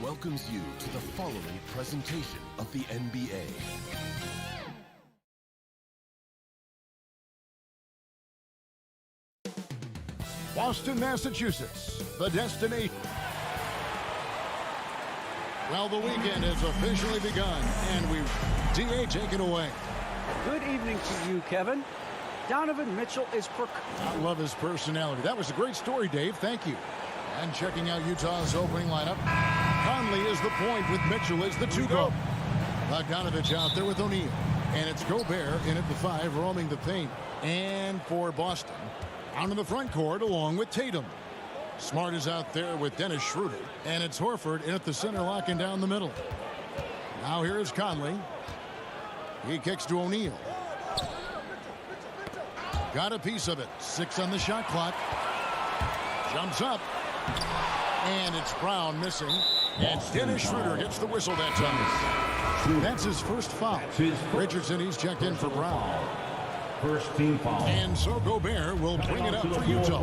welcomes you to the following presentation of the NBA. Boston, Massachusetts, the destination. Well, the weekend has officially begun, and D.A., take it away. Good evening to you, Kevin. Donovan Mitchell is I love his personality. That was a great story, Dave. Thank you. And checking out Utah's opening lineup, Conley is the point with Mitchell as the two-go. Bogdanovich out there with O'Neal. And it's Gobert in at the 5, roaming the paint. And for Boston, out in the front court along with Tatum. Smart is out there with Dennis Schroeder. And it's Horford in at the center, locking down the middle. Now here is Conley. He kicks to O'Neal. Got a piece of it. 6 on the shot clock. Jumps up. And it's Brown missing. And Dennis Schroeder gets the whistle that time. That's his first foul. Richardson, he's checked in for Brown. First team foul. And so Gobert will bring it up for Utah.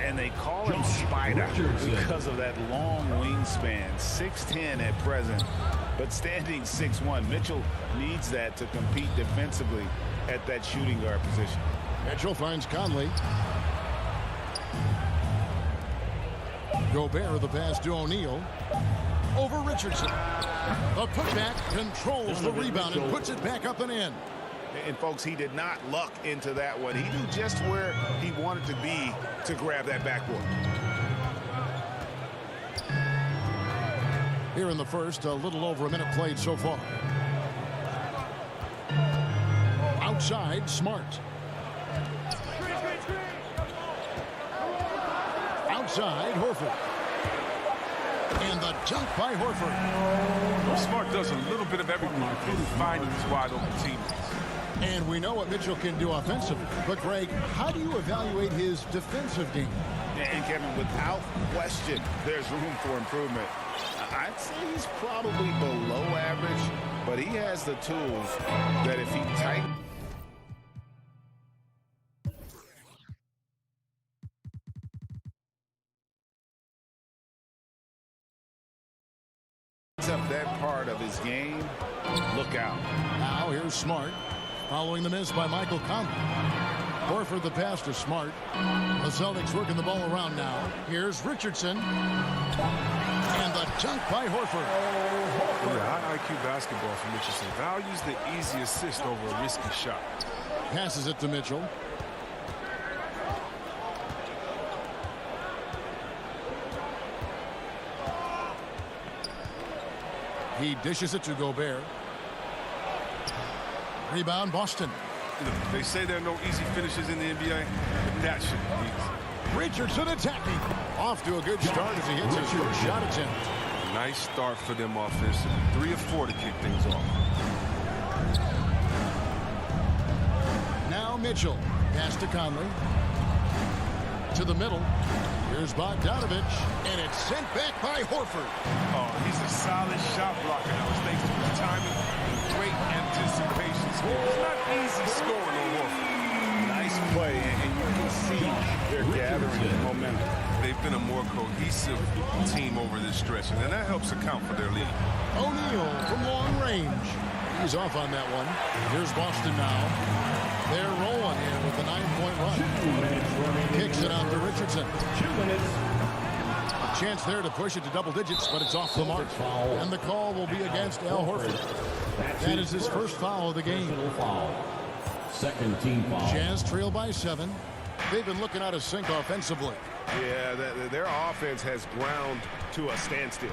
And they call him Spider because of that long wingspan. 6'10" at present, but standing 6'1". Mitchell needs that to compete defensively at that shooting guard position. Mitchell finds Conley. Gobert the pass to O'Neal. Over Richardson. The putback controls the rebound and puts it back up and in. And folks, he did not luck into that one. He knew just where he wanted to be to grab that backboard. Here in the first, a little over a minute played so far. Outside, Smart. Outside, Horford. And the dunk by Horford. Smart does a little bit of everything, including finding his wide open teammates. And we know what Mitchell can do offensively. But, Greg, how do you evaluate his defensive game? And, Kevin, without question, there's room for improvement. I'd say he's probably below average, but he has the tools that if he tightens up that part of his game, look out. Now here's Smart. Following the miss by Michael Conley. Horford the pass to Smart. The Celtics working the ball around now. Here's Richardson. And the dunk by Horford. Yeah, high IQ basketball from Richardson. Values the easy assist over a risky shot. Passes it to Mitchell. He dishes it to Gobert. Rebound, Boston. They say there are no easy finishes in the NBA, but that should be easy. Richardson attacking. Off to a good start as he hits his first shot attempt. Nice start for them offensively. 3 of 4 to kick things off. Now Mitchell. Pass to Conley. To the middle. Here's Bogdanovich. And it's sent back by Horford. Oh, he's a solid shot blocker. That was thanks to his timing and great anticipation skills. It's not easy scoring on Horford. nice play, and you can see they're gathering momentum. They've been a more cohesive team over this stretch, and that helps account for their lead. O'Neal from long range. He's off on that one. Here's Boston now. They're rolling here with a 9-point run. Kicks it out to Richardson. 2 minutes. A chance there to push it to double digits, but it's off the mark. And the call will be against Al Horford. That is his first foul of the game. Second team foul. Jazz trail by 7. They've been looking out of sync offensively. Yeah, their offense has ground to a standstill.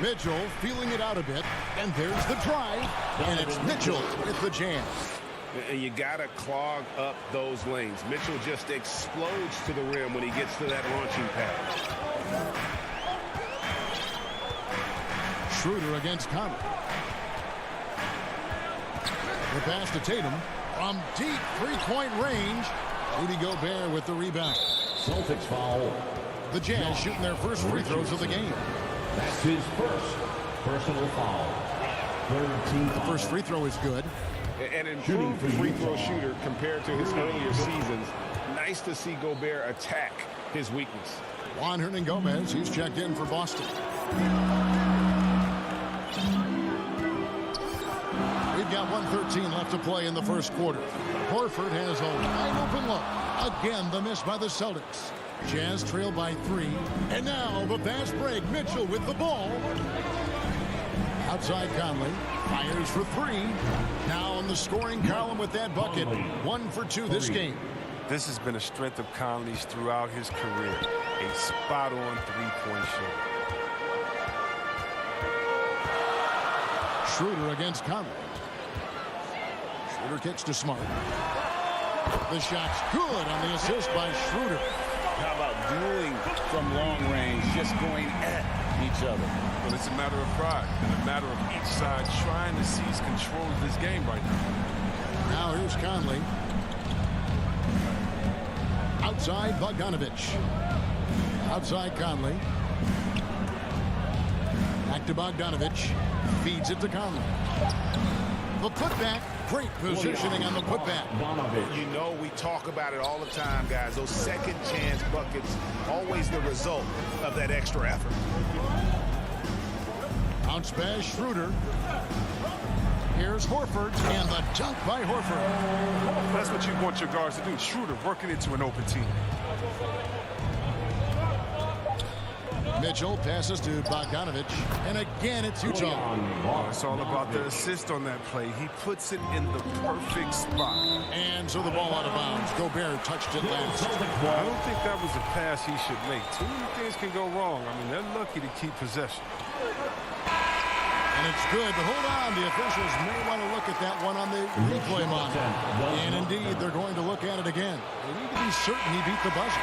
Mitchell feeling it out a bit, and there's the drive, and it's Mitchell with the jam. And you got to clog up those lanes. Mitchell just explodes to the rim when he gets to that launching pad. Schroeder against Conley. The pass to Tatum from deep three-point range. Rudy Gobert with the rebound. Celtics foul. The Jazz shooting their first free throws of the game. That's his first personal foul. Third team The first free throw is good. An improved free throw shooter compared to his earlier seasons. Nice to see Gobert attack his weakness. Juan Hernangomez, he's checked in for Boston. We've got 1:13 left to play in the first quarter. Horford has a wide open look. Again, the miss by the Celtics. Jazz trail by 3. And now the fast break. Mitchell with the ball. Outside Conley. Fires for 3. Now in the scoring column with that bucket. 1 for 2 this game. This has been a strength of Conley's throughout his career. A spot-on three-point shot. Schroeder against Conley. Schroeder kicks to Smart. The shot's good on the assist by Schroeder. How about dueling from long range, just going at each other? Well, it's a matter of pride and a matter of each side trying to seize control of this game right now. Now here's Conley. Outside Bogdanovich. Outside Conley. Back to Bogdanovich. Feeds it to Conley. The putback. Great positioning on the putback. You know, we talk about it all the time, guys. Those second chance buckets, always the result of that extra effort. Bounce pass Schroeder. Here's Horford, and the dunk by Horford. That's what you want your guards to do. Schroeder working into an open team. Mitchell passes to Bogdanovich, and again it's Utah. It's all about the assist on that play. He puts it in the perfect spot. And so the ball out of bounds. Gobert touched it last. I don't think that was a pass he should make. Too many things can go wrong. I mean, they're lucky to keep possession. And it's good, but hold on. The officials may want to look at that one on the replay monitor. And indeed, they're going to look at it again. They need to be certain he beat the buzzer.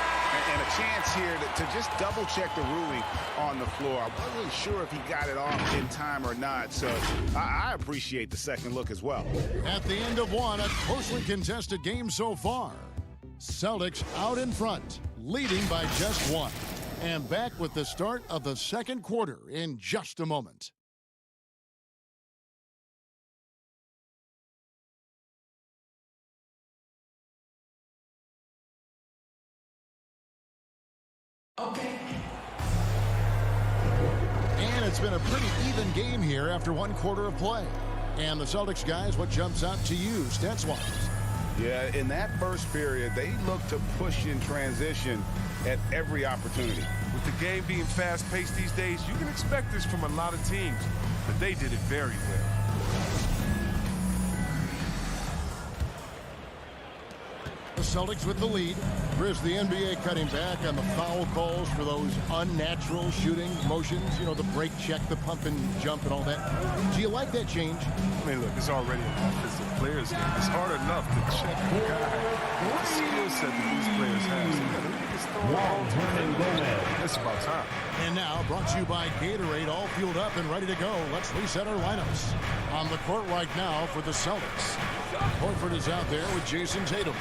And a chance here to just double-check the ruling on the floor. I wasn't sure if he got it off in time or not, so I appreciate the second look as well. At the end of one, a closely contested game so far. Celtics out in front, leading by just 1. And back with the start of the second quarter in just a moment. Okay. And it's been a pretty even game here after 1 quarter of play. And the Celtics guys, what jumps out to you stats-wise? Yeah, in that first period, they looked to push in transition at every opportunity. With the game being fast-paced these days, you can expect this from a lot of teams, but they did it very well. The Celtics with the lead. Here's the NBA cutting back on the foul calls for those unnatural shooting motions. You know, the break check, the pump and jump and all that. Do you like that change? I mean, look, it's already an offensive players game. It's hard enough to check the guy. The skill set that these players have. So, it's about time. And now, brought to you by Gatorade, all fueled up and ready to go. Let's reset our lineups. On the court right now for the Celtics. Horford is out there with Jason Tatum.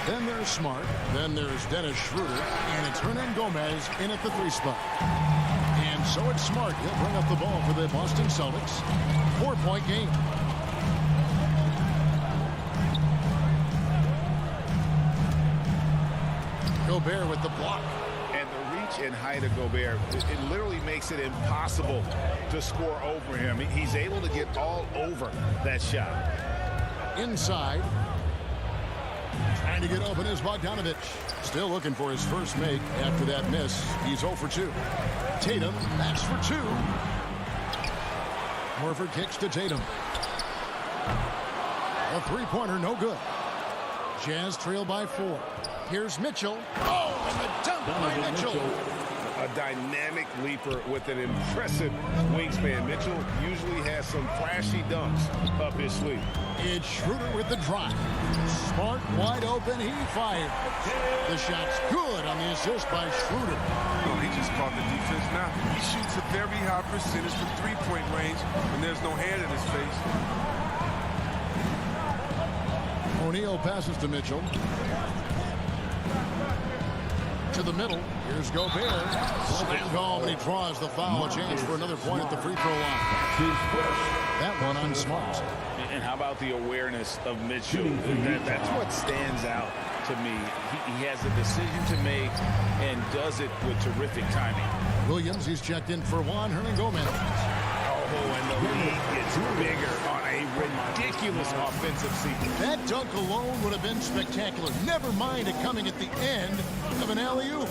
Then there's Smart. Then there's Dennis Schroeder. And it's Hernangomez in at the 3 spot. And so it's Smart. He'll bring up the ball for the Boston Celtics. 4-point game. Gobert with the block. And the reach and height of Gobert, it literally makes it impossible to score over him. He's able to get all over that shot. Inside. Trying to get open is Bogdanovich. Still looking for his first make after that miss. He's 0 for 2. Tatum, that's for 2. Horford kicks to Tatum. A 3-pointer, no good. Jazz trail by 4. Here's Mitchell. Oh, and the dunk by Mitchell. A dynamic leaper with an impressive wingspan. Mitchell usually has some flashy dunks up his sleeve. It's Schroeder with the drive. Smart, wide open, he fires. The shot's good on the assist by Schroeder. Oh, he just caught the defense now. He shoots a very high percentage from three-point range when there's no hand in his face. O'Neal passes to Mitchell. To the middle. Here's Gobert. Slam home, and he draws the foul. A chance for another point at the free throw line. That one on Smart. And how about the awareness of Mitchell? That's what stands out to me. He has a decision to make and does it with terrific timing. Williams, he's checked in for Juan Hernangomez. Oh, and the lead gets bigger on a ridiculous offensive sequence. That dunk alone would have been spectacular. Never mind it coming at the end of an alley-oop.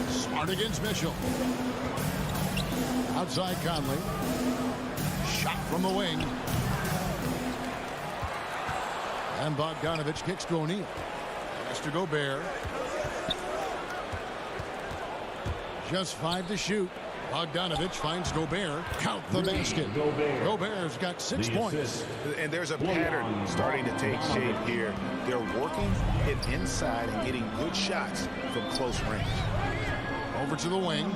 Smart against Mitchell. Outside Conley. Shot from the wing. And Bogdanovich kicks to O'Neal. Pass to Gobert. Just 5 to shoot. Bogdanovich finds Gobert. Count the basket. Gobert's got 6 points. And there's a pattern starting to take shape here. They're working it inside and getting good shots from close range. Over to the wing.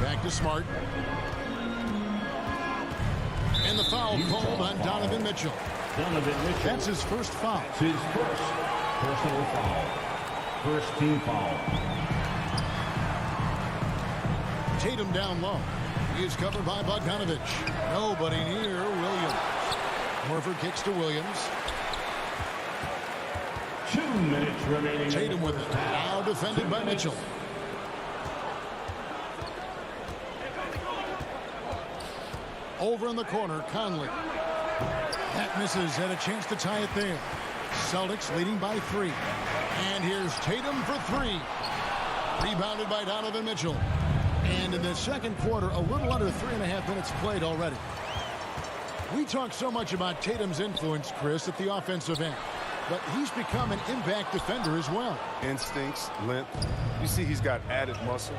Back to Smart. And the foul called on Donovan Mitchell. That's his first foul. It's his first personal foul. First team foul. Tatum down low. He is covered by Bogdanovich. Nobody near Williams. Horford kicks to Williams. 2 minutes remaining. Tatum with it. Now defended by Mitchell. Over in the corner, Conley. That misses. Had a chance to tie it there. Celtics leading by 3. And here's Tatum for 3. Rebounded by Donovan Mitchell. And in the second quarter, a little under 3.5 minutes played already. We talk so much about Tatum's influence, Chris, at the offensive end. But he's become an impact defender as well. Instincts, length. You see he's got added muscle.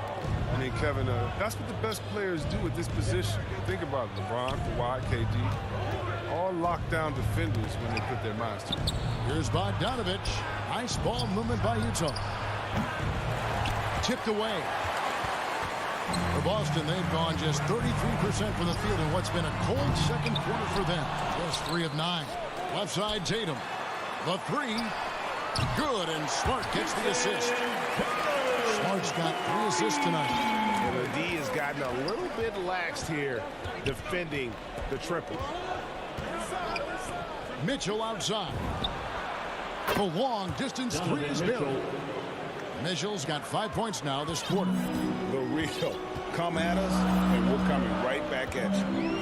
I mean, Kevin, that's what the best players do at this position. Think about LeBron, Kawhi, KD. All lockdown defenders when they put their minds to it. Here's Bogdanovich. Nice ball movement by Utah. Tipped away. For Boston, they've gone just 33% from the field in what's been a cold second quarter for them. Just 3 of 9. Left side, Tatum. The 3. Good, and Smart gets the assist. Smart's got 3 assists tonight. Well, the D has gotten a little bit laxed here defending the triple. Mitchell outside. The long distance 3 is good. Mitchell's got 5 points now this quarter. The real. Come at us, and we're coming right back at you.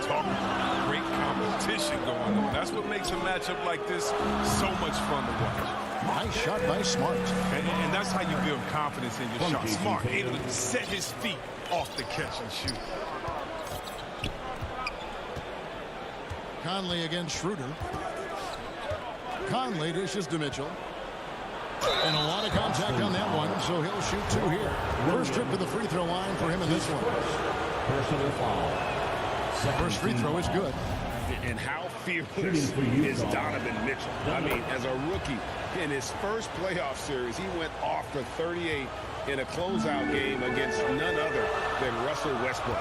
Talk about great competition going on. That's what makes a matchup like this so much fun to watch. Nice shot by Smart. And that's how you build confidence in your shot. Smart, able to set his feet off the catch and shoot. Conley against Schroeder. Conley dishes to Mitchell. And a lot of contact on that one, so he'll shoot 2 here. First trip to the free throw line for him in this one. Personal foul. First free throw is good. And how fearless is Donovan Mitchell? I mean, as a rookie, in his first playoff series, he went off for 38 in a closeout game against none other than Russell Westbrook.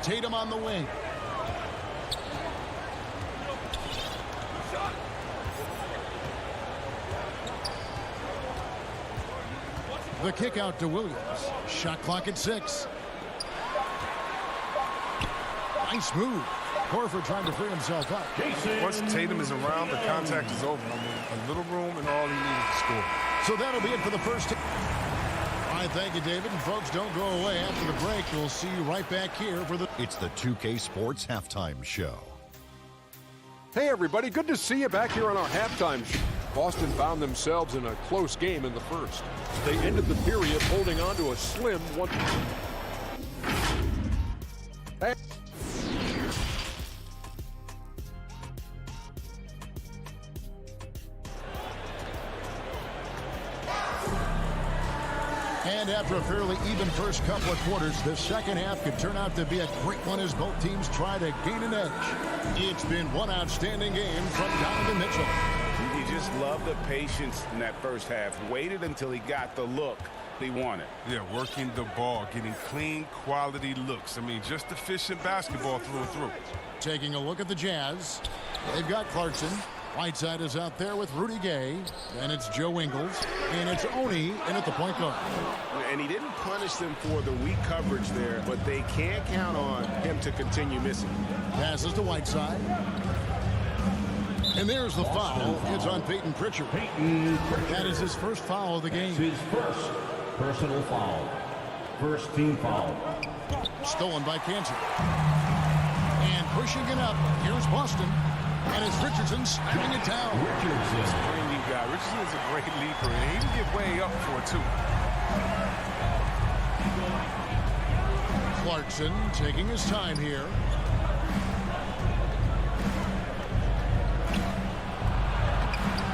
Tatum on the wing. The kick out to Williams. Shot clock at 6. Nice move. Horford trying to free himself up. Once Tatum is around, the contact is over. I mean, a little room and all he needed to score. So that'll be it for the first. All right, thank you, David. And folks, don't go away. After the break, we'll see you right back here for the... It's the 2K Sports Halftime Show. Hey, everybody. Good to see you back here on our halftime show. Boston found themselves in a close game in the first. They ended the period holding on to a slim 1. And after a fairly even first couple of quarters, the second half could turn out to be a great one as both teams try to gain an edge. It's been one outstanding game from Donovan Mitchell. You just love the patience in that first half. Waited until he got the look he wanted. Yeah, working the ball, getting clean, quality looks. I mean, just efficient basketball through and through. Taking a look at the Jazz. They've got Clarkson. Whiteside is out there with Rudy Gay. And it's Joe Ingles. And it's Oni in at the point guard. And he didn't punish them for the weak coverage there, but they can't count on him to continue missing. Passes to Whiteside. And there's the foul. It's on Peyton Pritchard. That is his first foul of the game. His first personal foul. First team foul. Stolen by Kansas. And pushing it up. Here's Boston. And it's Richardson slamming it down. Richardson. Springy guy. Richardson is a great leaper, and he can get way up for it, too. Clarkson taking his time here.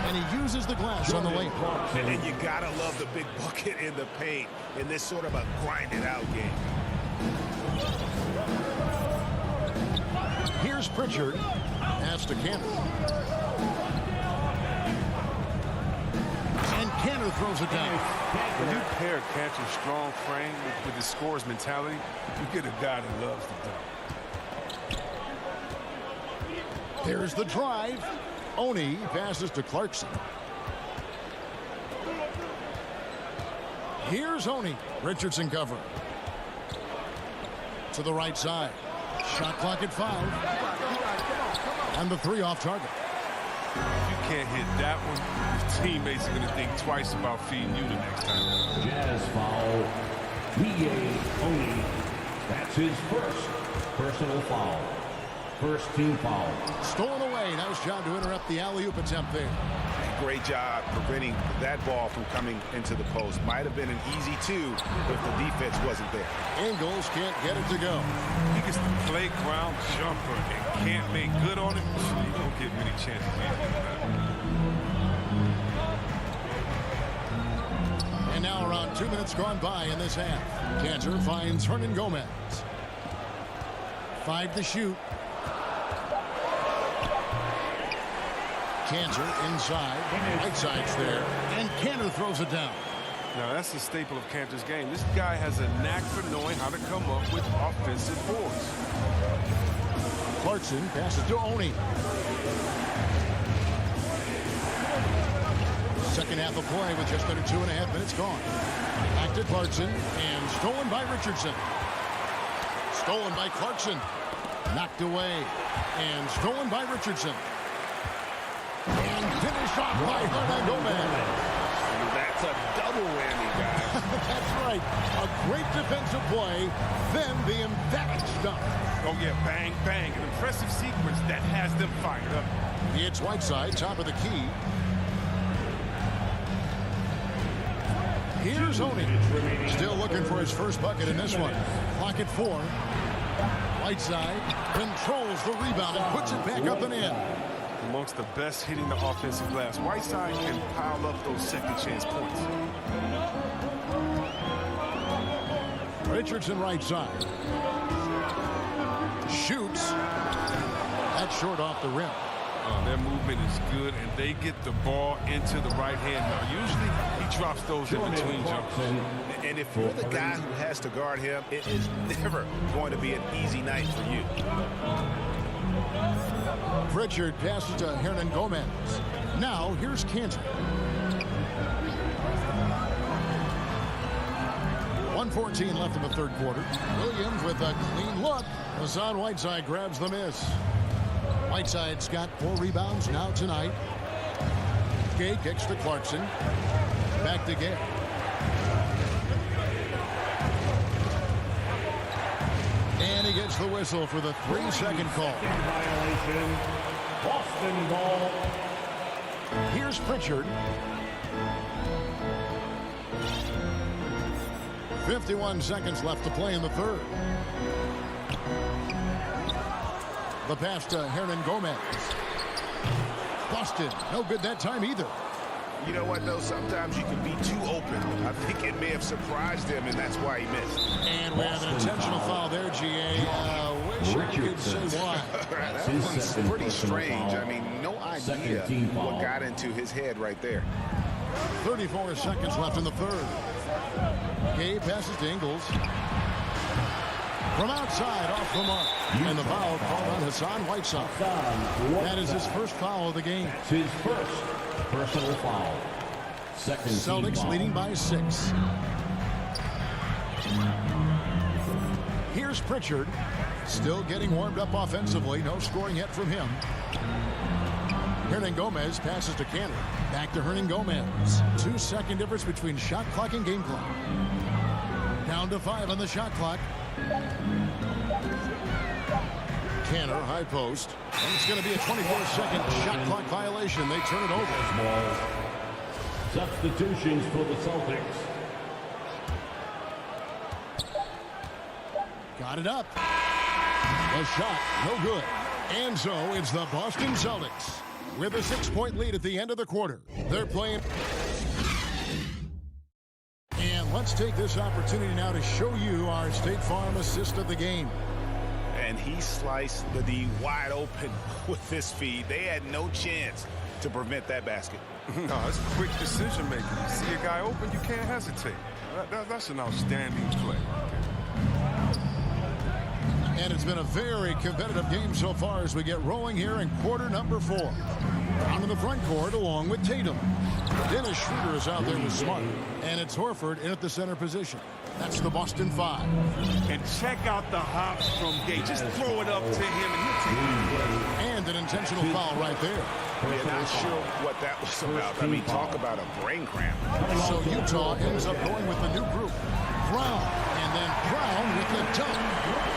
And he uses the glass on the layup. And you gotta love the big bucket in the paint in this sort of a grinded out game. Here's Pritchard. Pass to Cantor. And Cantor throws it down. When you pair Cantor's strong frame with his scorer's mentality, you get a guy that loves to dunk. There's the drive. Oni passes to Clarkson. Here's Oni. Richardson cover. To the right side. Shot clock at 5. And the 3 off target. If you can't hit that one, your teammates are going to think twice about feeding you the next time. Jazz foul. P.A. Oni. That's his first personal foul. First team foul. Stolen away. Nice job to interrupt the alley-oop attempt there. Great job preventing that ball from coming into the post. Might have been an easy 2 if the defense wasn't there. Ingles can't get it to go. He gets the playground jumper and can't make good on it. You don't get many chances either. And now around 2 minutes gone by in this half. Cantor finds Hernan Gomez. 5 to shoot. Cantor inside. Whiteside's there. And Cantor throws it down. Now, that's a staple of Cantor's game. This guy has a knack for knowing how to come up with offensive boards. Clarkson passes to Oni. Second half of play with just under 2.5 minutes gone. Back to Clarkson. And stolen by Richardson. Stolen by Clarkson. Knocked away. And stolen by Richardson. And finished off by Hernan Gomez. That's a double whammy, guys. That's right. A great defensive play, then the emphatic stuff. Oh, yeah, bang, bang. An impressive sequence that has them fired up. It's Whiteside, top of the key. Here's Oni. Still looking for his first bucket in this one. Clock at 4. Whiteside controls the rebound and puts it back up and in. Amongst the best hitting the offensive glass. Whiteside can pile up those second chance points. Richardson right side. Shoots. That's short off the rim. Their movement is good, and they get the ball into the right hand. Now, usually he drops those in between jumpers. And if you're the guy who has to guard him, it is never going to be an easy night for you. Pritchard passes to Hernan Gomez. Now, here's Cantor. 1:14 left in the third quarter. Williams with a clean look. Hassan Whiteside grabs the miss. Whiteside's got 4 rebounds now tonight. Gay kicks to Clarkson. Back to Gay. And he gets the whistle for the 3-second call. Violation. Boston ball. Here's Pritchard. 51 seconds left to play in the third. The pass to Hernan Gomez. Busted. No good that time either. You know what, though? Sometimes you can be too open. I think it may have surprised him, and that's why he missed. And we have an intentional foul there, GA. Wish I could say why. That one's pretty strange. I mean, no idea what got into his head right there. 34 seconds left in the third. Gay passes to Ingles. From outside, off the mark. And the foul called on Hassan Whiteside. That is his first foul of the game. That's his first personal foul. Second Celtics foul. leading by 6. Here's Pritchard. Still getting warmed up offensively. No scoring yet from him. Hernangomez passes to Canner. Back to Hernangomez. 2-second difference between shot clock and game clock. Down to 5 on the shot clock. Canner, high post. And it's going to be a 24-second shot clock violation. They turn it over. Substitutions for the Celtics. Got it up. The shot, no good. And so it's the Boston Celtics with a 6-point lead at the end of the quarter. They're playing. And let's take this opportunity now to show you our State Farm assist of the game. And he sliced the D wide open with this feed. They had no chance to prevent that basket. No, it's quick decision making. You see a guy open, you can't hesitate. That's an outstanding play. And it's been a very competitive game so far as we get rolling here in quarter number 4. Down in the front court along with Tatum. Dennis Schroeder is out there with Smart. And it's Horford in at the center position. That's the Boston 5. And check out the hops from Gay. Just throw it up to him and he'll take it. And an intentional foul right there. Yeah, not sure what that was about. I mean, talk about a brain cramp. So Utah ends up going with the new group. Brown. And then Brown with the dunk.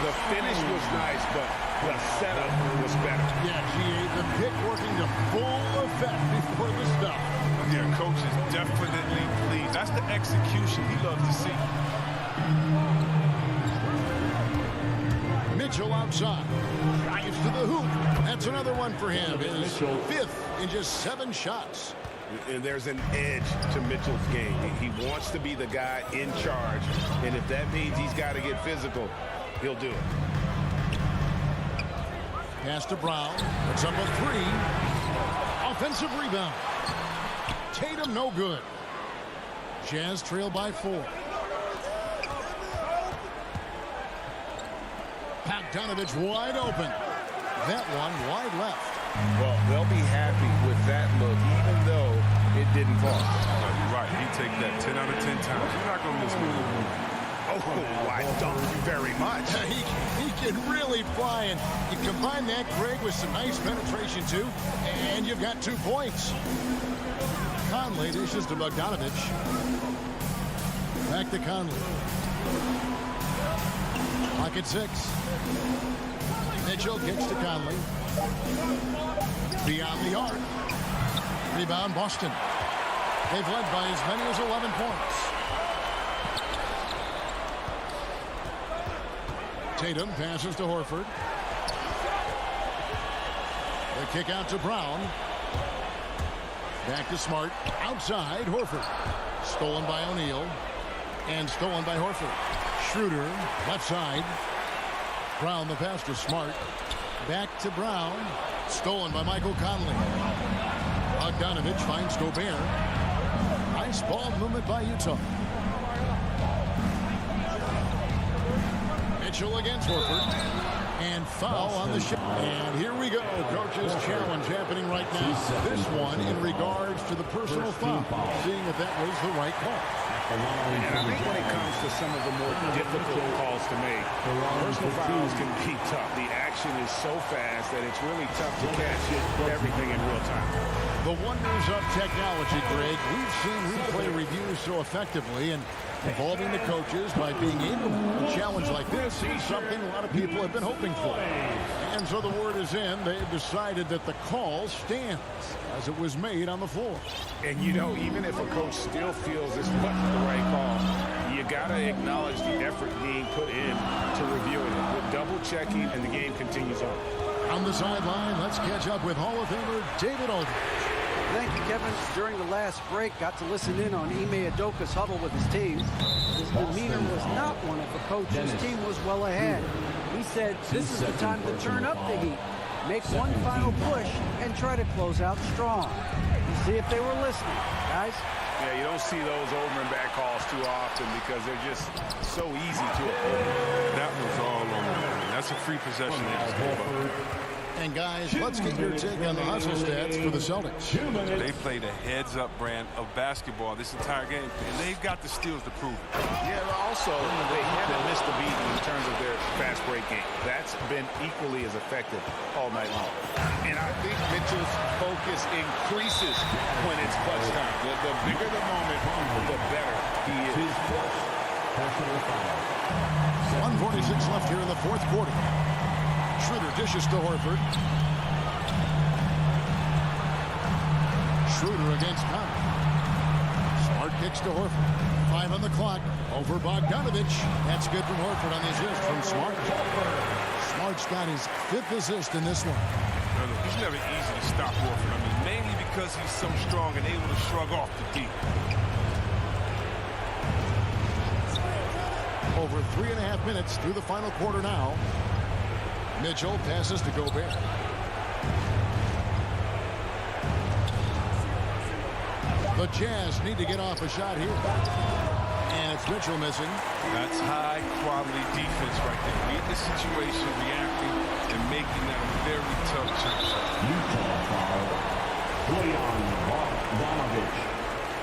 The finish was nice, but the setup was better. Yeah, GA, the pick working to full effect before the stop. Yeah, coach is definitely pleased. That's the execution he loves to see. Mitchell outside. Drives to the hoop. That's another one for him. His 5th in just 7 shots. And there's an edge to Mitchell's game. He wants to be the guy in charge. And if that means he's got to get physical, he'll do it. Pass to Brown. It's up a 3. Offensive rebound. Tatum no good. Jazz trail by 4. Bogdanovich wide open. That one wide left. Well, they'll be happy with that look, even though it didn't fall. You're right. He take that 10 out of 10 times. You're not going to miss me. Oh, I don't very much. He can really fly, and you combine that, Greg, with some nice penetration, too, and you've got 2 points. Conley dishes to Bogdanovich. Back to Conley. Pocket 6. Mitchell kicks to Conley. Beyond the arc. Rebound Boston. They've led by as many as 11 points. Tatum passes to Horford. The kick out to Brown. Back to Smart. Outside, Horford. Stolen by O'Neal. And stolen by Horford. Schroeder, left side. Brown, the pass to Smart. Back to Brown. Stolen by Michael Conley. Bogdanovich finds Gobert. Nice ball movement by Utah. Mitchell against Horford. And foul on the shot. And here we go. Coach's challenge happening right now. This one in regards to the personal foul. Seeing if that was the right call. And I think when it comes to some of the more difficult calls to make, personal fouls can be tough. The action is so fast that it's really tough to catch everything in real time. The wonders of technology, Greg. We've seen replay reviews so effectively, and involving the coaches by being able to challenge like this is something a lot of people have been hoping for. And so the word is in. They've decided that the call stands as it was made on the floor. And, you know, even if a coach still feels this wasn't the right call, you got to acknowledge the effort being put in to reviewing it. With double-checking, and the game continues on. On the sideline, let's catch up with Hall of Famer David Aldridge. Thank you, Kevin. During the last break, got to listen in on Ime Udoka's huddle with his team. His demeanor was not one of a coach. His team was well ahead. He said, this is the time to turn up the heat, make one final push, and try to close out strong. See if they were listening, guys. Yeah, you don't see those over and back calls too often because they're just so easy to avoid. That was all on the money. That's a free possession. And guys, let's get your take on the hustle stats for the Celtics. They played a heads-up brand of basketball this entire game, and they've got the steals to prove it. Yeah, but also, they haven't missed a beat in terms of their fast break game. That's been equally as effective all night long. And I think Mitchell's focus increases when it's clutch time. The bigger the moment, the better he is. His first personal foul. 1:46 left here in the fourth quarter. Schroeder dishes to Horford. Schroeder against Conley. Smart kicks to Horford. 5 on the clock. Over Bogdanovich. That's good from Horford on the assist from Smart. Smart's got his 5th assist in this one. It's never easy to stop Horford. I mean, mainly because he's so strong and able to shrug off the D. Over 3.5 minutes through the final quarter now. Mitchell passes to Gobert. The Jazz need to get off a shot here. And it's Mitchell missing. That's high-quality defense right there. Read the situation, reacting, and making that a very tough jump shot. Utah foul. Bojan Bogdanovic.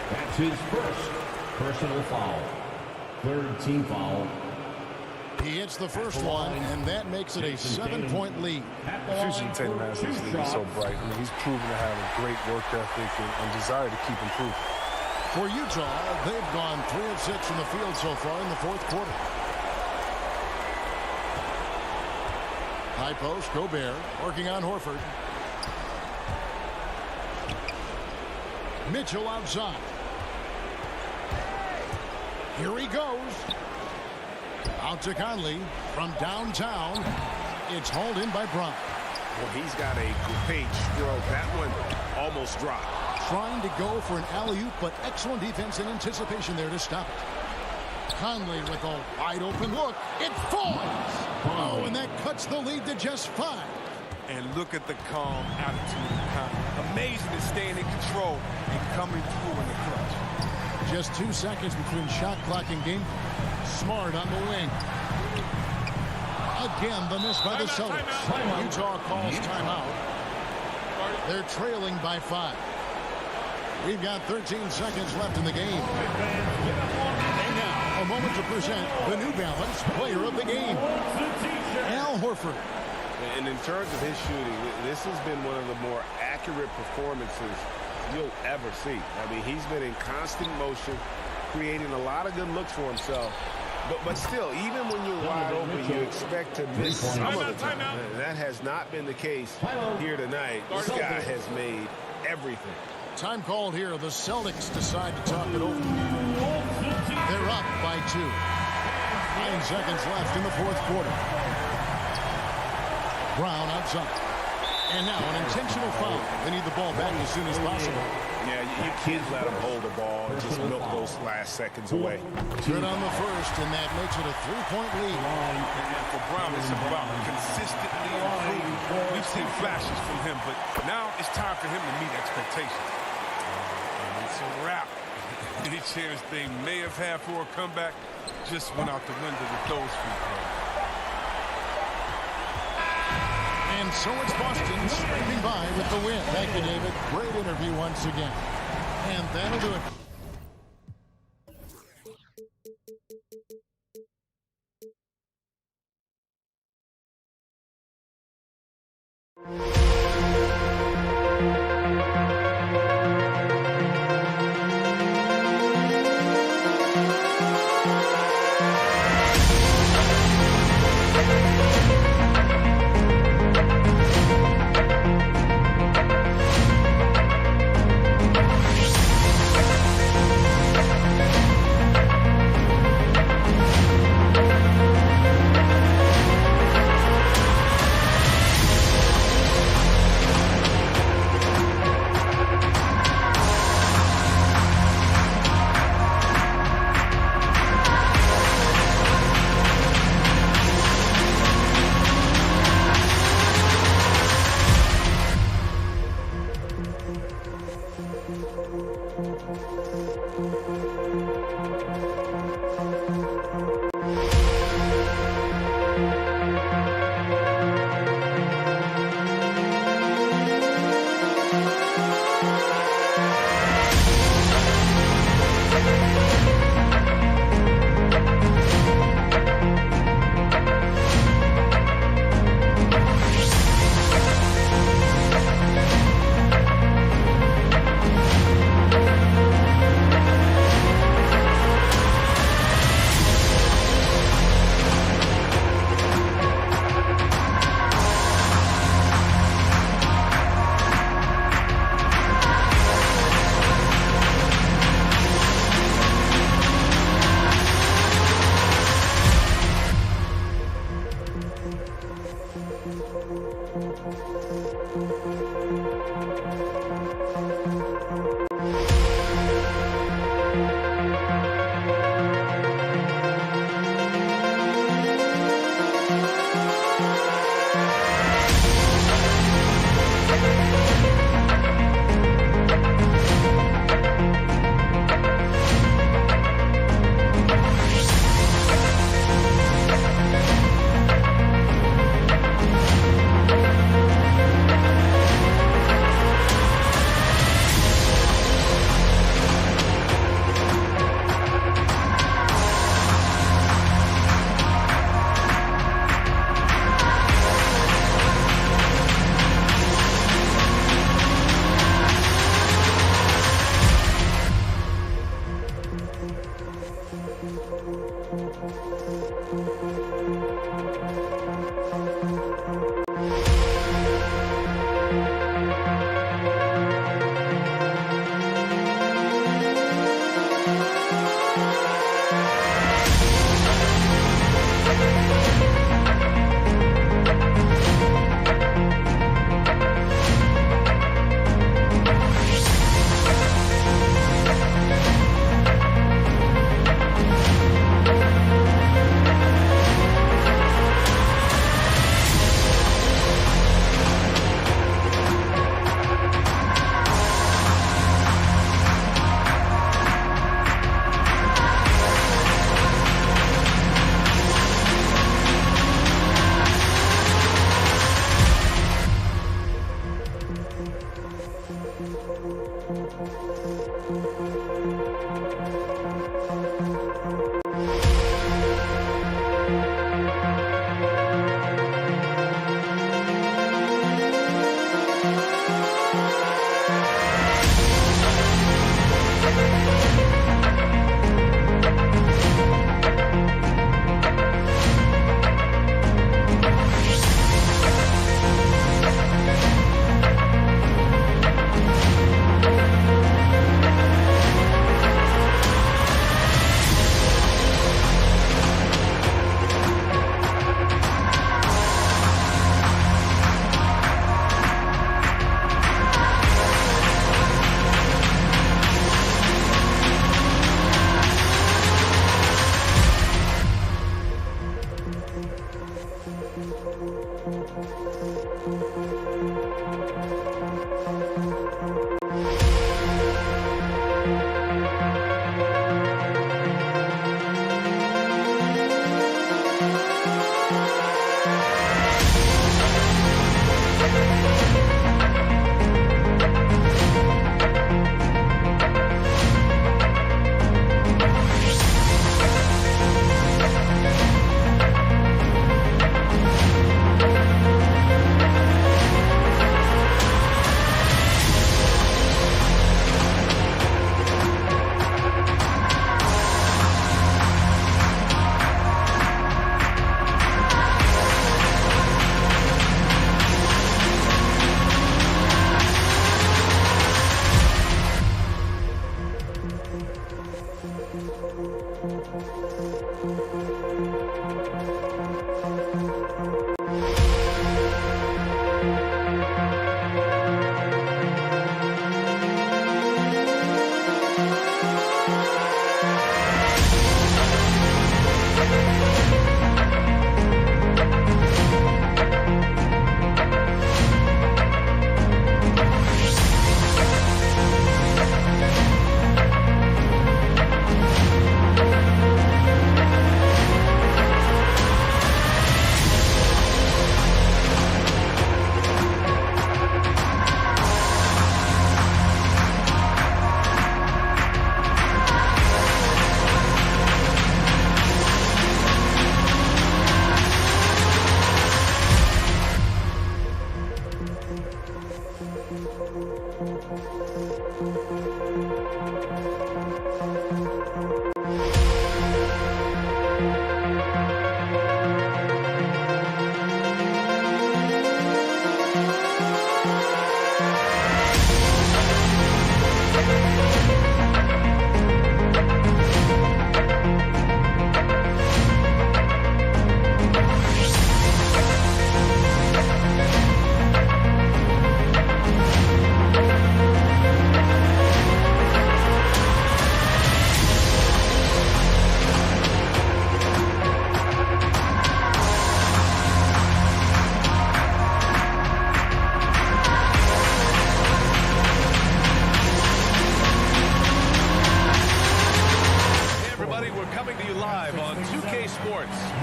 That's his first personal foul. 3rd team foul. He hits the first one, and that makes it a 7-point lead. The future of Tatum has this league is so bright. I mean, he's proven to have a great work ethic and desire to keep improving. For Utah, they've gone 3 of 6 from the field so far in the fourth quarter. High post, Gobert, working on Horford. Mitchell outside. Here he goes. Out to Conley from downtown. It's hauled in by Bron. Well, he's got a great stroke. That one almost dropped. Trying to go for an alley-oop, but excellent defense and anticipation there to stop it. Conley with a wide-open look. It falls. Oh, and that cuts the lead to just 5. And look at the calm attitude of Conley. Amazing at staying in control and coming through in the clutch. Just 2 seconds between shot clock and game. Smart on the wing. Again, the miss by the Celtics. Utah calls timeout. They're trailing by 5. We've got 13 seconds left in the game. And now, a moment to present the New Balance Player of the Game, Al Horford. And in terms of his shooting, this has been one of the more accurate performances you'll ever see. I mean, he's been in constant motion, creating a lot of good looks for himself. But still, even when you're wide open, you expect to miss some of the time. That has not been the case here tonight. This guy has made everything. Time called here. The Celtics decide to talk it over. They're up by 2. 9 seconds left in the fourth quarter. Brown outside. And now an intentional foul. They need the ball back as soon as possible. Yeah, you can't let them hold the ball and just milk those last seconds away. Good on the first, and that makes it a 3-point lead. And for Brown, it's about consistently improving. We've seen flashes from him, but now it's time for him to meet expectations. And it's a wrap. Any chance they may have had for a comeback just went out the window with those free throws. And so it's Boston scraping by with the win. Thank you, David. Great interview once again. And that'll do it.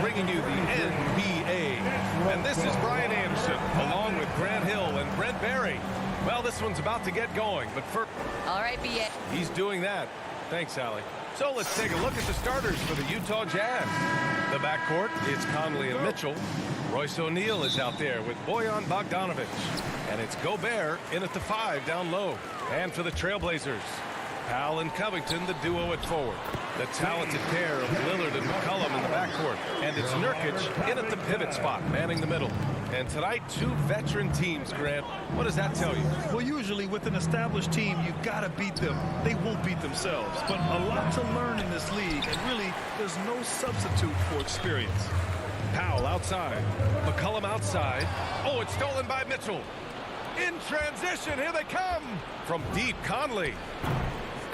bringing you the NBA. And this is Brian Anderson, along with Grant Hill and Brent Barry. Well, this one's about to get going, but first... All right, BA. He's doing that. Thanks, Allie. So let's take a look at the starters for the Utah Jazz. The backcourt, it's Conley and Mitchell. Royce O'Neal is out there with Bojan Bogdanovic. And it's Gobert in at the 5 down low. And for the Trailblazers, Powell and Covington, the duo at forward. The talented pair of Lillard and McCollum in the backcourt. And it's Nurkic in at the pivot spot, manning the middle. And tonight, 2 veteran teams, Grant. What does that tell you? Well, usually with an established team, you've got to beat them. They won't beat themselves. But a lot to learn in this league, and really, there's no substitute for experience. Powell outside. McCollum outside. Oh, it's stolen by Mitchell. In transition, here they come. From deep, Conley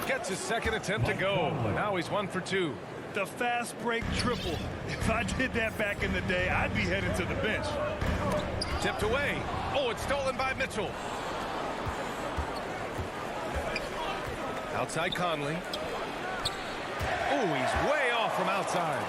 gets his second attempt to go. Now he's 1 for 2. The fast break triple. If I did that back in the day, I'd be headed to the bench. Tipped away. Oh, it's stolen by Mitchell. Outside Conley. Oh, he's way off from outside.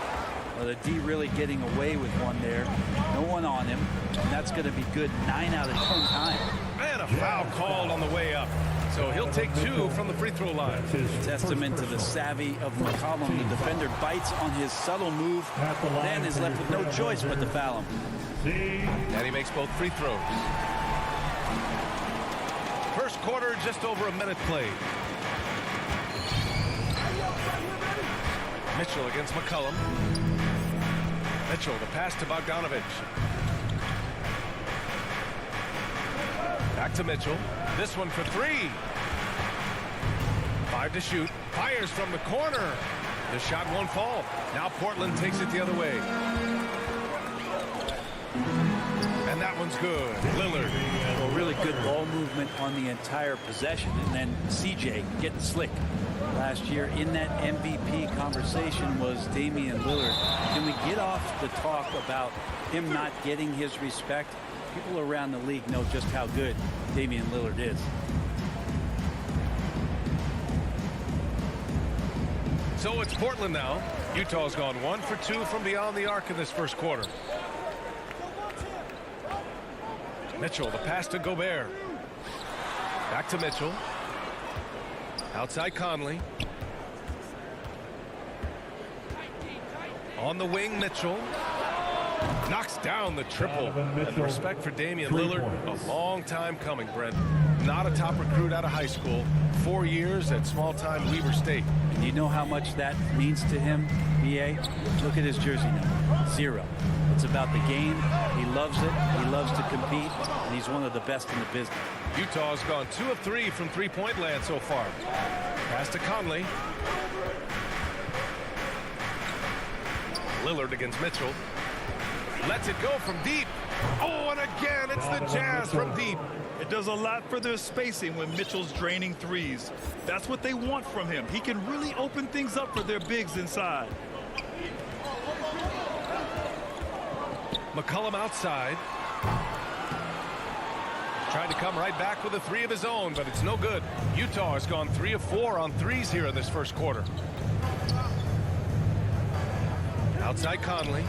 Well, the D really getting away with one there. No one on him. And that's going to be good 9 out of 10 times. And a foul called on the way up. So he'll take 2 from the free throw line. Testament to the savvy of McCollum. The defender bites on his subtle move, then is left with no choice but to foul him. And he makes both free throws. First quarter, just over a minute played. Mitchell against McCollum. Mitchell, the pass to Bogdanovic. Back to Mitchell. This one for 3. 5 to shoot. Fires from the corner. The shot won't fall. Now Portland takes it the other way. And that one's good. Lillard. Well, really good ball movement on the entire possession. And then CJ getting slick. Last year in that MVP conversation was Damian Lillard. Can we get off the talk about him not getting his respect? People around the league know just how good Damian Lillard is. So it's Portland now. Utah's gone 1 for 2 from beyond the arc in this first quarter. Mitchell, the pass to Gobert. Back to Mitchell. Outside Conley. On the wing, Mitchell. Knocks down the triple. And respect for Damian Lillard, a long time coming, Brent. Not a top recruit out of high school. 4 years at small-time Weber State. And you know how much that means to him, BA? Look at his jersey number. 0. It's about the game. He loves it. He loves to compete. And he's one of the best in the business. Utah's gone 2 of 3 from three-point land so far. Pass to Conley. Lillard against Mitchell. Lets it go from deep. Oh, and again, it's the Jazz from deep. It does a lot for their spacing when Mitchell's draining threes. That's what they want from him. He can really open things up for their bigs inside. McCollum outside. Trying to come right back with a three of his own, but it's no good. Utah has gone 3 of 4 on threes here in this first quarter. Outside Conley.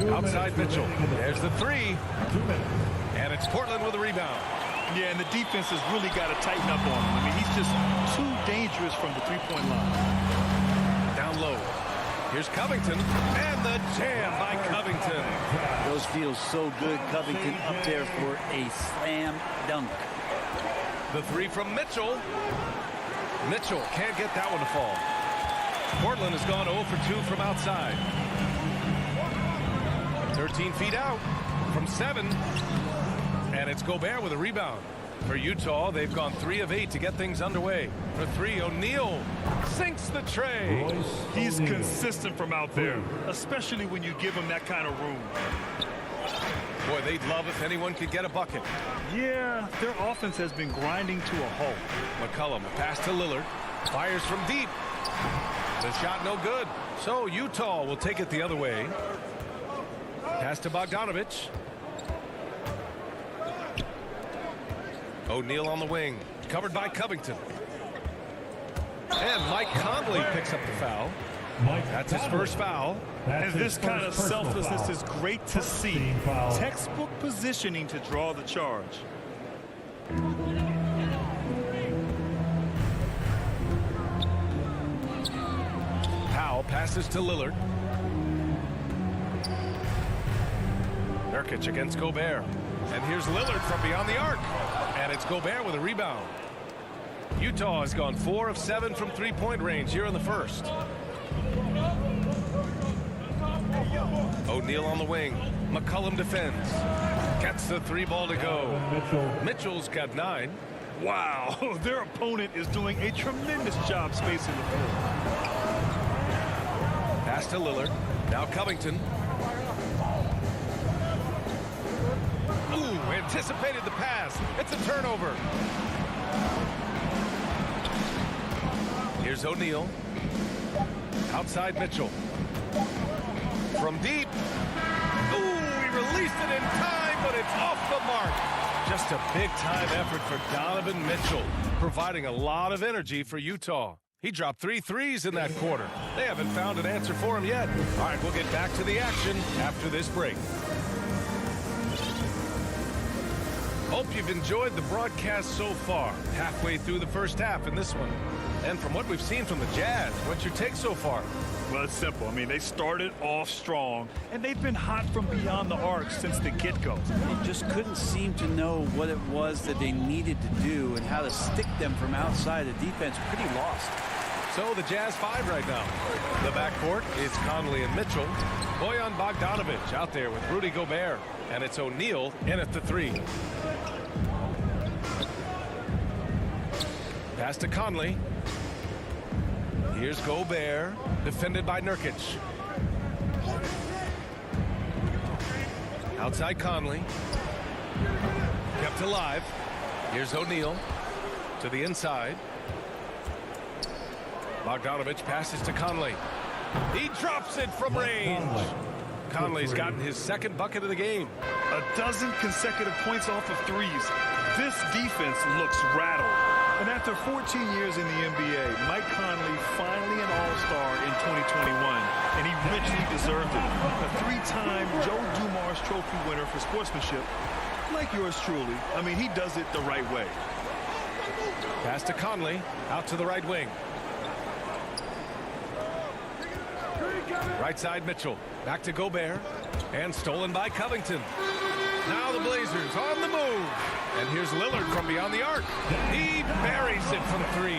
Outside Mitchell. There's the three. And it's Portland with a rebound. Yeah, and the defense has really got to tighten up on him. I mean, he's just too dangerous from the three-point line. Down low. Here's Covington. And the jam by Covington. Those feels so good. Covington up there for a slam dunk. The three from Mitchell. Mitchell can't get that one to fall. Portland has gone 0 for 2 from outside. 13 feet out from 7. And it's Gobert with a rebound. For Utah, they've gone 3 of 8 to get things underway. For 3, O'Neal sinks the tray. He's consistent from out there, especially when you give him that kind of room. Boy, they'd love if anyone could get a bucket. Yeah, their offense has been grinding to a halt. McCollum, a pass to Lillard. Fires from deep. The shot no good. So Utah will take it the other way. Pass to Bogdanovich. O'Neal on the wing. Covered by Covington. And Mike Conley picks up the foul. That's his first foul. And this kind of selflessness is great to see. Textbook positioning to draw the charge. Powell passes to Lillard. Nurkic against Gobert. And here's Lillard from beyond the arc. And it's Gobert with a rebound. Utah has gone 4 of 7 from three-point range here in the first. O'Neal on the wing. McCollum defends. Gets the 3 ball to go. Mitchell's got 9. Wow, their opponent is doing a tremendous job spacing the floor. Pass to Lillard. Now Covington. Ooh, anticipated the pass. It's a turnover. Here's O'Neal. Outside Mitchell. From deep. Ooh, he released it in time, but it's off the mark. Just a big-time effort for Donovan Mitchell, providing a lot of energy for Utah. He dropped 3 threes in that quarter. They haven't found an answer for him yet. All right, we'll get back to the action after this break. Hope you've enjoyed the broadcast so far. Halfway through the first half in this one. And from what we've seen from the Jazz, what's your take so far? Well, it's simple. I mean, they started off strong, and they've been hot from beyond the arc since the get-go. They just couldn't seem to know what it was that they needed to do and how to stick them from outside. The defense pretty lost. So the Jazz 5 right now. The backcourt is Conley and Mitchell. Bojan Bogdanovich out there with Rudy Gobert. And it's O'Neal in at the 3. Pass to Conley. Here's Gobert, defended by Nurkic. Outside Conley. Kept alive. Here's O'Neal to the inside. Bogdanovich passes to Conley. He drops it from range. Conley's gotten his second bucket of the game. 12 consecutive points off of threes. This defense looks rattled. And after 14 years in the NBA, Mike Conley finally an all-star in 2021, and he richly deserved it. A 3-time Joe Dumars Trophy winner for sportsmanship, like yours truly. I mean, he does it the right way. Pass to Conley, out to the right wing. Right side Mitchell, back to Gobert, and stolen by Covington. Now the Blazers on the move. And here's Lillard from beyond the arc. He buries it from 3.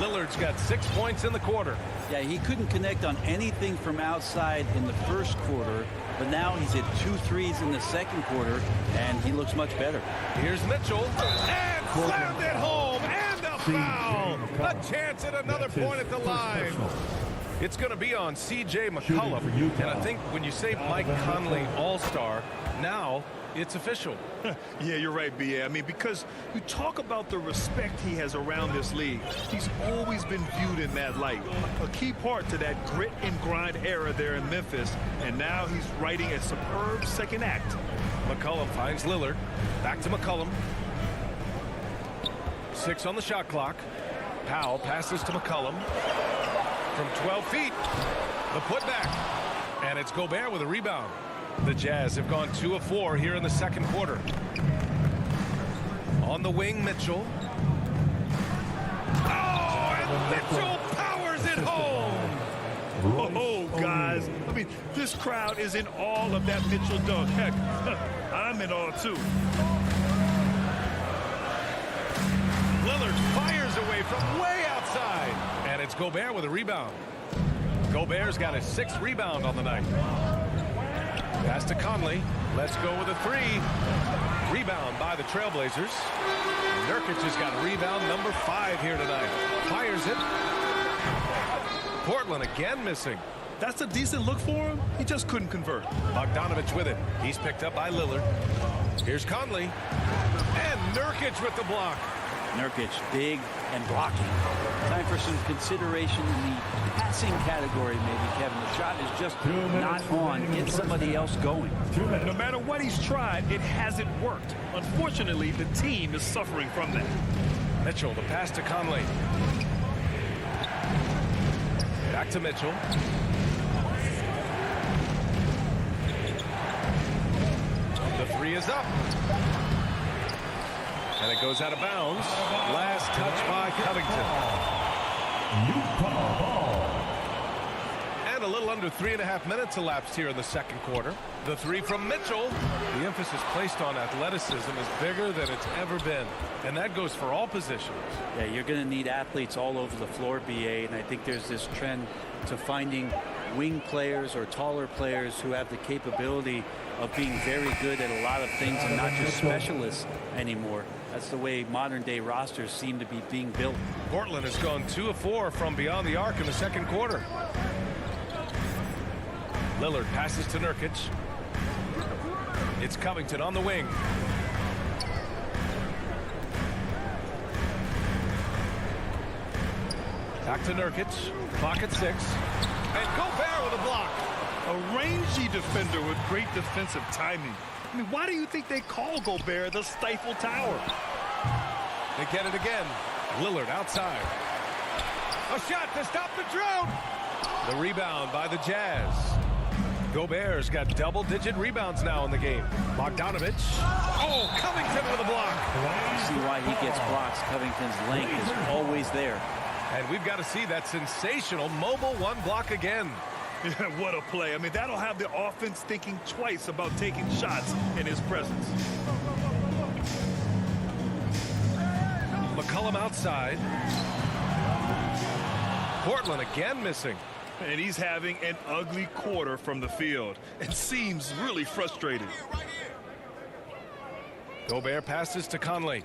Lillard's got 6 points in the quarter. Yeah, he couldn't connect on anything from outside in the first quarter, but now he's hit 2 threes in the second quarter, and he looks much better. Here's Mitchell, and slammed it home, and a foul. A chance at another point at the line. It's going to be on C.J. McCollum. And I think when you say Mike Conley All-Star, now it's official. Yeah, you're right, B.A. I mean, because you talk about the respect he has around this league. He's always been viewed in that light. A key part to that grit and grind era there in Memphis. And now he's writing a superb second act. McCollum finds Lillard. Back to McCollum. 6 on the shot clock. Powell passes to McCollum. From 12 feet. The putback. And it's Gobert with a rebound. The Jazz have gone 2 of 4 here in the second quarter. On the wing, Mitchell. Oh, and Mitchell powers it home. Oh, guys. I mean, this crowd is in awe of that Mitchell dunk. Heck, I'm in awe, too. Lillard fires away from way outside. And it's Gobert with a rebound. Gobert's got his 6th rebound on the night. Pass to Conley. Let's go with a 3. Rebound by the Trailblazers. Nurkic has got rebound number 5 here tonight. Fires it. Portland again missing. That's a decent look for him. He just couldn't convert. Bogdanovich with it. He's picked up by Lillard. Here's Conley. And Nurkic with the block. Nurkic, big and blocking. Time for some consideration in the passing category, maybe, Kevin. The shot is just not on. Get somebody else going. No matter what he's tried, it hasn't worked. Unfortunately, the team is suffering from that. Mitchell, the pass to Conley. Back to Mitchell. The 3 is up. And it goes out of bounds. Last touch by Covington. And a little under 3.5 minutes elapsed here in the second quarter. The 3 from Mitchell. The emphasis placed on athleticism is bigger than it's ever been. And that goes for all positions. Yeah, you're going to need athletes all over the floor, BA, and I think there's this trend to finding wing players or taller players who have the capability of being very good at a lot of things and not just specialists anymore. That's the way modern day rosters seem to be being built. Portland has gone 2 of 4 from beyond the arc in the second quarter. Lillard passes to Nurkic. It's Covington on the wing. Back to Nurkic. Clock at 6. And Gobert with a block. A rangy defender with great defensive timing. I mean, why do you think they call Gobert the Stifle Tower? They get it again. Lillard outside. A shot to stop the drought. The rebound by the Jazz. Gobert's got double-digit rebounds now in the game. Bogdanovich. Oh, Covington with a block. You see why he gets blocks. Covington's length is always there. And we've got to see that sensational mobile 1 block again. Yeah, what a play. I mean, that'll have the offense thinking twice about taking shots in his presence. McCollum outside. Portland again missing. And he's having an ugly quarter from the field. It seems really frustrated. Gobert passes to Conley.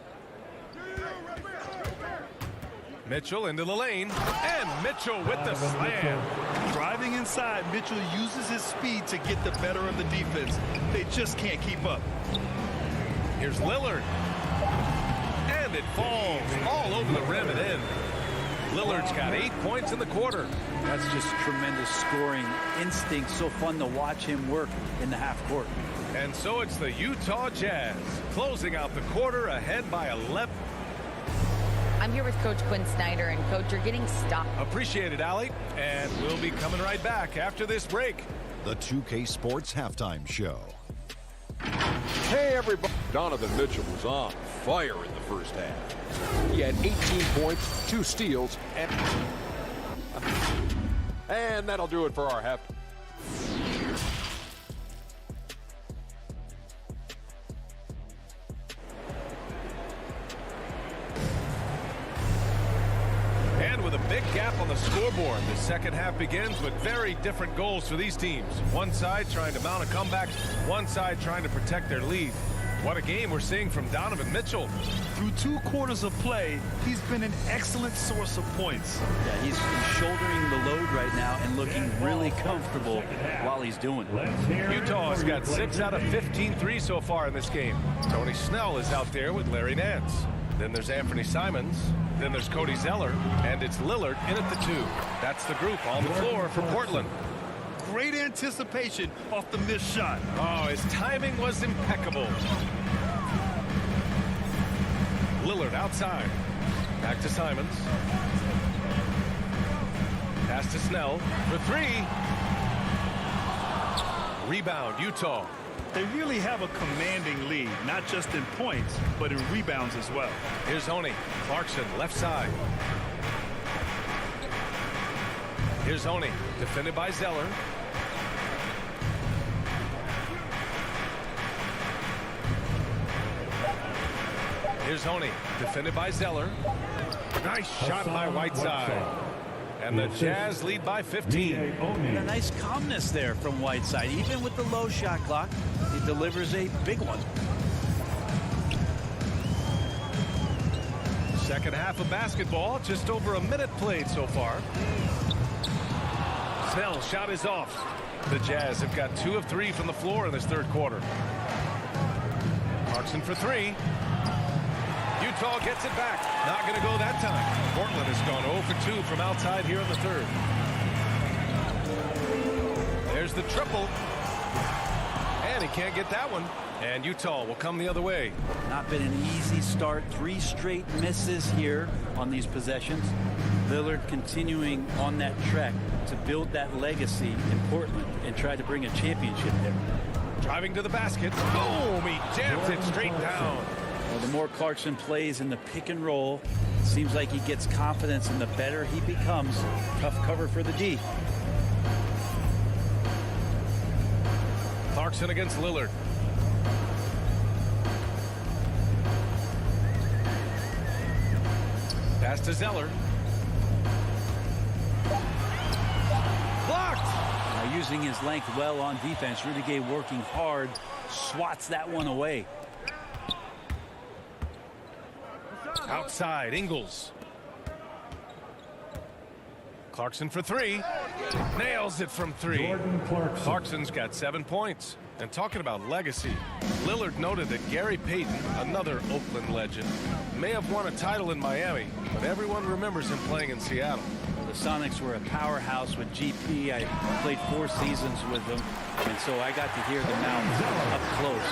Mitchell into the lane. And Mitchell with the slam. Driving inside, Mitchell uses his speed to get the better of the defense. They just can't keep up. Here's Lillard. And it falls all over the rim and in. Lillard's got 8 points in the quarter. That's just tremendous scoring instinct. So fun to watch him work in the half court. And so it's the Utah Jazz closing out the quarter ahead by 11. I'm here with Coach Quinn Snyder, and Coach, you're getting stopped. Appreciate it, Allie. And we'll be coming right back after this break. The 2K Sports Halftime Show. Hey, everybody. Donovan Mitchell was on fire in the first half. He had 18 points, 2 steals, and that'll do it for our half. And with a big gap on the scoreboard, the second half begins with very different goals for these teams. One side trying to mount a comeback, one side trying to protect their lead. What a game we're seeing from Donovan Mitchell. Through 2 quarters of play, he's been an excellent source of points. Yeah, he's shouldering the load right now and looking really comfortable while he's doing it. Utah's got 6 out of 15 threes so far in this game. Tony Snell is out there with Larry Nance. Then there's Anthony Simons. Then there's Cody Zeller. And it's Lillard in at the 2. That's the group on the floor for Portland. Great anticipation off the missed shot. Oh, his timing was impeccable. Lillard outside. Back to Simons. Pass to Snell for 3. Rebound, Utah. They really have a commanding lead, not just in points, but in rebounds as well. Here's Oni. Clarkson, left side. Here's Oni, defended by Zeller. Here's Oni, defended by Zeller. Nice shot by Whiteside. And the Jazz lead by 15. And a nice calmness there from Whiteside. Even with the low shot clock, he delivers a big one. Second half of basketball, just over a minute played so far. Snell shot is off. The Jazz have got 2 of 3 from the floor in this third quarter. Clarkson for 3. Utah gets it back. Not going to go that time. Portland has gone 0 for 2 from outside here in the third. There's the triple. And he can't get that one. And Utah will come the other way. Not been an easy start. 3 straight misses here on these possessions. Lillard continuing on that trek to build that legacy in Portland and try to bring a championship there. Driving to the basket. Boom! He jams it straight down. Well, the more Clarkson plays in the pick and roll, it seems like he gets confidence, and the better he becomes. Tough cover for the D. Clarkson against Lillard. Pass to Zeller. Blocked! Now using his length well on defense. Rudy Gay working hard. Swats that one away. Outside, Ingles. Clarkson for 3. Nails it from 3. Clarkson's got 7 points. And talking about legacy, Lillard noted that Gary Payton, another Oakland legend, may have won a title in Miami, but everyone remembers him playing in Seattle. The Sonics were a powerhouse with GP. I played 4 seasons with them, and so I got to hear the Mountains up close.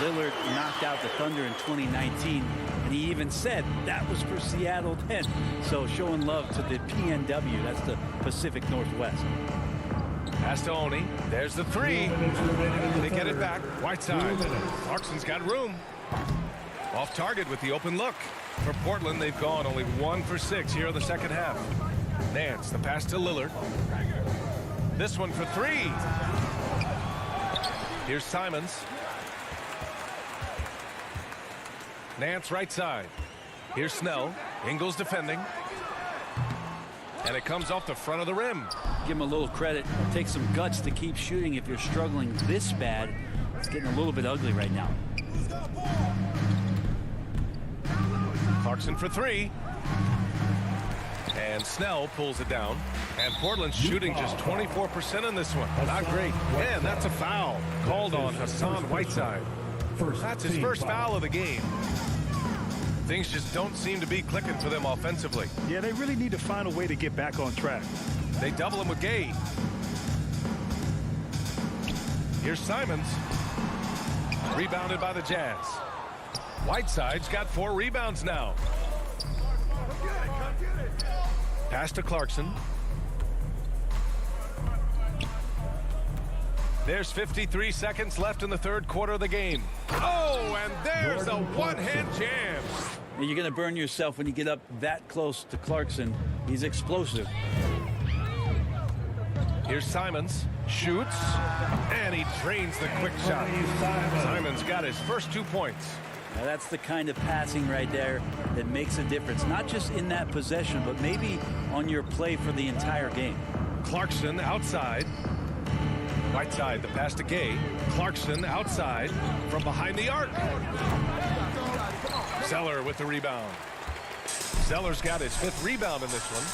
Lillard knocked out the Thunder in 2019, and he even said that was for Seattle then. So showing love to the PNW, that's the Pacific Northwest. Pass to Oni. There's the 3. They get it back. Whiteside. Clarkson's got room. Off target with the open look. For Portland, they've gone only 1 for 6 here in the second half. Nance, the pass to Lillard. This one for 3. Here's Simons. Nance right side. Here's Snell. Ingles defending. And it comes off the front of the rim. Give him a little credit. It takes some guts to keep shooting if you're struggling this bad. It's getting a little bit ugly right now. Clarkson for 3. And Snell pulls it down. And Portland's shooting just 24% in this one. Not great. And that's a foul called on Hassan Whiteside. That's his first foul of the game. Things just don't seem to be clicking for them offensively. Yeah, they really need to find a way to get back on track. They double him with Gay. Here's Simons. Rebounded by the Jazz. Whiteside's got 4 rebounds now. Pass to Clarkson. There's 53 seconds left in the third quarter of the game. Oh, and there's a one-hand jam. You're going to burn yourself when you get up that close to Clarkson. He's explosive. Here's Simons. Shoots. And he drains the quick shot. Simons got his first 2 points. Now that's the kind of passing right there that makes a difference. Not just in that possession, but maybe on your play for the entire game. Clarkson outside. Whiteside, the pass to Gay. Clarkson outside from behind the arc. Zeller with the rebound. Zeller's got his 5th rebound in this one.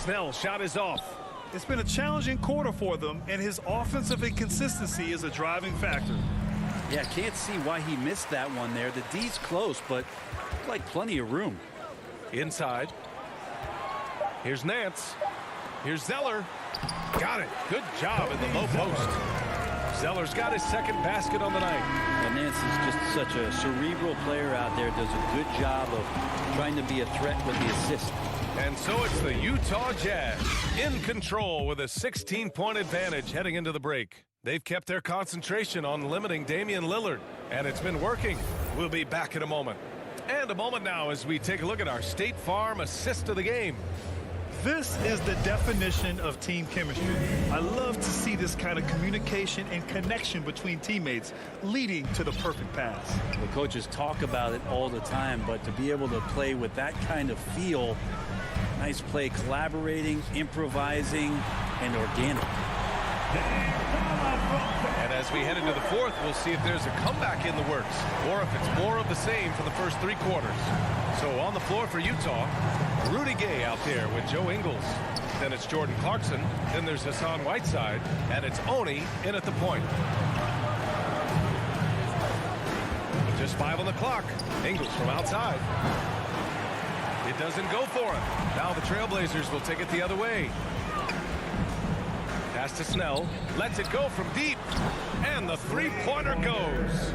Snell shot is off. It's been a challenging quarter for them, and his offensive inconsistency is a driving factor. Yeah, can't see why he missed that one there. The D's close, but like plenty of room. Inside. Here's Nance. Here's Zeller. Got it. Good job in the low post. Zeller's got his 2nd basket on the night. And Nance is just such a cerebral player out there. Does a good job of trying to be a threat with the assist. And so it's the Utah Jazz in control with a 16-point advantage heading into the break. They've kept their concentration on limiting Damian Lillard, and it's been working. We'll be back in a moment. And a moment now as we take a look at our State Farm assist of the game. This is the definition of team chemistry. I love to see this kind of communication and connection between teammates leading to the perfect pass. The coaches talk about it all the time, but to be able to play with that kind of feel, nice play, collaborating, improvising, and organic. And as we head into the 4th, we'll see if there's a comeback in the works or if it's more of the same for the first 3 quarters. So on the floor for Utah, Rudy Gay out there with Joe Ingles. Then it's Jordan Clarkson. Then there's Hassan Whiteside. And it's Oni in at the point. Just 5 on the clock. Ingles from outside. It doesn't go for him. Now the Trailblazers will take it the other way. Pass to Snell. Lets it go from deep. And the 3-pointer goes.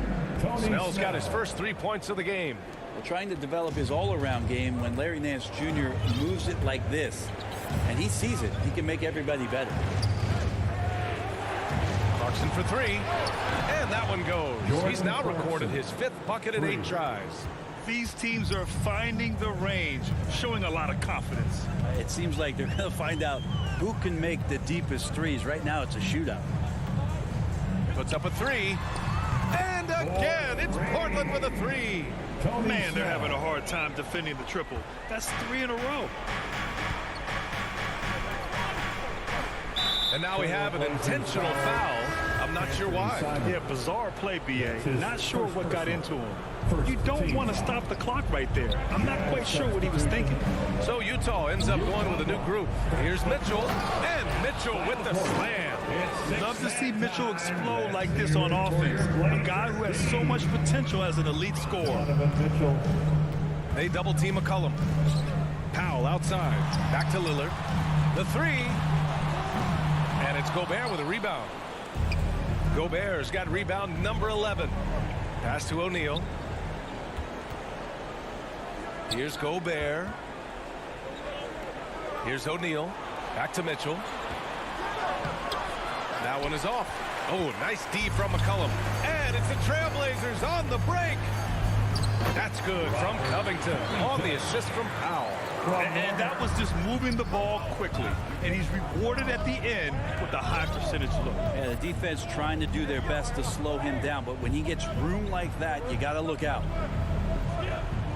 Snell's got his first 3 points of the game. Well, trying to develop his all-around game when Larry Nance Jr. moves it like this. And he sees it. He can make everybody better. Clarkson for 3. And that one goes. He's now recorded his 5th bucket in 8 tries. These teams are finding the range, showing a lot of confidence. It seems like they're going to find out who can make the deepest threes. Right now, it's a shootout. Puts up a 3. And again, it's Portland with a 3. Man, they're having a hard time defending the triple. That's 3 in a row. And now we have an intentional foul. I'm not sure why. Yeah, bizarre play, B.A. Not sure what got into him. You don't want to stop the clock right there. I'm not quite sure what he was thinking. So Utah ends up going with a new group. Here's Mitchell, and Mitchell with the slam. Love to see Mitchell explode like this on offense. A guy who has so much potential as an elite scorer. They double team McCollum. Powell outside. Back to Lillard. The 3. And it's Gobert with a rebound. Gobert's got rebound number 11. Pass to O'Neal. Here's Gobert. Here's O'Neal. Back to Mitchell. That one is off. Oh, nice D from McCollum. And it's the Trailblazers on the break. That's good from Covington on the assist from Powell. And that was just moving the ball quickly. And he's rewarded at the end with a high percentage look. Yeah, the defense trying to do their best to slow him down. But when he gets room like that, you got to look out.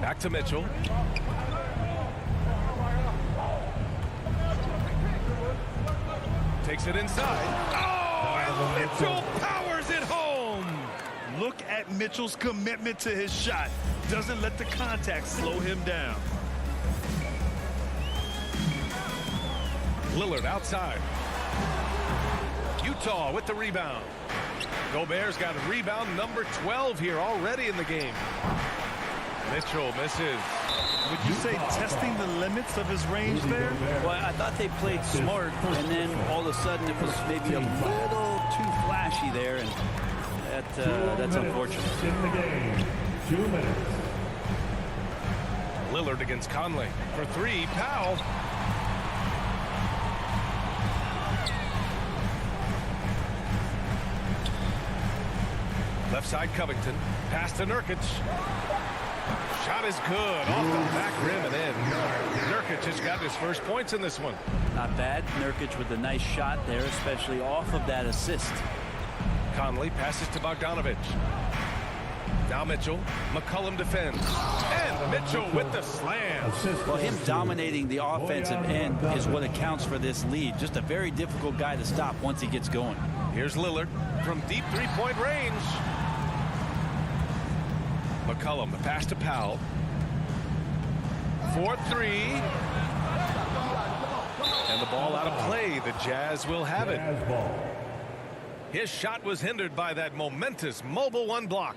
Back to Mitchell. Takes it inside. Oh, and Mitchell powers it home. Look at Mitchell's commitment to his shot. Doesn't let the contact slow him down. Lillard outside. Utah with the rebound. Gobert's got a rebound number 12 here already in the game. Mitchell misses. Would you say testing the limits of his range there? Well, I thought they played smart, and then all of a sudden it was maybe a little too flashy there, and that's unfortunate. In the game, 2 minutes. Lillard against Conley for 3. Powell. Left side Covington. Pass to Nurkic. Shot is good. Off the back rim and in. Nurkic has got his first points in this one. Not bad. Nurkic with a nice shot there, especially off of that assist. Conley passes to Bogdanovich. Now Mitchell. McCollum defends. And Mitchell with the slam. Well, him dominating the offensive end is what accounts for this lead. Just a very difficult guy to stop once he gets going. Here's Lillard from deep three-point range. McCollum, the pass to Powell. 4-3. And the ball out of play. The Jazz will have it. His shot was hindered by that momentous mobile one block.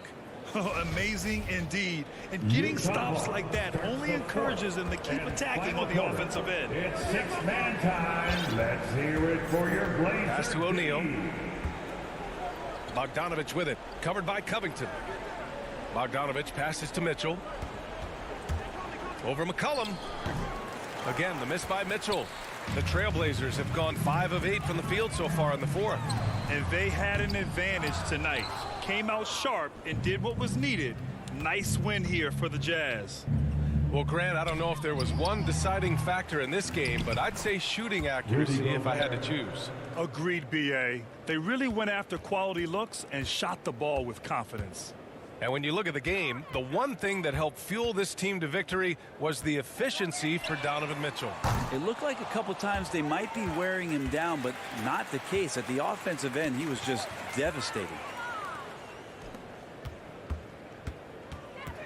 Oh, amazing indeed. And getting stops like that only encourages them to keep attacking on the offensive end. It's six-man time. Let's hear it for your Blazers. Pass to O'Neal. Bogdanovich with it. Covered by Covington. Bogdanovich passes to Mitchell. Over McCollum. Again, the miss by Mitchell. The Trailblazers have gone 5 of 8 from the field so far in the fourth. And they had an advantage tonight. Came out sharp and did what was needed. Nice win here for the Jazz. Well, Grant, I don't know if there was one deciding factor in this game, but I'd say shooting accuracy if I had to choose. Agreed, B.A. They really went after quality looks and shot the ball with confidence. And when you look at the game, the one thing that helped fuel this team to victory was the efficiency for Donovan Mitchell. It looked like a couple times they might be wearing him down, but not the case. At the offensive end, he was just devastating.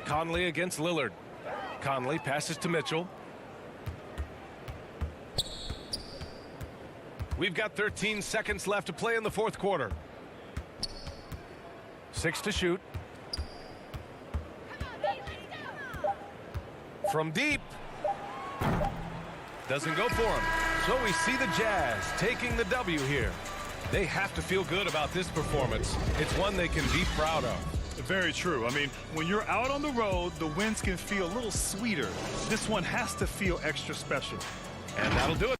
Conley against Lillard. Conley passes to Mitchell. We've got 13 seconds left to play in the fourth quarter. 6 to shoot. From deep. Doesn't go for him. So we see the Jazz taking the W here. They have to feel good about this performance. It's one they can be proud of. Very true. I mean, when you're out on the road, the wins can feel a little sweeter. This one has to feel extra special. And that'll do it.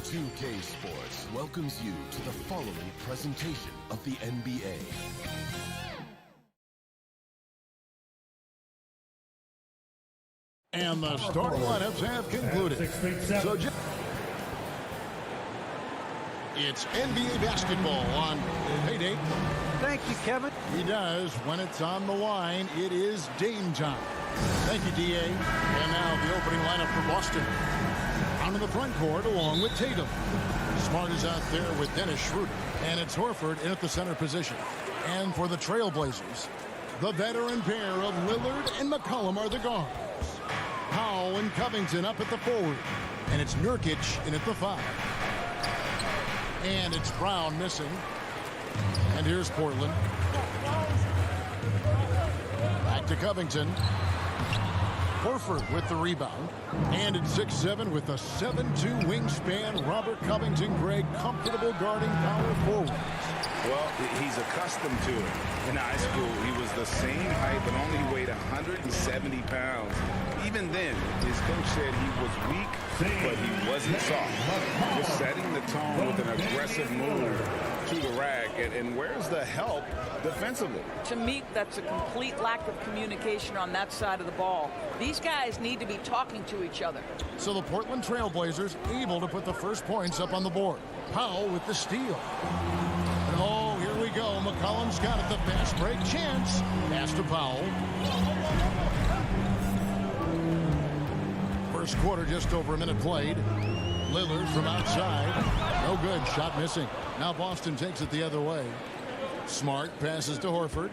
2K Sports welcomes you to the following presentation of the NBA. And the starting lineups have concluded. So it's NBA basketball on payday. Thank you, Kevin. He does. When it's on the line, it is Dame time. Thank you, D.A. And now the opening lineup for Boston. Out in the front court along with Tatum. Smart is out there with Dennis Schroeder. And it's Horford in at the center position. And for the Trailblazers, the veteran pair of Lillard and McCollum are the guards. Powell and Covington up at the forward. And it's Nurkic in at the 5. And it's Brown missing. And here's Portland. Back to Covington. Horford with the rebound. And at 6'7" with a 7'2" wingspan, Robert Covington, Greg, comfortable guarding power forwards. Well, he's accustomed to it. In high school, he was the same height, but only weighed 170 pounds. Even then, his coach said he was weak, but he wasn't soft. Just setting the tone with an aggressive move to the rack. And where's the help defensively? To me, that's a complete lack of communication on that side of the ball. These guys need to be talking to each other. So the Portland Trailblazers able to put the first points up on the board. Powell with the steal. And oh, here we go. McCollum's got it. The fast break chance. Pass to Powell. First quarter, just over a minute played. Lillard from outside. No good. Shot missing. Now Boston takes it the other way. Smart passes to Horford.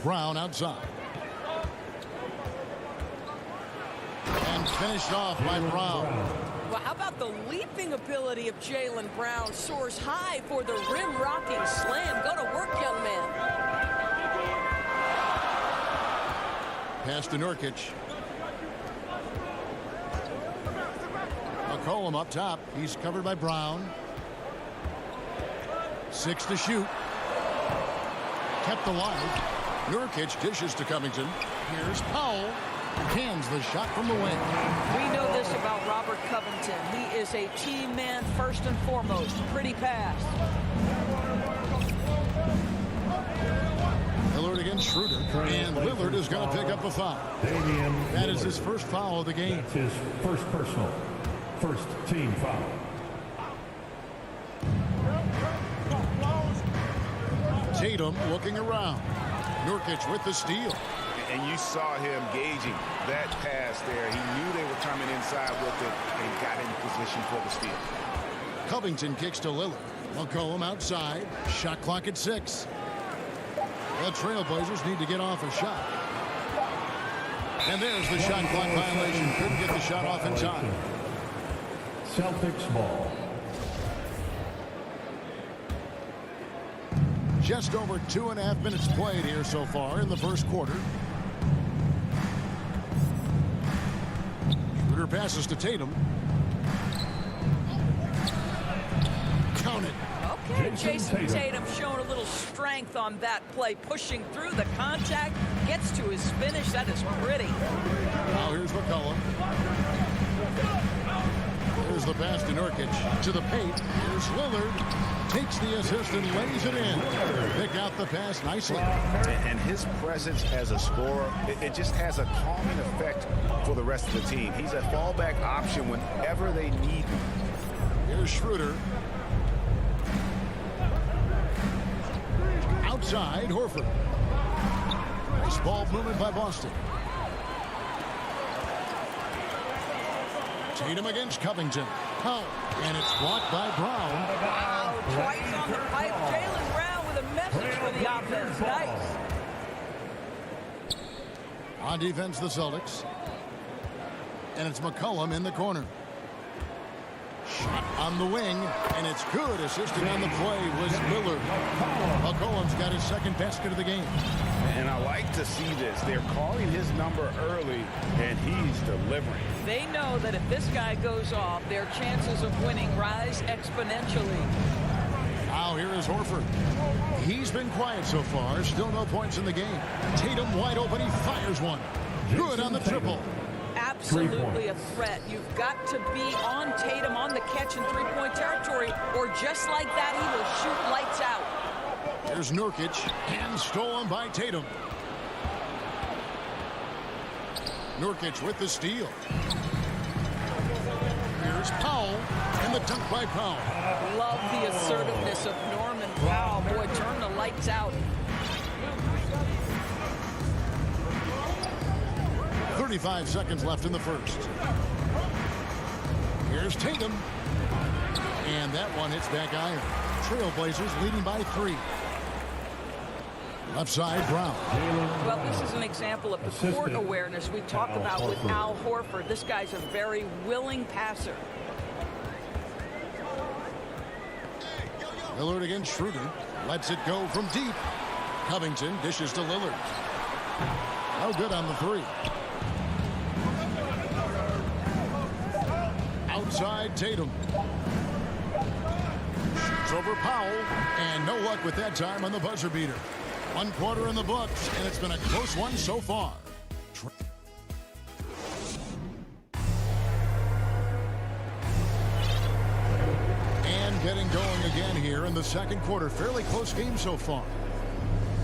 Brown outside. And finished off by Brown. Well, how about the leaping ability of Jaylen Brown? Soars high for the rim-rocking slam. Go to work, young man. Pass to Nurkic. McCollum up top. He's covered by Brown. 6 to shoot. Kept alive. Nurkic dishes to Covington. Here's Powell. Cans the shot from the wing. We know this about Robert Covington. He is a team man first and foremost. Pretty pass. Lillard against Schroeder. And Lillard is going to pick up a foul. That is his first foul of the game. That's his first personal. First team foul. Tatum looking around. Nurkic with the steal. And you saw him gauging that pass there. He knew they were coming inside with it and got in position for the steal. Covington kicks to Lillard. McCollum outside. Shot clock at 6. The Trailblazers need to get off a shot. And there's the shot clock violation. Couldn't get the shot off in time. Celtics ball. Just over 2.5 minutes played here so far in the first quarter. Schroeder passes to Tatum. Count it. Okay, Jason Tatum showing a little strength on that play, pushing through the contact, gets to his finish. That is pretty. Now here's McCollum. Here's the pass to Nurkic. To the paint. Here's Lillard. Takes the assist and lays it in. Pick out the pass nicely. And his presence as a scorer, it just has a calming effect for the rest of the team. He's a fallback option whenever they need him. Here's Schroeder. side, Horford. Nice ball movement by Boston. Tatum against Covington. Oh, and it's blocked by Brown. Wow, twice on the pipe. Jaylen Brown with a message for the offense. Nice. On defense, the Celtics. And it's McCollum in the corner. Shot on the wing, and it's good. Assisting on the play was Lillard. McCollum's got his second basket of the game. And I like to see this. They're calling his number early, and he's delivering. They know that if this guy goes off, their chances of winning rise exponentially. Now here is Horford. He's been quiet so far. Still no points in the game. Tatum wide open. He fires one. Good on the triple. Absolutely a threat. You've got to be on Tatum on the catch in three-point territory, or just like that, he will shoot lights out. There's Nurkic, and stolen by Tatum. Nurkic with the steal. Here's Powell, and the dunk by Powell. Love the assertiveness of Norman Powell. Boy, turn the lights out. 35 seconds left in the first. Here's Tatum. And that one hits back iron. Trailblazers leading by 3. Left side, Brown. Well, this is an example of the court awareness we talk about with Al Horford. This guy's a very willing passer. Lillard against Schroeder. Lets it go from deep. Covington dishes to Lillard. No good on the 3. Outside Tatum. Shoots over Powell. And no luck with that time on the buzzer beater. 1 quarter in the books, and it's been a close one so far. And getting going again here in the second quarter. Fairly close game so far.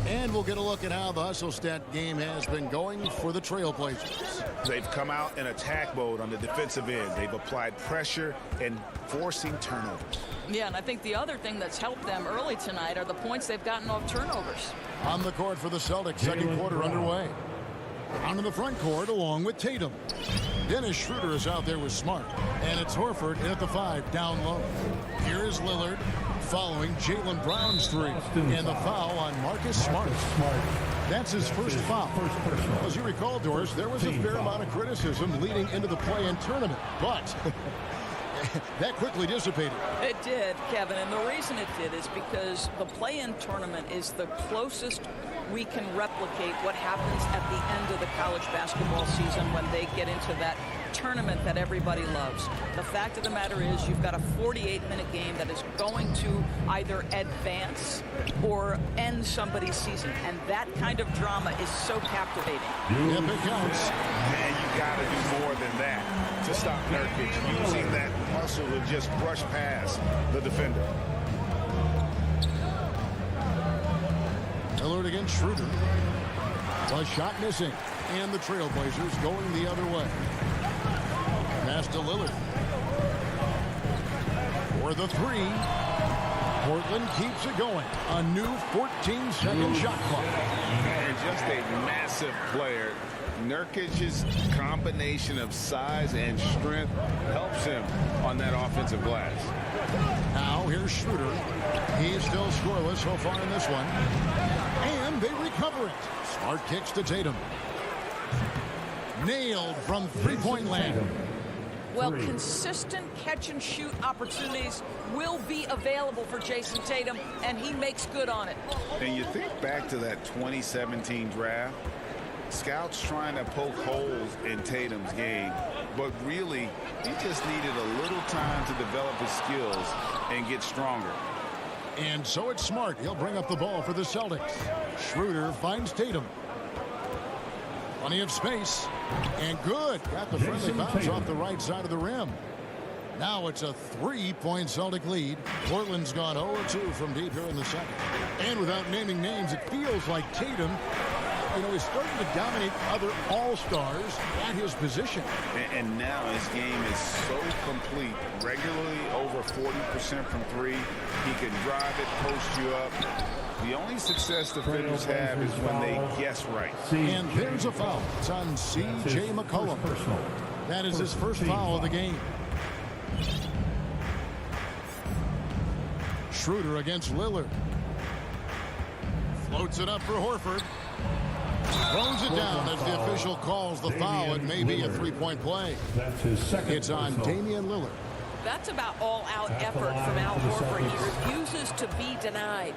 And we'll get a look at how the hustle stat game has been going for the Trailblazers. They've come out in attack mode on the defensive end. They've applied pressure and forcing turnovers. Yeah, and I think the other thing that's helped them early tonight are the points they've gotten off turnovers. On the court for the Celtics, second quarter underway. Onto the front court along with Tatum. Dennis Schroeder is out there with Smart. And it's Horford at the 5 down low. Here is Lillard following Jaylen Brown's 3. And the foul on Marcus Smart. That's his first foul. As you recall, Doris, there was a fair amount of criticism leading into the play-in tournament. But that quickly dissipated. It did, Kevin, and the reason it did is because the play-in tournament is the closest we can replicate what happens at the end of the college basketball season when they get into that tournament that everybody loves. The fact of the matter is you've got a 48-minute game that is going to either advance or end somebody's season, and that kind of drama is so captivating. Yep, it counts. Man, you got to do more than that to stop Nurkic, using that muscle to just brush past the defender. Lillard against Schroeder. A shot missing. And the Trailblazers going the other way. Pass to Lillard. For the 3. Portland keeps it going. A new 14-second shot clock. And just a massive player. Nurkic's combination of size and strength helps him on that offensive glass. Now here's Schroeder. He's still scoreless so far in this one. And they recover it. Smart kicks to Tatum. Nailed from three-point land. Well, consistent catch-and-shoot opportunities will be available for Jason Tatum, and he makes good on it. And you think back to that 2017 draft, scouts trying to poke holes in Tatum's game, but really, he just needed a little time to develop his skills and get stronger. And so it's Smart. He'll bring up the ball for the Celtics. Schroeder finds Tatum. Plenty of space. And good. Got the friendly bounce off the right side of the rim. Now it's a 3-point Celtic lead. Portland's gone 0-2 from deep here in the second. And without naming names, it feels like Tatum you know, he's starting to dominate other all-stars at his position. And now his game is so complete. Regularly over 40% from three. He can drive it, post you up. The only success defenders have is when they guess right. And there's a foul. It's on C.J. McCollum. That is his first foul of the game. Schroeder against Lillard. Floats it up for Horford. Throws it down as the official calls the foul. It may be a three-point play. That's his second. It's on Damian Lillard. That's about all-out effort from Al Horford. He refuses to be denied.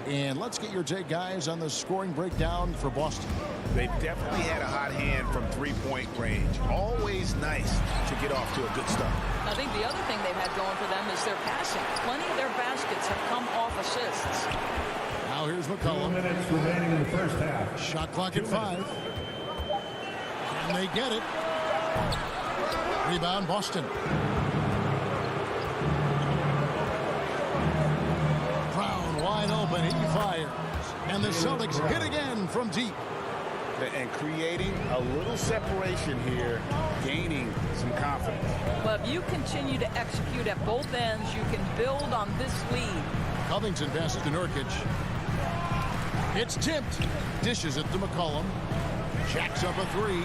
And let's get your take, guys, on the scoring breakdown for Boston. They've definitely had a hot hand from three-point range. Always nice to get off to a good start. I think the other thing they've had going for them is their passing. Plenty of their baskets have come off assists. Now here's McCollum. 2 minutes remaining in the first half. Shot clock at 5. And they get it. Rebound, Boston. Brown wide open. He fires. And the Celtics hit again from deep. And creating a little separation here, gaining some confidence. But if you continue to execute at both ends, you can build on this lead. Covington passes to Nurkic. It's tipped. Dishes it to McCollum. Jacks up a three.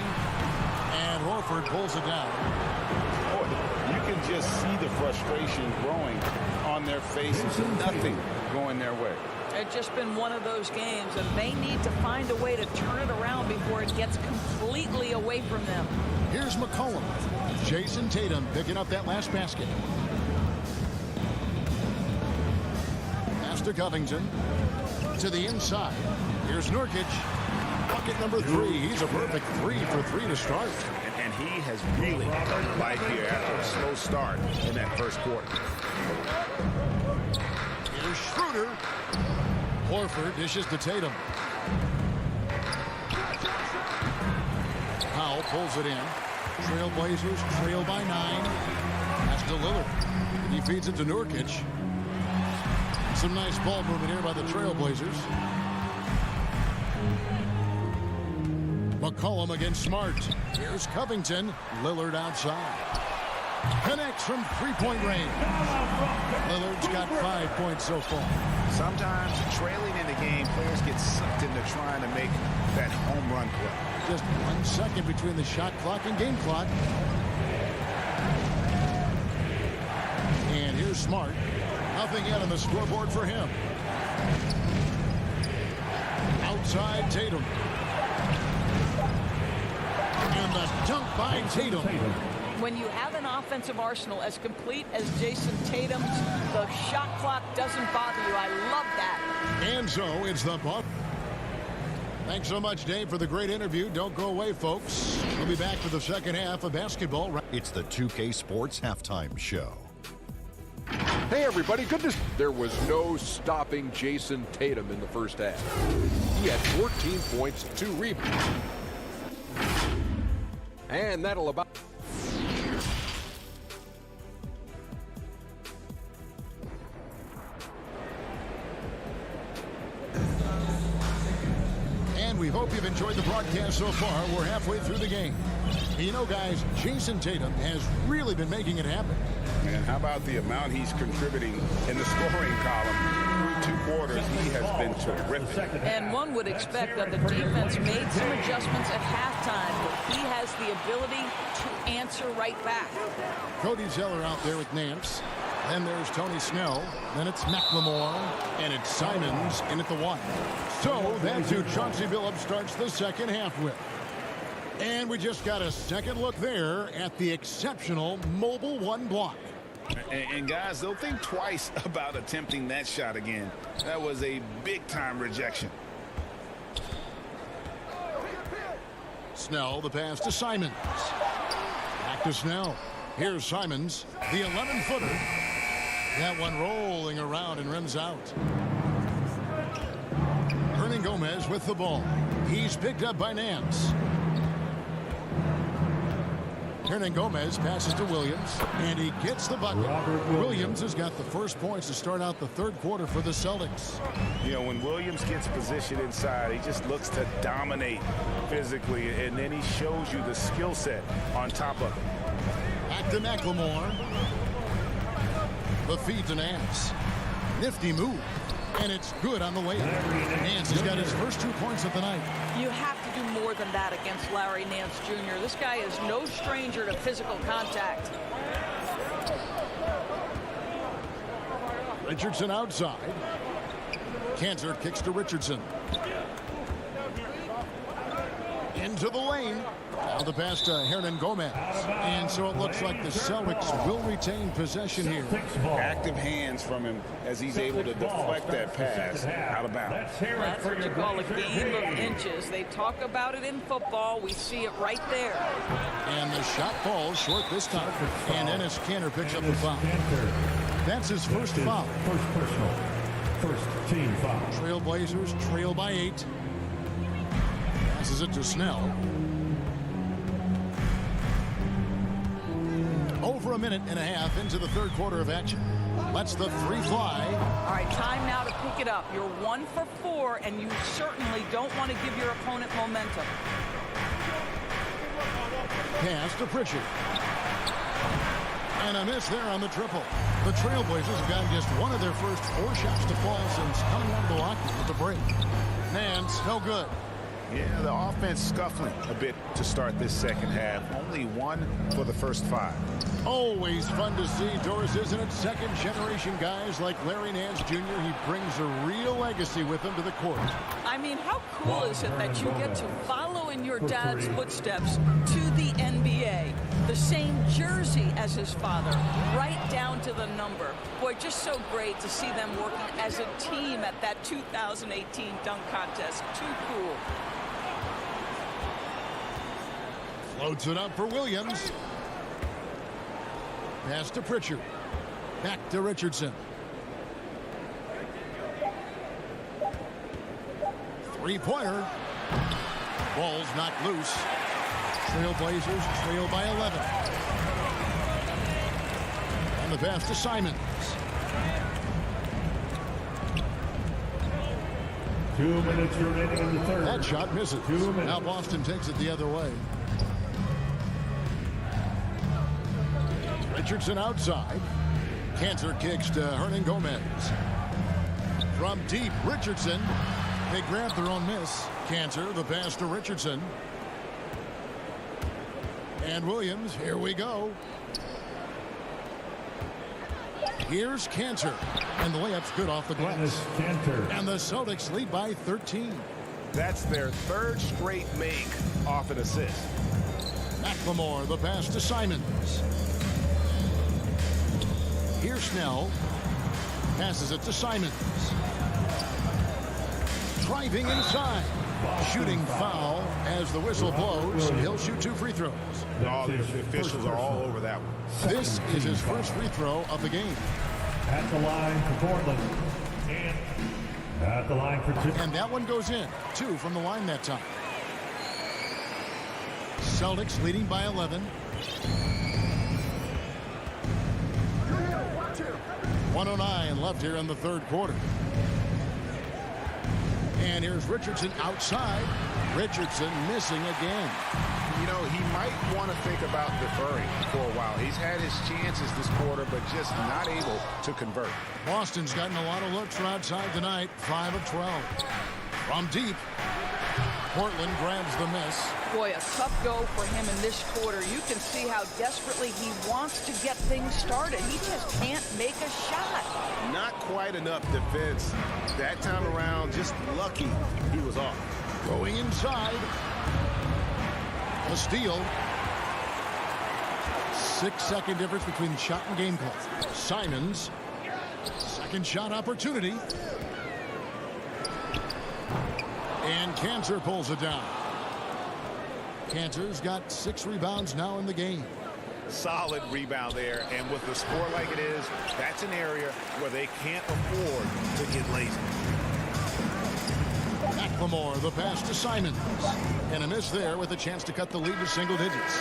And Horford pulls it down. Boy, you can just see the frustration growing on their faces. Nothing going their way. It's just been one of those games, and they need to find a way to turn it around before it gets completely away from them. Here's McCollum. Jason Tatum picking up that last basket. Pass to Covington. To the inside. Here's Nurkic. Bucket number 3. He's a perfect 3 for 3 to start. And he has really come to life here after a slow start in that first quarter. Here's Schroeder. Horford dishes to Tatum. Powell pulls it in. Trailblazers trail by 9. That's to Lillard. He feeds it to Nurkic. Some nice ball movement here by the Trailblazers. McCollum against Smart. Here's Covington. Lillard outside. Connects from three-point range. Lillard's got 5 points so far. Sometimes trailing in the game, players get sucked into trying to make that home run play. Just 1 second between the shot clock and game clock. And here's Smart. Nothing yet on the scoreboard for him. Outside Tatum. And the dunk by Tatum. When you have an offensive arsenal as complete as Jason Tatum's, the shot clock doesn't bother you. I love that. And so it's the Buck. Thanks so much, Dave, for the great interview. Don't go away, folks. We'll be back for the second half of basketball. It's the 2K Sports Halftime Show. Hey, everybody. There was no stopping Jason Tatum in the first half. He had 14 points, 2 rebounds. And that'll about... And we hope you've enjoyed the broadcast so far. We're halfway through the game. You know, guys, Jason Tatum has really been making it happen. And how about the amount he's contributing in the scoring column? Through 2 quarters, he has been terrific. And one would expect that the defense made some adjustments at halftime, but he has the ability to answer right back. Cody Zeller out there with Nance. Then there's Tony Snell. Then it's McLemore. And it's Simons in at the 1. So that's who Chauncey Billups starts the second half with. And we just got a second look there at the exceptional mobile 1 block. And guys, they'll think twice about attempting that shot again. That was a big-time rejection. Snell, the pass to Simons. Back to Snell. Here's Simons, the 11-footer. That one rolling around and rims out. Hernan Gomez with the ball. He's picked up by Nance. Hernan Gomez passes to Williams, and he gets the bucket. Williams has got the first points to start out the third quarter for the Celtics. You know, when Williams gets positioned inside, he just looks to dominate physically, and then he shows you the skill set on top of it. Back to McLemore. The feed to Nance. Nifty move. And it's good on the way. Nance has got his first 2 points of the night. You have to do more than that against Larry Nance Jr. This guy is no stranger to physical contact. Richardson outside. Cantor kicks to Richardson. Into the lane. Now the pass to Hernan Gomez. And so it looks like the Celtics will retain possession here. Active hands from him as he's able to deflect that pass out of bounds. That's what you call a game of inches. They talk about it in football. We see it right there. And the shot falls short this time. And Enes Kanter picks up the foul. That's his first foul. First personal. First team foul. Trailblazers trail by 8. Passes it to Snell. Over a minute and a half into the third quarter of action. Lets the three fly. All right, time now to pick it up. You're 1 for 4, and you certainly don't want to give your opponent momentum. Pass to Pritchard. And a miss there on the triple. The Trailblazers have gotten just one of their first 4 shots to fall since coming out of the locker at the break. Nance, no good. Yeah, the offense scuffling a bit to start this second half. Only 1 for the first 5. Always fun to see, Doris, isn't it? Second-generation guys like Larry Nance Jr., he brings a real legacy with him to the court. I mean, how cool is it that you get to follow in your dad's footsteps to the NBA? The same jersey as his father, right down to the number. Boy, just so great to see them working as a team at that 2018 dunk contest. Too cool. Floats it up for Williams. Pass to Pritchard. Back to Richardson. Three-pointer. Ball's knocked loose. Trailblazers trail by 11. And the pass to Simons. 2 minutes remaining in the third. That shot misses. 2 minutes. Now Boston takes it the other way. Richardson outside. Cantor kicks to Hernan Gomez. From deep, Richardson. They grab their own miss. Cantor, the pass to Richardson. And Williams, here we go. Here's Cantor. And the layup's good off the glass. And the Celtics lead by 13. That's their 3rd straight make off an assist. McLemore, the pass to Simons. Here's Snell. Passes it to Simons. Driving inside. Shooting foul as the whistle blows. He'll shoot 2 free throws. All the officials are all over that one. This is his first free throw of the game. At the line for Portland. And at the line for 2. And that one goes in. 2 from the line that time. Celtics leading by 11. 1:09 left here in the third quarter. And here's Richardson outside. Richardson missing again. You know, he might want to think about deferring for a while. He's had his chances this quarter, but just not able to convert. Boston's gotten a lot of looks from outside tonight. 5 of 12. From deep, Portland grabs the miss. Boy, a tough go for him in this quarter. You can see how desperately he wants to get things started. He just can't make a shot. Not quite enough defense. That time around, just lucky he was off. Going inside. A steal. 6-second difference between shot and game clock. Simons. Second shot opportunity. And Cantor pulls it down. Cantor's got 6 rebounds now in the game. Solid rebound there, and with the score like it is, that's an area where they can't afford to get lazy. McLemore, the pass to Simons. And a miss there with a chance to cut the lead to single digits.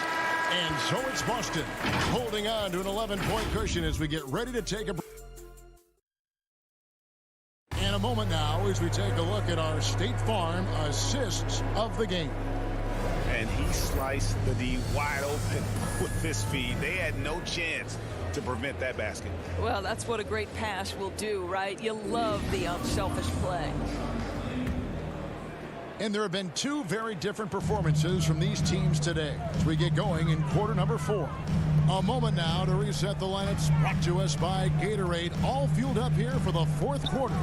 And so it's Boston holding on to an 11-point cushion as we get ready to take a break. In a moment now as we take a look at our State Farm assists of the game. And he sliced the D wide open with his speed. They had no chance to prevent that basket. Well, that's what a great pass will do, right? You love the unselfish play. And there have been two very different performances from these teams today as we get going in quarter number 4. A moment now to reset the lineups brought to us by Gatorade, all fueled up here for the fourth quarter.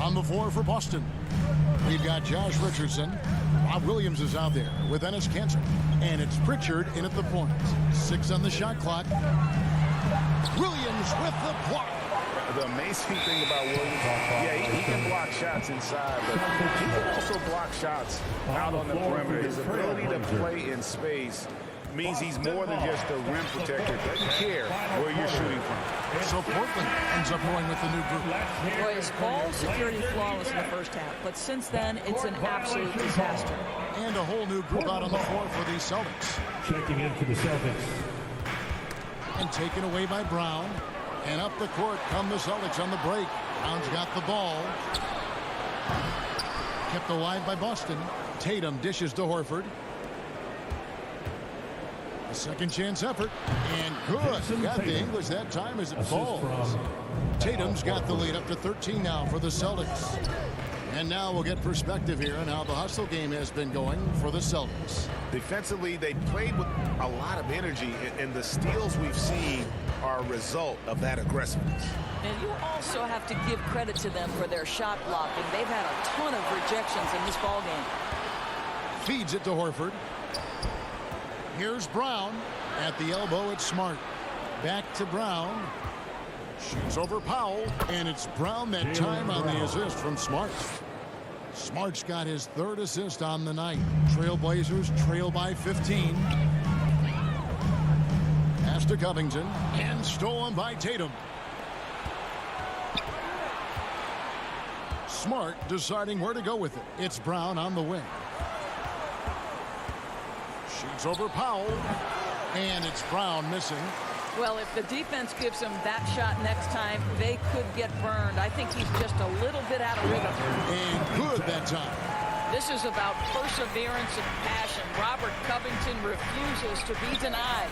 On the floor for Boston, we've got Josh Richardson. Rob Williams is out there with Ennis Cancer. And it's Pritchard in at the point. 6 on the shot clock. Williams with the block. The amazing thing about Williams, he can block shots inside, but he can also block shots out on the perimeter. His ability to play in space means he's more than just a rim protector. Doesn't care where you're shooting from. So Portland ends up going with the new group. Boy, his ball security flawless in the first half, but since then, it's an absolute disaster. And a whole new group out on the floor for the Celtics. Checking in for the Celtics. And taken away by Brown. And up the court come the Celtics on the break. Brown's got the ball. Kept alive by Boston. Tatum dishes to Horford. A second chance effort. And good. Got the English that time as it falls. Tatum's got the lead up to 13 now for the Celtics. And now we'll get perspective here on how the hustle game has been going for the Celtics. Defensively, they played with a lot of energy, and the steals we've seen are a result of that aggressiveness. And you also have to give credit to them for their shot blocking. They've had a ton of rejections in this ballgame. Feeds it to Horford. Here's Brown. At the elbow, it's Smart. Back to Brown. Shoots over Powell, and it's Brown that time on the assist from Smart. Smart's got his 3rd assist on the night. Trailblazers trail by 15. Pass to Covington, and stolen by Tatum. Smart deciding where to go with it. It's Brown on the wing. Shoots over Powell, and it's Brown missing. Well, if the defense gives him that shot next time, they could get burned. I think he's just a little bit out of rhythm. And good that time. This is about perseverance and passion. Robert Covington refuses to be denied.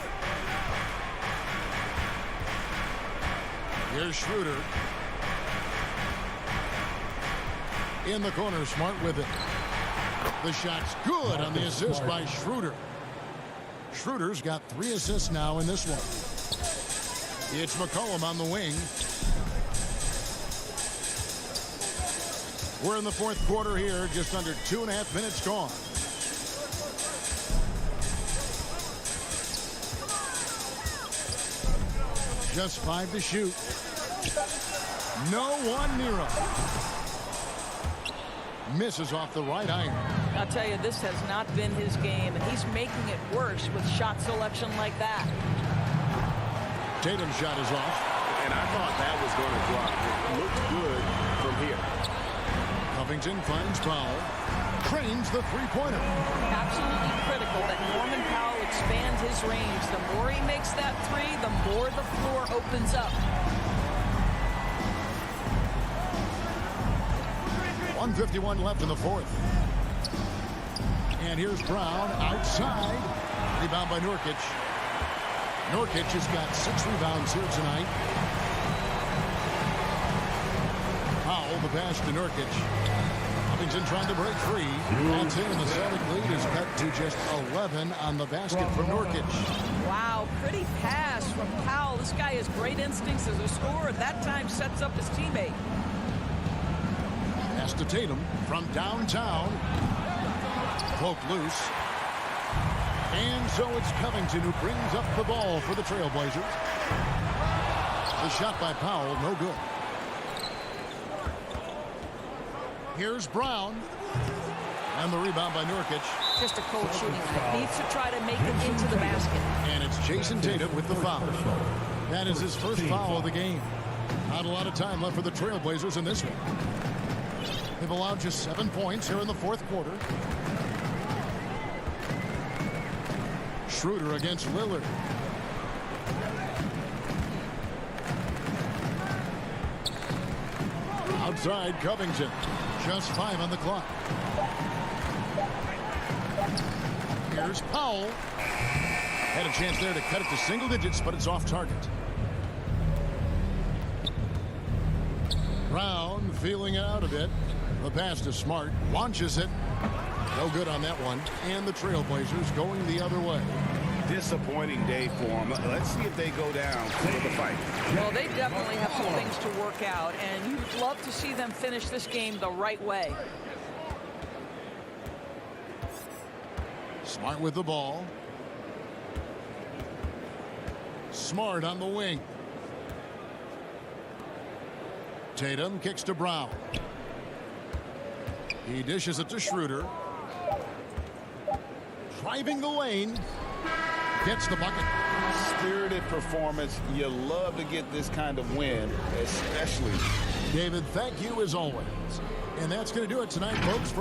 Here's Schroeder. In the corner, Smart with it. The shot's good on the assist by Schroeder. Schroeder's got 3 assists now in this one. It's McCollum on the wing. We're in the fourth quarter here, just under 2.5 minutes gone. Just 5 to shoot. No one near him. Misses off the right iron. I'll tell you, this has not been his game, and he's making it worse with shot selection like that. Tatum's shot is off. And I thought that was going to drop. It looked good from here. Covington finds Powell. Cranes the three-pointer. Absolutely critical that Norman Powell expand his range. The more he makes that three, the more the floor opens up. 1:51 left in the fourth. And here's Brown outside. Rebound by Nurkic. Nurkic has got 6 rebounds here tonight. Powell, the pass to Nurkic. Covington trying to break free. That's in, and the Celtic lead is cut to just 11 on the basket from Nurkic. Wow, pretty pass from Powell. This guy has great instincts as a scorer. At that time, sets up his teammate. Pass to Tatum from downtown. Poked loose. And so it's Covington who brings up the ball for the Trailblazers. The shot by Powell, no good. Here's Brown. And the rebound by Nurkic. Just a cold shooting night. Needs to try to make it into the basket. And it's Jason Tatum with the foul. That is his first foul of the game. Not a lot of time left for the Trailblazers in this one. They've allowed just 7 points here in the fourth quarter. Schroeder against Lillard. Outside Covington. Just 5 on the clock. Here's Powell. Had a chance there to cut it to single digits, but it's off target. Brown feeling it out a bit. The pass to Smart. Launches it. No good on that one. And the Trailblazers going the other way. Disappointing day for them. Let's see if they go down with the fight. Well, they definitely have some things to work out, and you'd love to see them finish this game the right way. Smart with the ball. Smart on the wing. Tatum kicks to Brown. He dishes it to Schroeder. Driving the lane. Gets the bucket. Spirited performance. You love to get this kind of win, especially. David, thank you as always. And that's going to do it tonight, folks.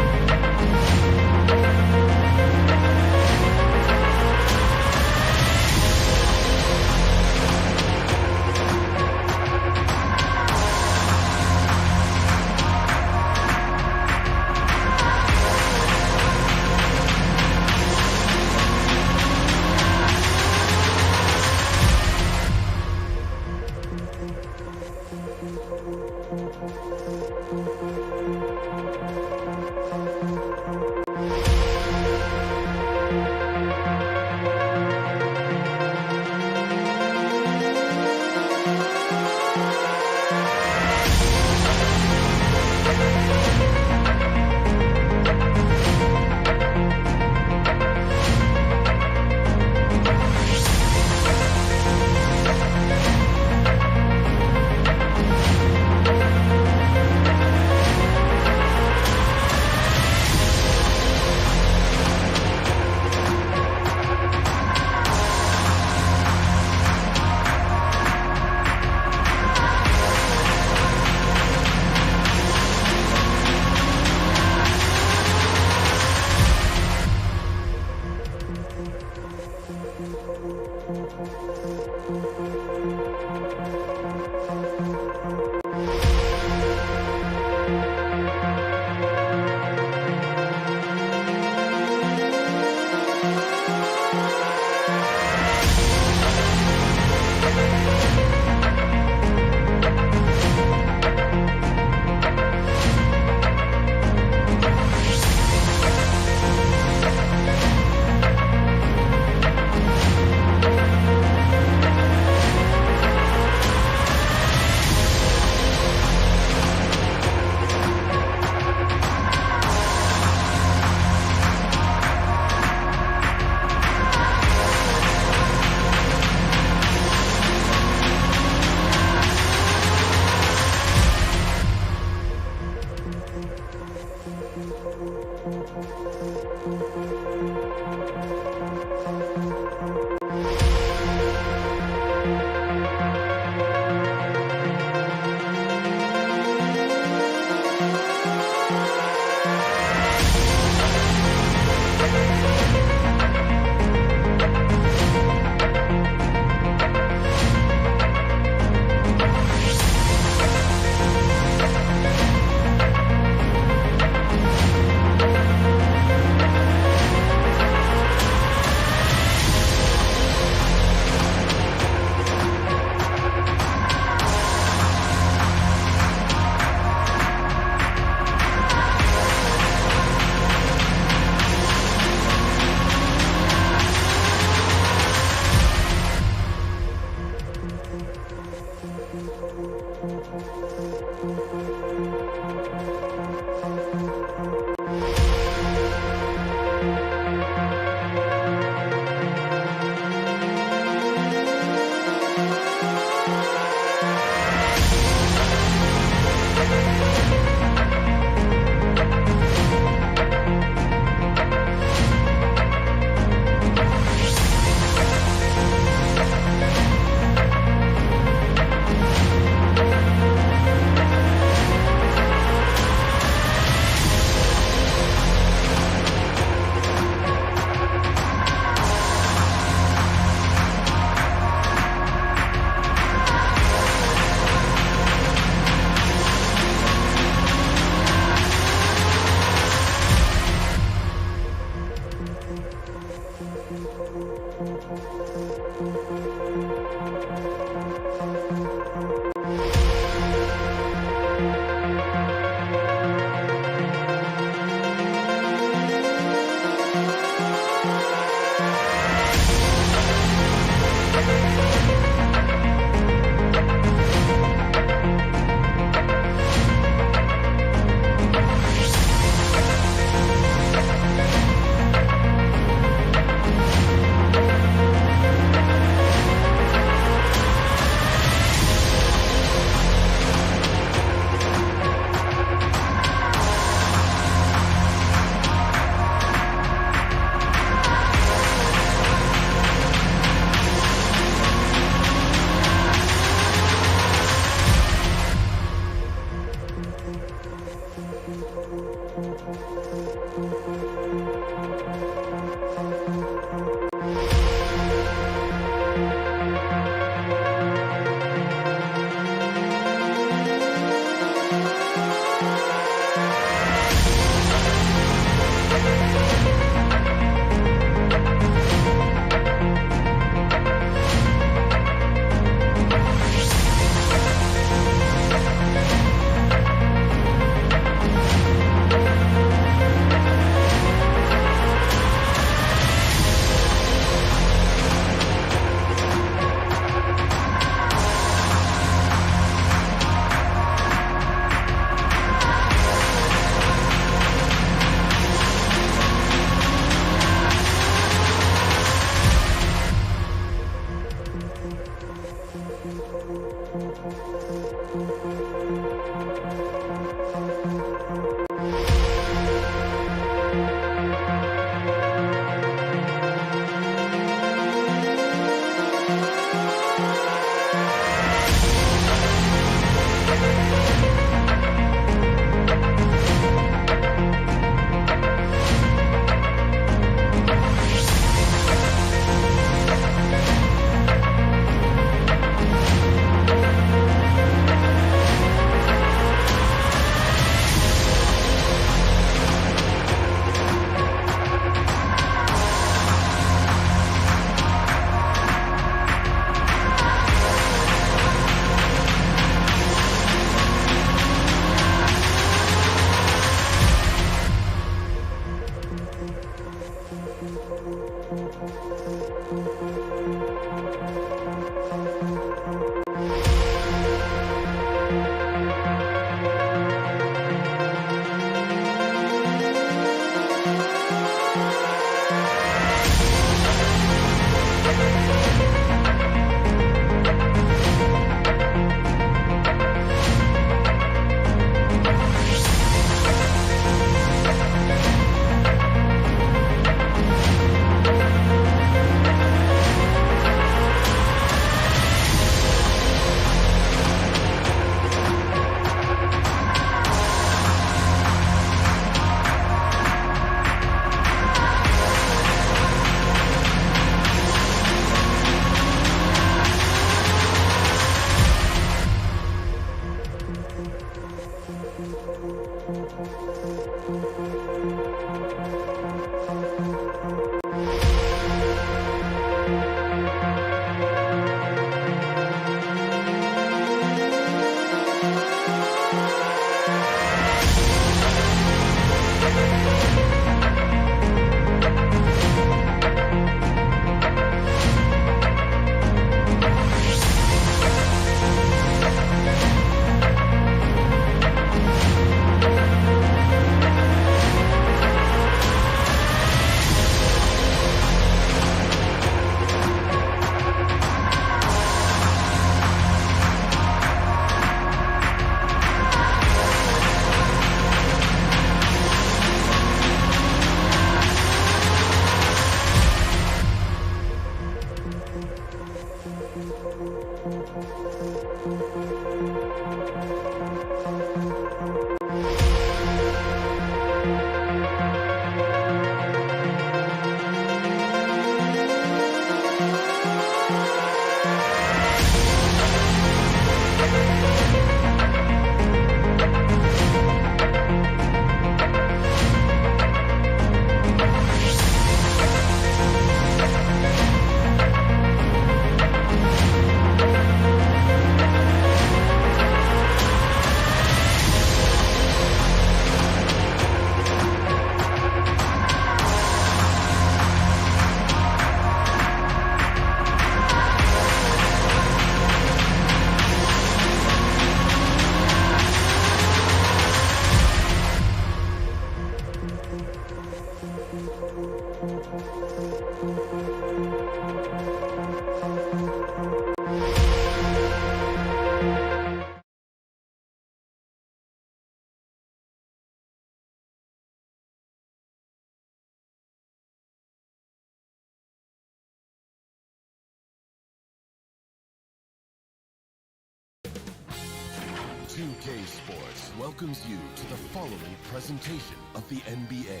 Sports welcomes you to the following presentation of the NBA.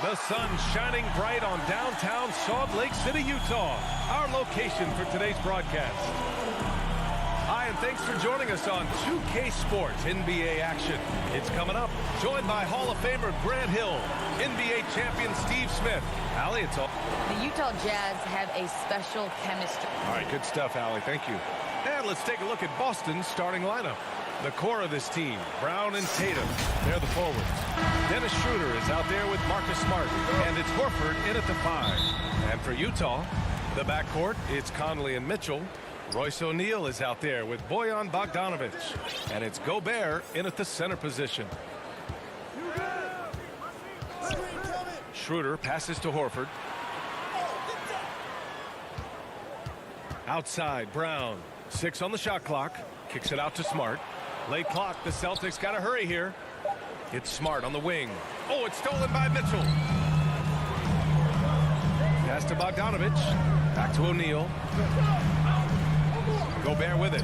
The sun shining bright on downtown Salt Lake City, Utah, our location for today's broadcast. Hi, and thanks for joining us on 2K Sports NBA action. It's coming up, joined by Hall of Famer Grant Hill, NBA champion Steve Smith. Allie, it's all. The Utah Jazz have a special chemistry. All right, good stuff, Allie. Thank you. And let's take a look at Boston's starting lineup. The core of this team, Brown and Tatum, they're the forwards. Dennis Schroeder is out there with Marcus Smart, and it's Horford in at the 5. And for Utah, the backcourt, it's Conley and Mitchell. Royce O'Neal is out there with Bojan Bogdanovic, and it's Gobert in at the center position. Schroeder passes to Horford. Outside, Brown. 6 on the shot clock. Kicks it out to Smart. Late clock, the Celtics got to hurry here. It's Smart on the wing. Oh, it's stolen by Mitchell. Pass to Bogdanovic. Back to O'Neal. Gobert with it.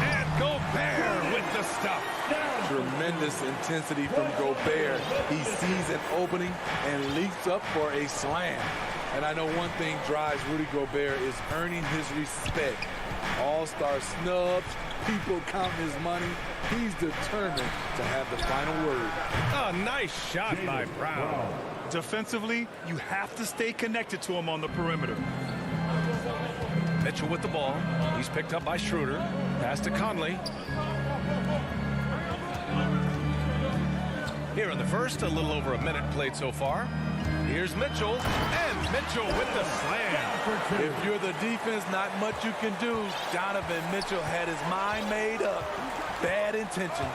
And Gobert with the stuff. Tremendous intensity from Gobert. He sees an opening and leaps up for a slam. And I know one thing drives Rudy Gobert is earning his respect. All-star snubs, people counting his money. He's determined to have the final word. A nice shot by Brown. Defensively, you have to stay connected to him on the perimeter. Mitchell with the ball. He's picked up by Schroeder. Pass to Conley. Here in the first, a little over a minute played so far. Here's Mitchell, and Mitchell with the slam. If you're the defense, not much you can do. Donovan Mitchell had his mind made up. Bad intentions.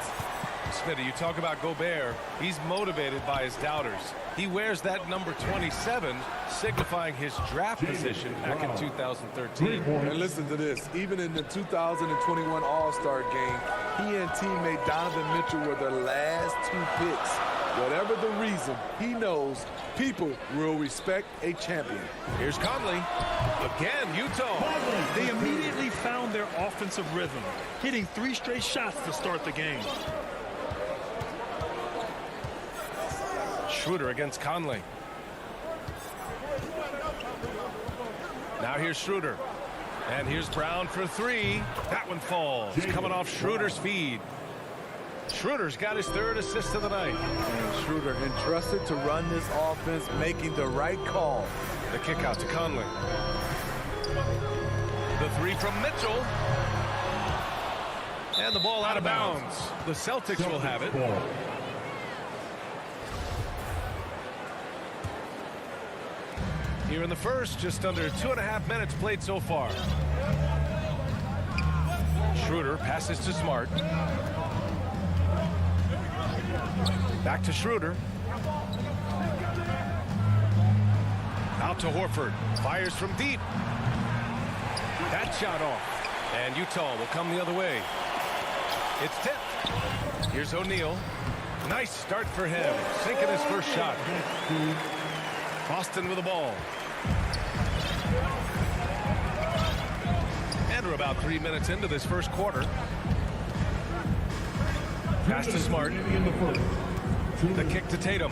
Smitty, you talk about Gobert. He's motivated by his doubters. He wears that number 27, signifying his draft position back in 2013. And listen to this. Even in the 2021 All-Star game, he and teammate Donovan Mitchell were the last 2 picks. Whatever the reason, he knows people will respect a champion. Here's Conley. Again, Utah. They immediately found their offensive rhythm, hitting 3 straight shots to start the game. Schroeder against Conley. Now here's Schroeder. And here's Brown for 3. That one falls. Coming off Schroeder's feed. Schroeder's got his 3rd assist of the night. And Schroeder entrusted to run this offense, making the right call. The kick out to Conley. The 3 from Mitchell. And the ball out of bounds. The Celtics will have it. Here in the first, just under 2.5 minutes played so far. Schroeder passes to Smart. Back to Schroeder. Out to Horford. Fires from deep. That shot off. And Utah will come the other way. It's tipped. Here's O'Neal. Nice start for him. Sinking his first shot. Boston with the ball. And we're about 3 minutes into this first quarter. Pass to Smart. The kick to Tatum.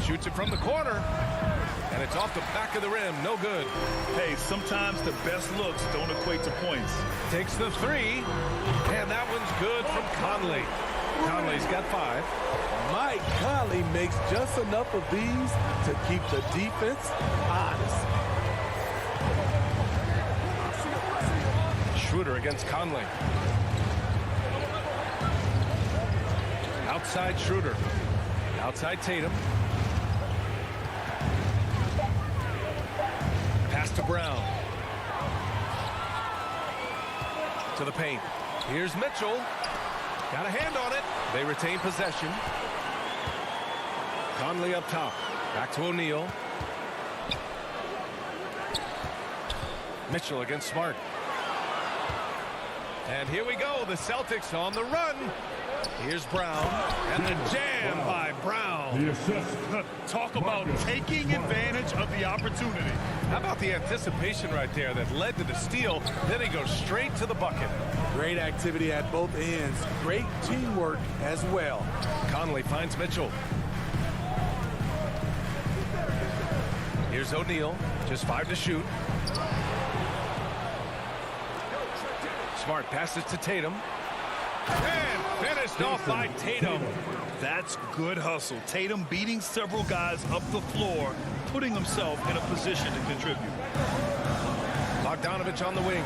Shoots it from the corner. And it's off the back of the rim. No good. Hey, sometimes the best looks don't equate to points. Takes the 3. And that one's good from Conley. Conley's got 5. Mike Conley makes just enough of these to keep the defense honest. Schroeder against Conley. Outside Schroeder. Outside Tatum. Pass to Brown. To the paint. Here's Mitchell. Got a hand on it. They retain possession. Conley up top. Back to O'Neal. Mitchell against Smart. And here we go. The Celtics on the run. Here's Brown. And the jam by Brown. Talk about taking advantage of the opportunity. How about the anticipation right there that led to the steal? Then he goes straight to the bucket. Great activity at both ends. Great teamwork as well. Conley finds Mitchell. Here's O'Neal. Just 5 to shoot. Smart passes to Tatum. And finished off by Tatum. That's good hustle. Tatum beating several guys up the floor, putting himself in a position to contribute. Bogdanovich on the wing.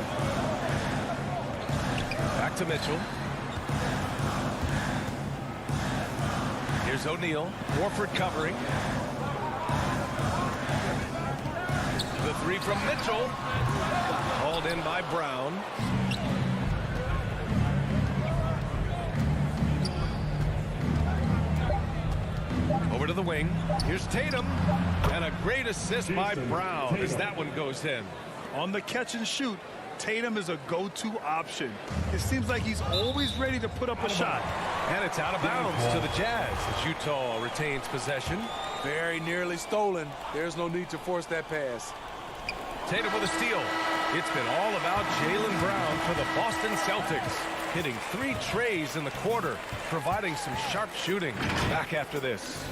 Back to Mitchell. Here's O'Neal. Warford covering. The 3 from Mitchell. Hauled in by Brown. Over to the wing. Here's Tatum. And a great assist by Brown as that one goes in. On the catch and shoot, Tatum is a go-to option. It seems like he's always ready to put up a shot. And it's out of bounds to the Jazz as Utah retains possession. Very nearly stolen. There's no need to force that pass. Tatum with a steal. It's been all about Jaylen Brown for the Boston Celtics. Hitting 3 trays in the quarter, providing some sharp shooting. Back after this.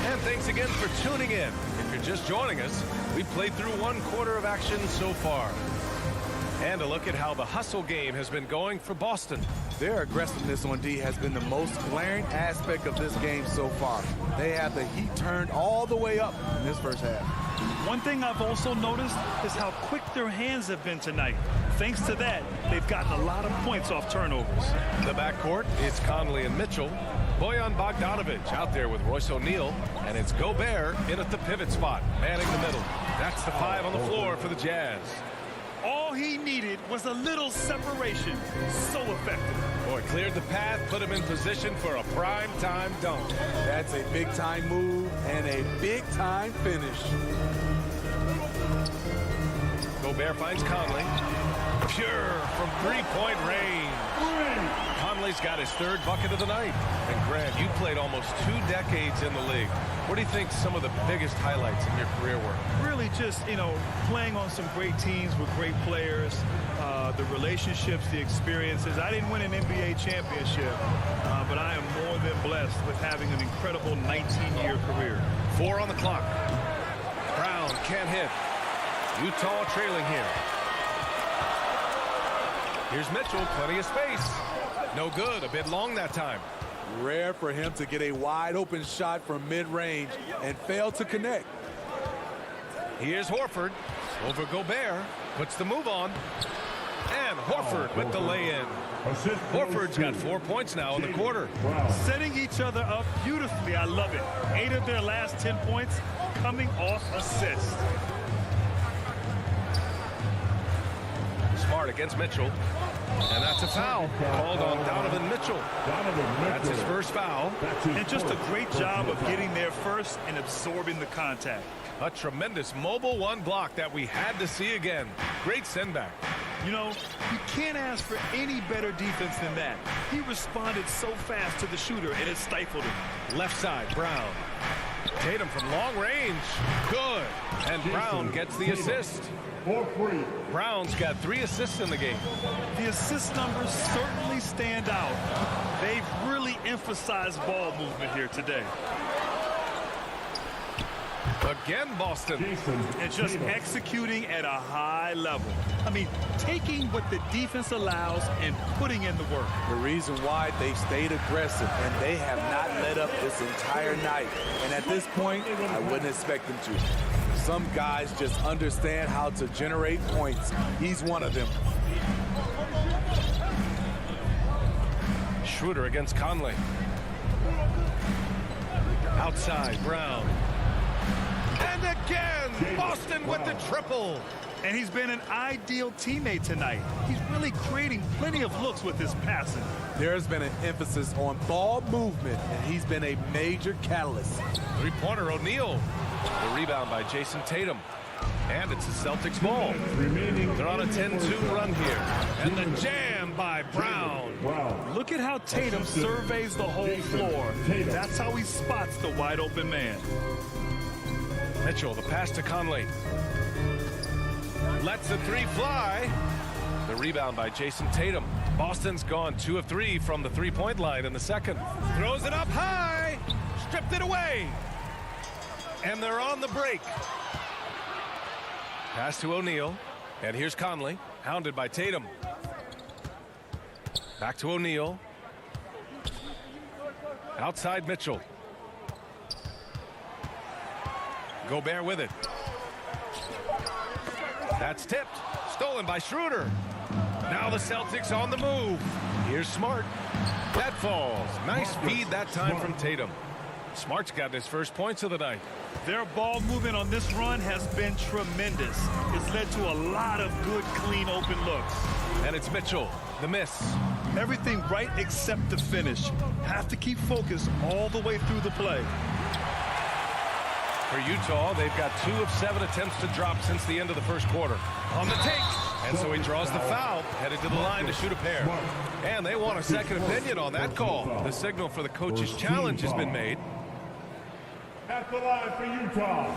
And thanks again for tuning in. If you're just joining us, we've played through 1 quarter of action so far. And a look at how the hustle game has been going for Boston. Their aggressiveness on D has been the most glaring aspect of this game so far. They have the heat turned all the way up in this first half. One thing I've also noticed is how quick their hands have been tonight. Thanks to that, they've gotten a lot of points off turnovers. The backcourt, it's Conley and Mitchell. Bojan Bogdanovich out there with Royce O'Neal. And it's Gobert in at the pivot spot, manning the middle. That's the 5 on the floor for the Jazz. All he needed was a little separation. So effective. Boy, cleared the path, put him in position for a prime-time dunk. That's a big-time move and a big-time finish. Gobert finds Conley. Pure from 3-point range. Conley's got his 3rd bucket of the night. And Grant, you played almost 2 decades in the league. What do you think some of the biggest highlights in your career were? Really just, playing on some great teams with great players, the relationships, the experiences. I didn't win an NBA championship, but I am more than blessed with having an incredible 19-year career. 4 on the clock. Brown can't hit. Utah trailing here. Here's Mitchell, plenty of space. No good, a bit long that time. Rare for him to get a wide open shot from mid-range and fail to connect. Here's Horford over Gobert, puts the move on. And Horford with the lay-in. Horford's got 4 points now in the quarter. Setting each other up beautifully, I love it. 8 of their last 10 points coming off assists. Smart against Mitchell. And that's a foul called on Donovan Mitchell. That's his first foul. And just a great job of getting there first and absorbing the contact. A tremendous mobile 1 block that we had to see again. Great send back. You can't ask for any better defense than that. He responded so fast to the shooter, and it stifled him. Left side, Brown. Tatum from long range. Good. And Brown gets the assist. Brown's got 3 assists in the game. The assist numbers certainly stand out. They've really emphasized ball movement here today. Again, Boston. And just executing at a high level. I mean, taking what the defense allows and putting in the work. The reason why they stayed aggressive, and they have not let up this entire night. And at this point, I wouldn't expect them to. Some guys just understand how to generate points. He's one of them. Schroeder against Conley. Outside, Brown. And again, Boston with the triple. And he's been an ideal teammate tonight. He's really creating plenty of looks with his passing. There's been an emphasis on ball movement, and he's been a major catalyst. Three-pointer, O'Neal. The rebound by Jason Tatum. And it's the Celtics ball. They're on a 10-2 run here. And the jam by Brown. Look at how Tatum surveys the whole floor. That's how he spots the wide open man. Mitchell, the pass to Conley. Lets the three fly. The rebound by Jason Tatum. Boston's gone 2 of 3 from the three-point line in the second. Throws it up high. Stripped it away. And they're on the break. Pass to O'Neal. And here's Conley. Hounded by Tatum. Back to O'Neal. Outside Mitchell. Gobert with it. That's tipped. Stolen by Schroeder. Now the Celtics on the move. Here's Smart. That falls. Nice feed that time from Tatum. Smart's got his first points of the night. Their ball movement on this run has been tremendous. It's led to a lot of good, clean, open looks. And it's Mitchell. The miss. Everything right except the finish. Have to keep focused all the way through the play. For Utah, they've got 2 of 7 attempts to drop since the end of the first quarter. On the take. And so he draws the foul, headed to the line to shoot a pair. And they want a second opinion on that call. The signal for the coach's challenge has been made. At the line for Utah.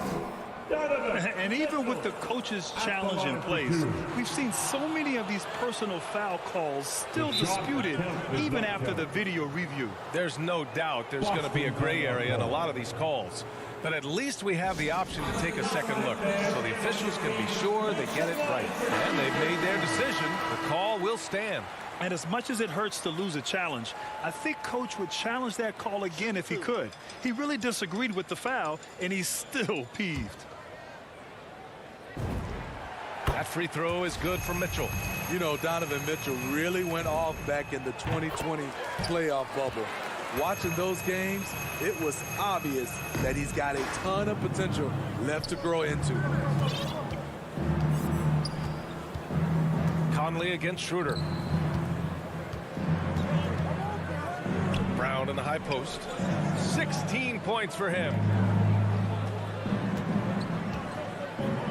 And even with the coach's challenge in place, we've seen so many of these personal foul calls still disputed even after the video review. There's no doubt there's going to be a gray area in a lot of these calls. But at least we have the option to take a second look, so the officials can be sure they get it right. And they've made their decision. The call will stand. And as much as it hurts to lose a challenge, I think Coach would challenge that call again if he could. He really disagreed with the foul, and he's still peeved. That free throw is good for Mitchell. You know, Donovan Mitchell really went off back in the 2020 playoff bubble. Watching those games, it was obvious that he's got a ton of potential left to grow into. Conley against Schroeder. Brown in the high post. 16 points for him.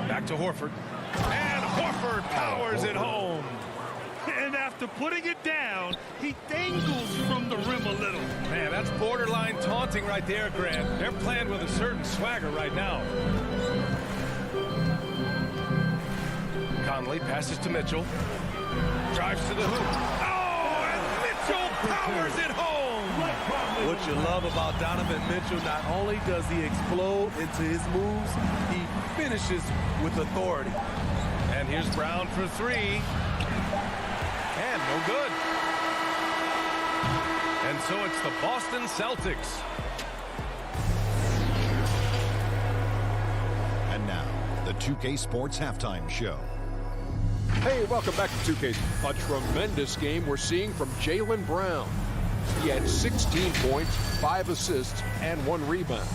Back to Horford. And Horford powers it home. And after putting it down, he dangles from the rim a little. Man, that's borderline taunting right there, Grant. They're playing with a certain swagger right now. Conley passes to Mitchell. Drives to the hoop. Oh, and Mitchell powers it home. What you love about Donovan Mitchell, not only does he explode into his moves, he finishes with authority. And here's Brown for 3. And no good. And so it's the Boston Celtics. And now, the 2K Sports Halftime Show. Hey, welcome back to 2K. A tremendous game we're seeing from Jaylen Brown. He had 16 points, 5 assists, and 1 rebound.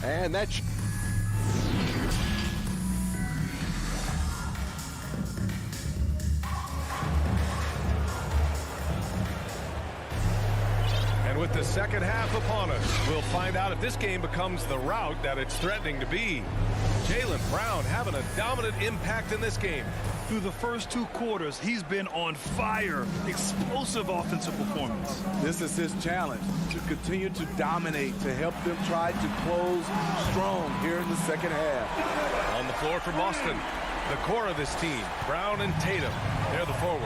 And that's... And with the second half upon us, we'll find out if this game becomes the rout that it's threatening to be. Jaylen Brown having a dominant impact in this game. Through the first 2 quarters, he's been on fire. Explosive offensive performance. This is his challenge, to continue to dominate, to help them try to close strong here in the second half. On the floor for Boston, the core of this team, Brown and Tatum, they're the forwards.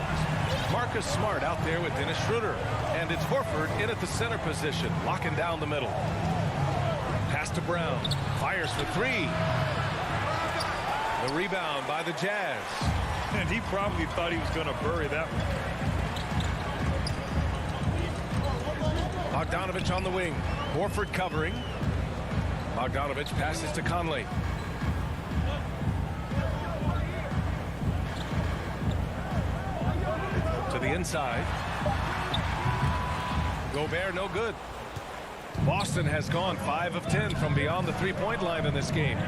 Marcus Smart out there with Dennis Schroeder. And it's Horford in at the center position, locking down the middle. Pass to Brown, fires for 3. The rebound by the Jazz. And he probably thought he was going to bury that one. Bogdanovich on the wing. Horford covering. Bogdanovich passes to Conley. To the inside. Gobert no good. Boston has gone 5 of 10 from beyond the three-point line in this game.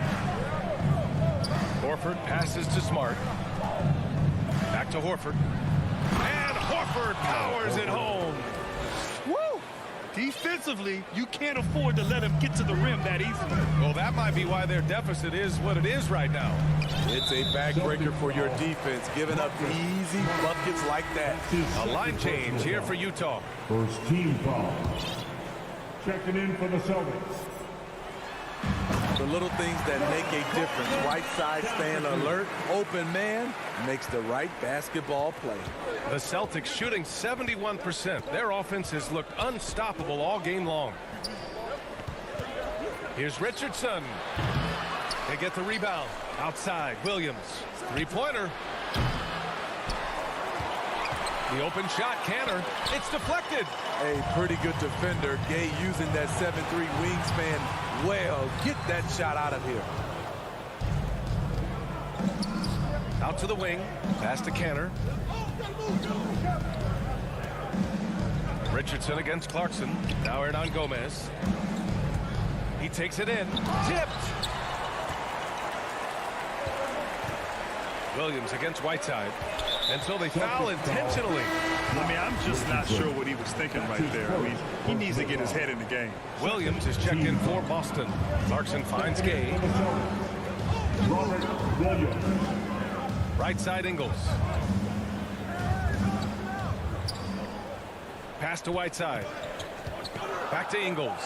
Horford passes to Smart. Back to Horford. And Horford powers it home. Woo! Defensively, you can't afford to let him get to the rim that easily. Well, that might be why their deficit is what it is right now. It's a backbreaker for your defense, giving up easy buckets like that. A line change here for Utah. First team foul. Checking in for the Celtics. The little things that make a difference. Right side staying alert, open man, makes the right basketball play. The Celtics shooting 71%. Their offense has looked unstoppable all game long. Here's Richardson. They get the rebound. Outside, Williams. Three-pointer. The open shot, Canner. It's deflected. A pretty good defender. Gay using that 7'3" wingspan well. Get that shot out of here. Out to the wing. Pass to Canner. Richardson against Clarkson. Now Hernan Gomez. He takes it in. Tipped. Williams against Whiteside. And so they foul intentionally. I mean, I'm just not sure what he was thinking right there. I mean, he needs to get his head in the game. Williams is checked in for Boston. Clarkson finds Gay. Right side Ingles. Pass to Whiteside. Back to Ingles.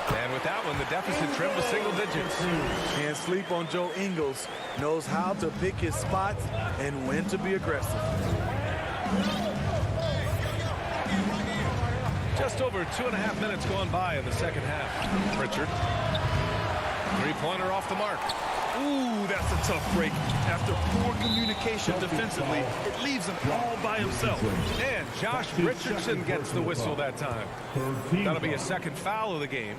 And with that one, the deficit trimmed to single digits. Can't sleep on Joe Ingles. Knows how to pick his spots and when to be aggressive. Just over 2.5 minutes gone by in the second half. Pritchard. Three-pointer off the mark. Ooh, that's a tough break. After poor communication defensively, it leaves him all by himself. And Josh Richardson gets the whistle that time. That'll be a second foul of the game.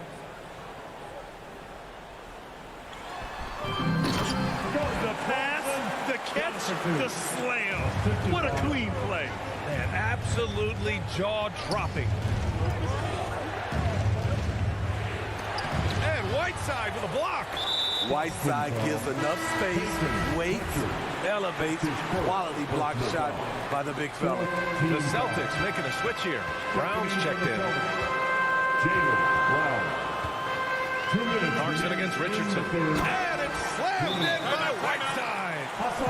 The pass, the catch, the slam. What a clean play. And absolutely jaw-dropping. And Whiteside with a block. Whiteside gives enough space, waits, elevates, quality block shot by the big fella. The Celtics making a switch here. Brown's checked in. Clarkson against Richardson. And it's slammed in by Whiteside.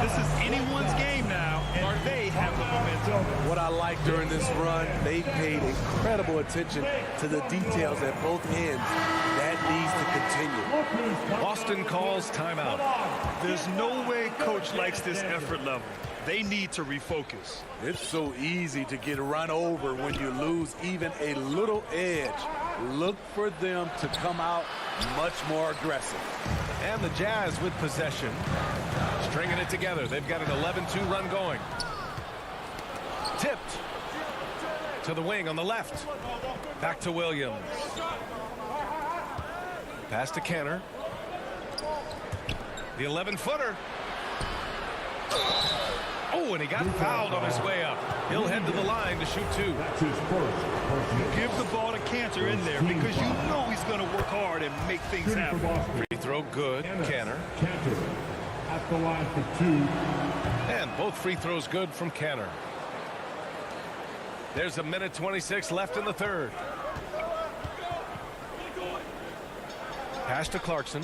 This is anyone's game now, and they have the momentum. What I like during this run, they paid incredible attention to the details at both ends. That needs to continue. Boston calls timeout. There's no way coach likes this effort level. They need to refocus. It's so easy to get run over when you lose even a little edge. Look for them to come out much more aggressive. And the Jazz with possession. Stringing it together. They've got an 11-2 run going. Tipped. To the wing on the left. Back to Williams. Pass to Canner. The 11-footer. Oh, and he got fouled on his way up. He'll head to the line to shoot two. Give the ball to Cantor in there because you know he's going to work hard and make things happen. Free throw good. Canner. Cantor at the line for two. And both free throws good from Canner. There's 1:26 left in the third. Pass to Clarkson.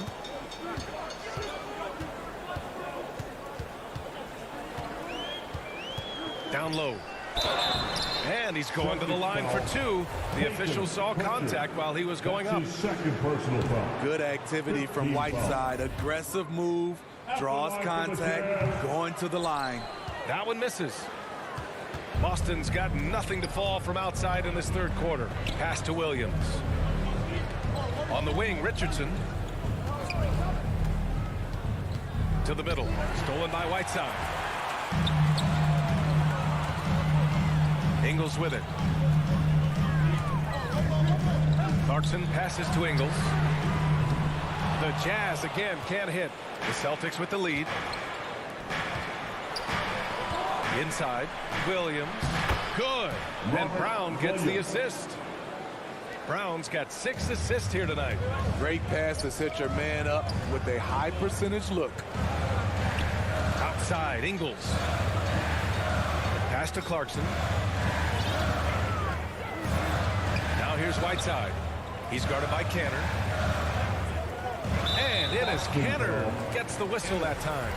Down low. And he's going to the line for two. The official saw contact while he was going up. Second personal foul. Good activity from Whiteside. Aggressive move, draws contact, going to the line. That one misses. Boston's got nothing to fall from outside in this third quarter. Pass to Williams. On the wing, Richardson. To the middle. Stolen by Whiteside. Ingles with it. Clarkson passes to Ingles. The Jazz again can't hit. The Celtics with the lead. Inside, Williams. Good. And Brown gets the assist. Brown's got 6 assists here tonight. Great pass to set your man up with a high percentage look. side, Ingles. Pass to Clarkson. Now here's Whiteside. He's guarded by Canner. And it is Canner gets the whistle that time.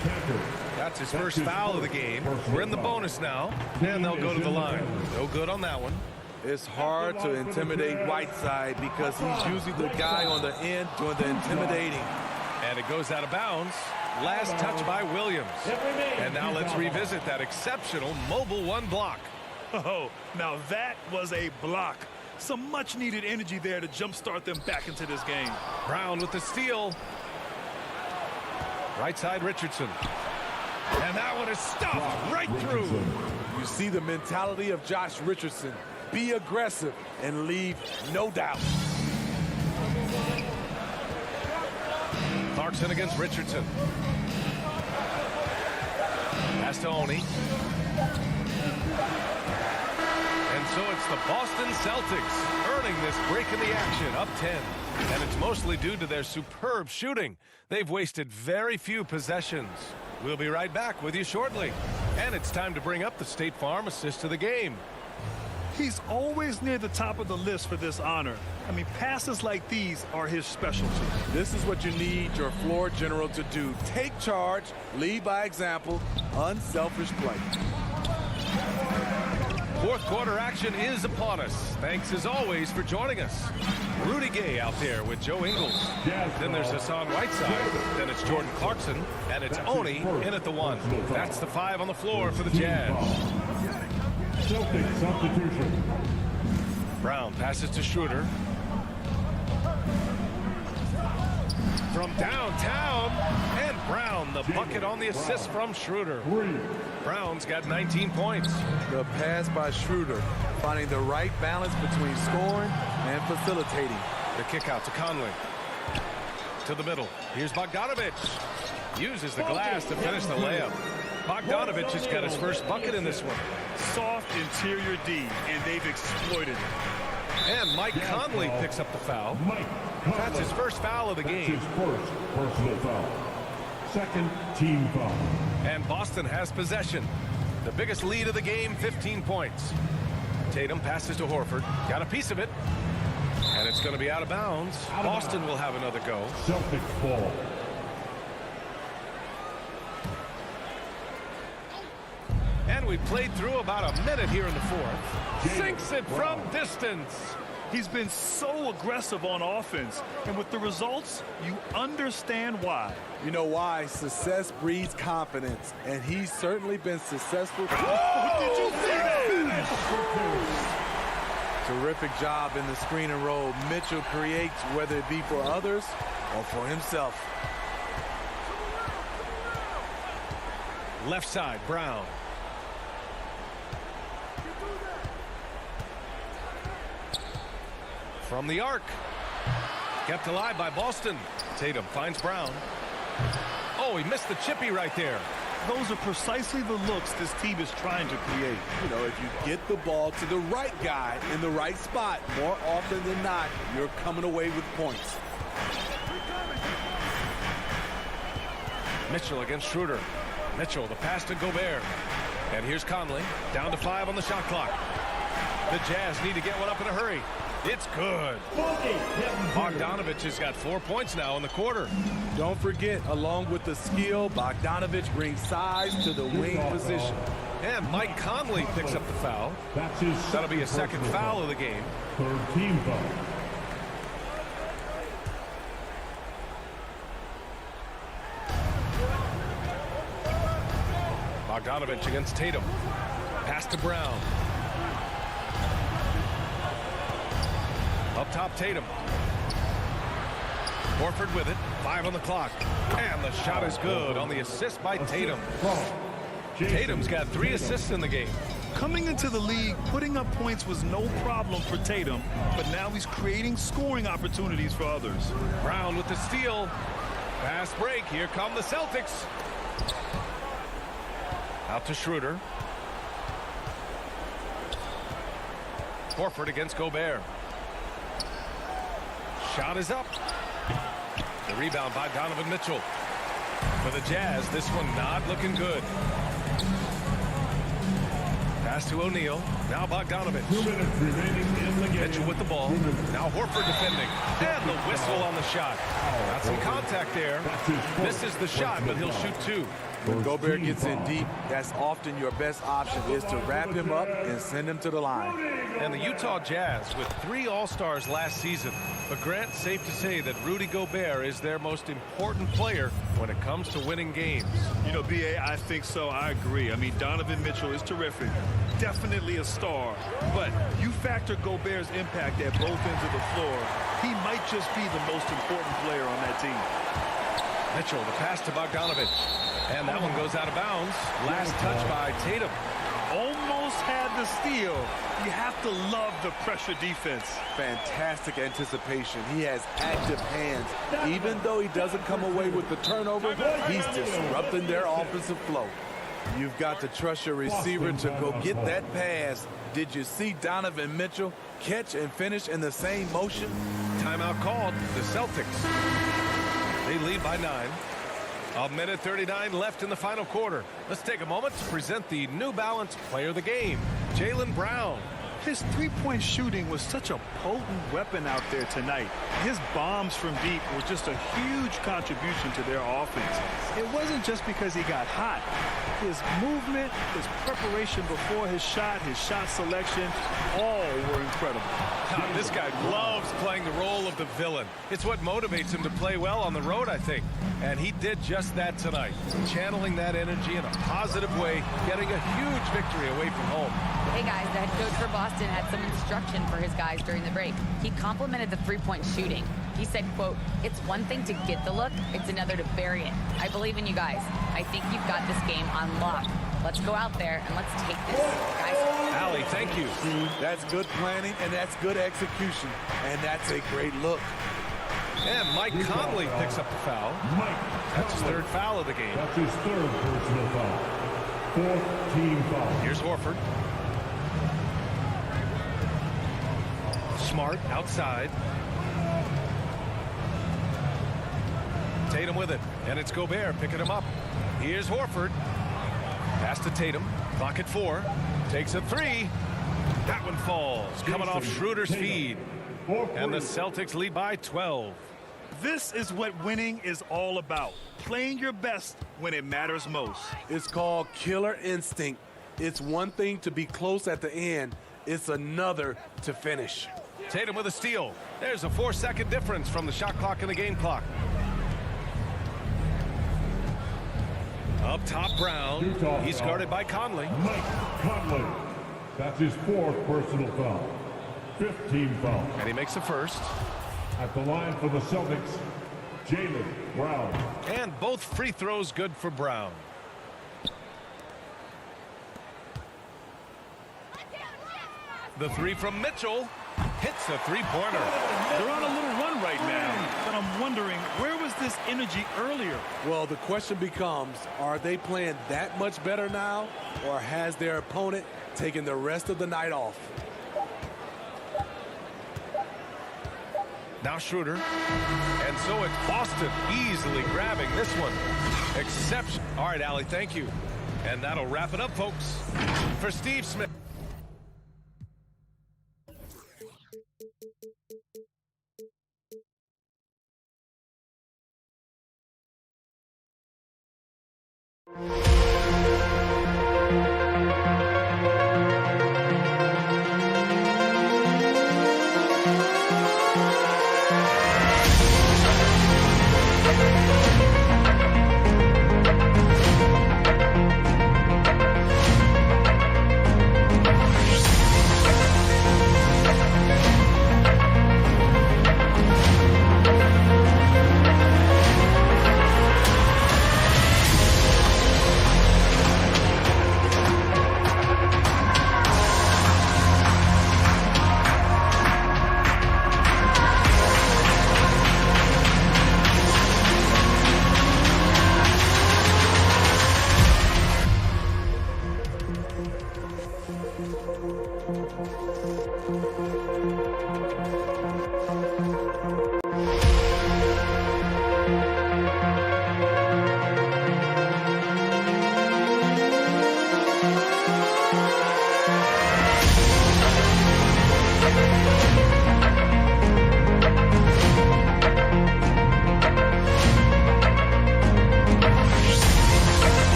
That's his first foul of the game. We're in the bonus now, and they'll go to the line. No good on that one. It's hard to intimidate Whiteside because he's usually the guy on the end doing the intimidating. And it goes out of bounds. Last touch by Williams. And now let's revisit that exceptional mobile one block. Oh, now that was a block. Some much-needed energy there to jumpstart them back into this game. Brown with the steal. Right side, Richardson. And that one is stuffed right through. You see the mentality of Josh Richardson. Be aggressive and leave no doubt. Clarkson against Richardson. Pass to Oni. And so it's the Boston Celtics earning this break in the action, up 10. And it's mostly due to their superb shooting. They've wasted very few possessions. We'll be right back with you shortly. And it's time to bring up the State Farm assist of the game. He's always near the top of the list for this honor. I mean, passes like these are his specialty. This is what you need your floor general to do. Take charge, lead by example, unselfish play. Fourth quarter action is upon us. Thanks as always for joining us. Rudy Gay out there with Joe Ingles. Then there's Hassan Whiteside. Then it's Jordan Clarkson. And it's Oni in at the 1. That's the 5 on the floor for the Jazz. Celtic substitution. Brown passes to Schroeder. From downtown, and Brown, the bucket on the assist from Schroeder. Brown's got 19 points. The pass by Schroeder, finding the right balance between scoring and facilitating. The kick out to Conley. To the middle. Here's Bogdanovich. Uses the glass to finish the layup. Bogdanovich has got his first bucket in this one. Soft interior D, and they've exploited it. And Mike Conley picks up the foul. That's his first foul of the game. His first personal foul. Second team foul. And Boston has possession. The biggest lead of the game, 15 points. Tatum passes to Horford. Got a piece of it. And it's going to be out of bounds. Boston will have another go. Celtics ball. And we played through about a minute here in the fourth. Sinks it from distance. He's been so aggressive on offense, and with the results, you understand why. You know why? Success breeds confidence, and he's certainly been successful. Oh, did you see that? Terrific job in the screen and roll. Mitchell creates, whether it be for others or for himself. Left side, Brown. From the arc. Kept alive by Boston. Tatum finds Brown. Oh, he missed the chippy right there. Those are precisely the looks this team is trying to create. You know, if you get the ball to the right guy in the right spot, more often than not, you're coming away with points. Mitchell against Schroeder. Mitchell, the pass to Gobert. And here's Conley. Down to 5 on the shot clock. The Jazz need to get one up in a hurry. It's good. Bogdanovich has got 4 points now in the quarter. Don't forget, along with the skill, Bogdanovich brings size to the wing position. And Mike Conley picks up the foul. That'll be a second foul of the game. Third team foul. Bogdanovich against Tatum. Pass to Brown. Up top, Tatum. Horford with it. 5 on the clock. And the shot is good on the assist by Tatum. Tatum's got 3 assists in the game. Coming into the league, putting up points was no problem for Tatum, but now he's creating scoring opportunities for others. Brown with the steal. Fast break. Here come the Celtics. Out to Schroeder. Horford against Gobert. Shot is up. The rebound by Donovan Mitchell. For the Jazz, this one not looking good. Pass to O'Neal. Now Bogdanovich. 2 minutes remaining in the game. Mitchell with the ball. Now Horford defending. And the whistle on the shot. Got some contact there. Misses the shot, but he'll shoot 2. When Gobert gets in deep, that's often your best option, is to wrap him up and send him to the line. And the Utah Jazz with 3 All-Stars last season. But Grant, safe to say that Rudy Gobert is their most important player when it comes to winning games. You know, B.A., I think so. I agree. I mean, Donovan Mitchell is terrific. Definitely a star. But you factor Gobert's impact at both ends of the floor, he might just be the most important player on that team. Mitchell, the pass to Bogdanovich. And that one goes out of bounds. Last touch by Tatum. Almost had the steal. You have to love the pressure defense. Fantastic anticipation. He has active hands. Even though he doesn't come away with the turnover, he's disrupting their offensive flow. You've got to trust your receiver to go get that pass. Did you see Donovan Mitchell catch and finish in the same motion? Timeout called. The Celtics. They lead by 9. 1:39 left in the final quarter. Let's take a moment to present the New Balance Player of the Game, Jaylen Brown. His three-point shooting was such a potent weapon out there tonight. His bombs from deep were just a huge contribution to their offense. It wasn't just because he got hot. His movement, his preparation before his shot selection, all were incredible. This guy loves playing the role of the villain. It's what motivates him to play well on the road, I think. And he did just that tonight, channeling that energy in a positive way, getting a huge victory away from home. Hey guys, the head coach for Boston had some instruction for his guys during the break. He complimented the three-point shooting. He said, quote, "It's one thing to get the look, it's another to bury it. I believe in you guys. I think you've got this game on lock. Let's go out there and let's take this, guys." Allie, thank you. That's good planning and that's good execution. And that's a great look. And Mike Conley picks up the foul. That's his 3rd foul of the game. That's his 3rd personal foul. 4th team foul. Here's Horford. Smart outside. Tatum with it. And it's Gobert picking him up. Here's Horford. Pass to Tatum. Clock at 4. Takes a 3. That one falls. Coming off Schroeder's feed. And the Celtics lead by 12. This is what winning is all about. Playing your best when it matters most. It's called killer instinct. It's one thing to be close at the end. It's another to finish. Tatum with a steal. There's a 4-second difference from the shot clock and the game clock. Up top, Brown. He's guarded by Conley. Mike Conley. That's his 4th personal foul. 5th team foul. And he makes the first. At the line for the Celtics, Jaylen Brown. And both free throws good for Brown. The 3 from Mitchell hits the 3-pointer. They're on a little run right now, but I'm wondering, where was this energy earlier? Well, the question becomes, are they playing that much better now, or has their opponent taken the rest of the night off? Now Schroeder. And so it's Boston easily grabbing this one. Exception. All right, Allie, thank you. And that'll wrap it up, folks. For Steve Smith.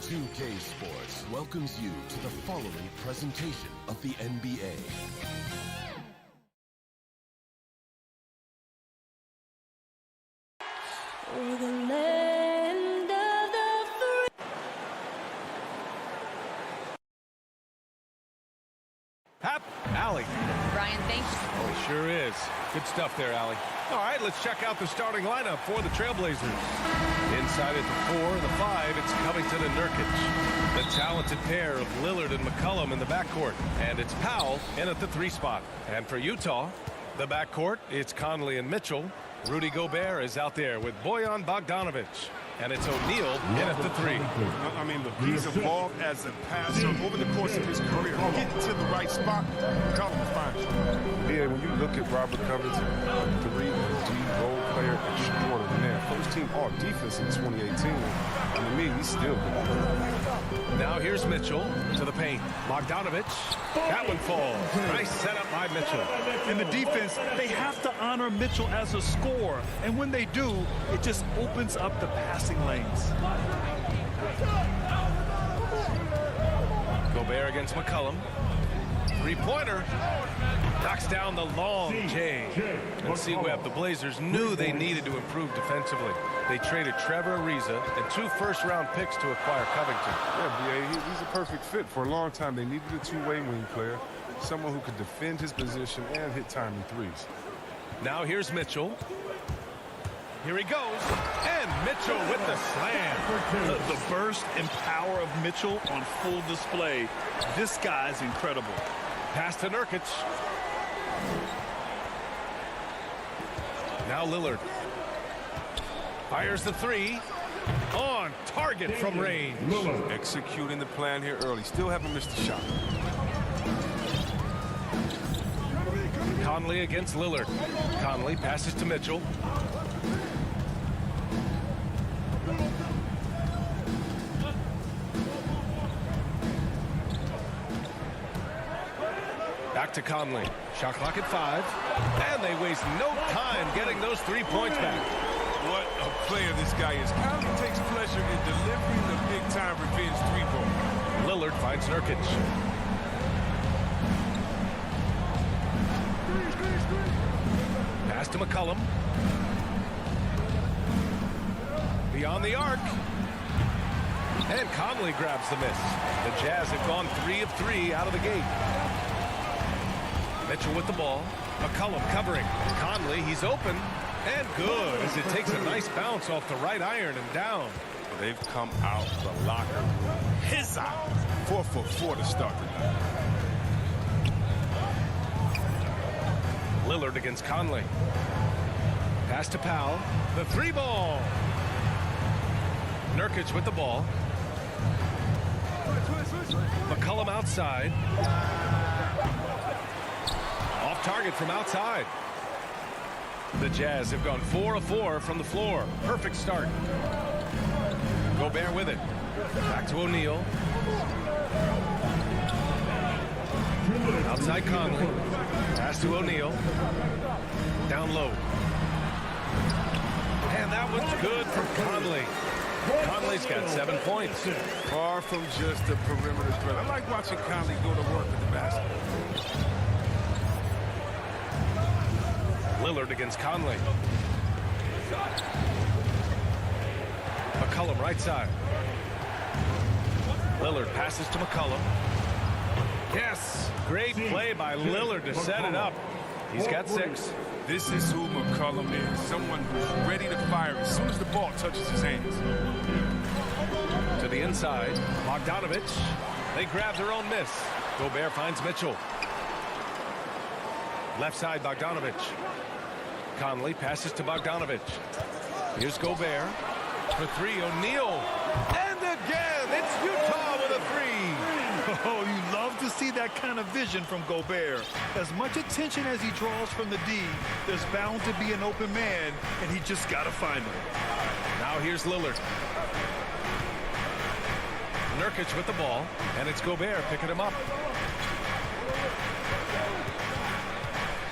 2K Sports welcomes you to the following presentation of the NBA. For the land of the free. Allie. Brian, thanks. Oh, it sure is. Good stuff there, Allie. All right, let's check out the starting lineup for the Trailblazers. Inside at the 4, the 5, it's Covington and Nurkic. The talented pair of Lillard and McCollum in the backcourt. And it's Powell in at the 3 spot. And for Utah, the backcourt, it's Conley and Mitchell. Rudy Gobert is out there with Bojan Bogdanovic. And it's O'Neal in at the 3. I mean, look, he's evolved as a passer over the course of his career. Getting to the right spot, Colin finds you. Yeah, when you look at Robert Covington, 3D role player extraordinaire. First team all defense in 2018. And to me, he's still good. Now here's Mitchell to the paint. Bogdanovic. That one falls. Nice setup by Mitchell. And the defense, they have to honor Mitchell as a scorer. And when they do, it just opens up the passing lanes. Gobert against McCollum. 3-pointer. Knocks down the long J. And see, Webb, the Blazers knew they needed to improve defensively. They traded Trevor Ariza and 2 first-round picks to acquire Covington. Yeah, BA, he's a perfect fit. For a long time, they needed a two-way wing player, someone who could defend his position and hit timely threes. Now here's Mitchell. Here he goes, and Mitchell with the slam. The burst and power of Mitchell on full display. This guy's incredible. Pass to Nurkic. Now Lillard. Fires the 3. On target from range. Executing the plan here early. Still haven't missed a shot. Conley against Lillard. Conley passes to Mitchell. Back to Conley. Shot clock at 5. And they waste no time getting those 3 points back. What a player this guy is. Conley takes pleasure in delivering the big-time revenge 3-ball. Lillard finds Nurkic. Pass to McCollum. Beyond the arc. And Conley grabs the miss. The Jazz have gone 3 of 3 out of the gate. Mitchell with the ball. McCollum covering. Conley, he's open. And good, as it takes a nice bounce off the right iron and down. Well, they've come out the locker room. His out. 4 for 4 to start the night. Lillard against Conley. Pass to Powell. The 3-ball. Nurkic with the ball. McCollum outside. Off target from outside. The Jazz have gone 4 of 4 from the floor. Perfect start. Gobert with it. Back to O'Neal. Outside Conley. Pass to O'Neal. Down low. And that one's good for Conley. Conley's got 7 points. Far from just a perimeter threat. I like watching Conley go to work at the basket. Lillard against Conley. McCollum right side. Lillard passes to McCollum. Yes, great play by Lillard to set it up. He's got 6. This is who McCollum is. Someone who's ready to fire as soon as the ball touches his hands. To the inside, Bogdanovic. They grab their own miss. Gobert finds Mitchell. Left side, Bogdanovic. Conley passes to Bogdanovic. Here's Gobert. For 3, O'Neal. And again, it's Utah with a 3. Oh, you love to see that kind of vision from Gobert. As much attention as he draws from the D, there's bound to be an open man, and he just got to find him. Now here's Lillard. Nurkic with the ball, and it's Gobert picking him up.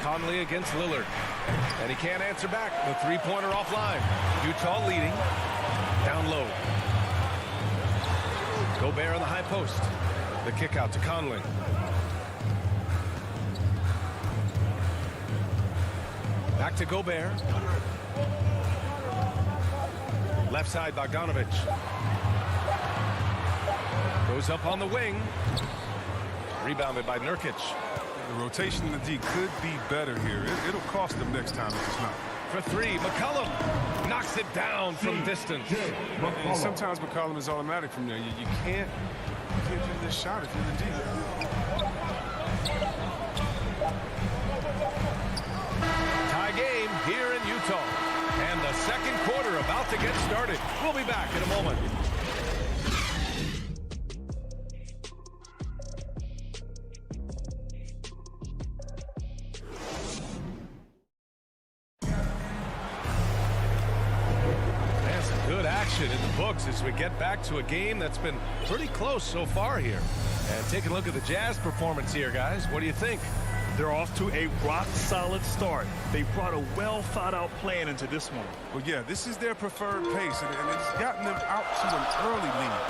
Conley against Lillard. And he can't answer back. The 3-pointer offline. Utah leading. Down low. Gobert on the high post. The kick out to Conley. Back to Gobert. Left side, Bogdanovic. Goes up on the wing. Rebounded by Nurkic. The rotation in the D could be better here. It'll cost them next time if it's not. For three, McCollum knocks it down from distance. And sometimes McCollum is automatic from there. You can't do this shot if you're the D. Tie game here in Utah. And the second quarter about to get started. We'll be back in a moment. In the books as we get back to a game that's been pretty close so far here. And take a look at the Jazz performance here, guys. What do you think? They're off to a rock-solid start. They brought a well-thought-out plan into this one. Well, yeah, this is their preferred pace, and it's gotten them out to an early lead.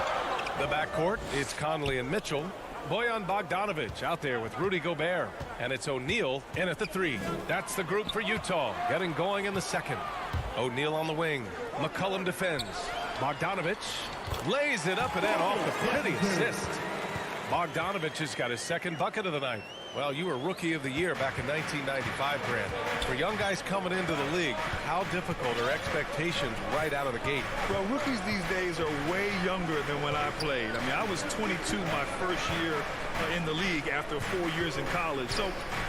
The backcourt, it's Conley and Mitchell. Bojan Bogdanovic out there with Rudy Gobert. And it's O'Neal in at the three. That's the group for Utah, getting going in the second. O'Neal on the wing. McCollum defends. Bogdanovic lays it up and in off the pretty assist. Bogdanovic has got his second bucket of the night. Well, you were Rookie of the Year back in 1995, Grant. For young guys coming into the league, how difficult are expectations right out of the gate? Well, rookies these days are way younger than when I played. I mean, I was 22 my first year in the league after 4 years in college. So,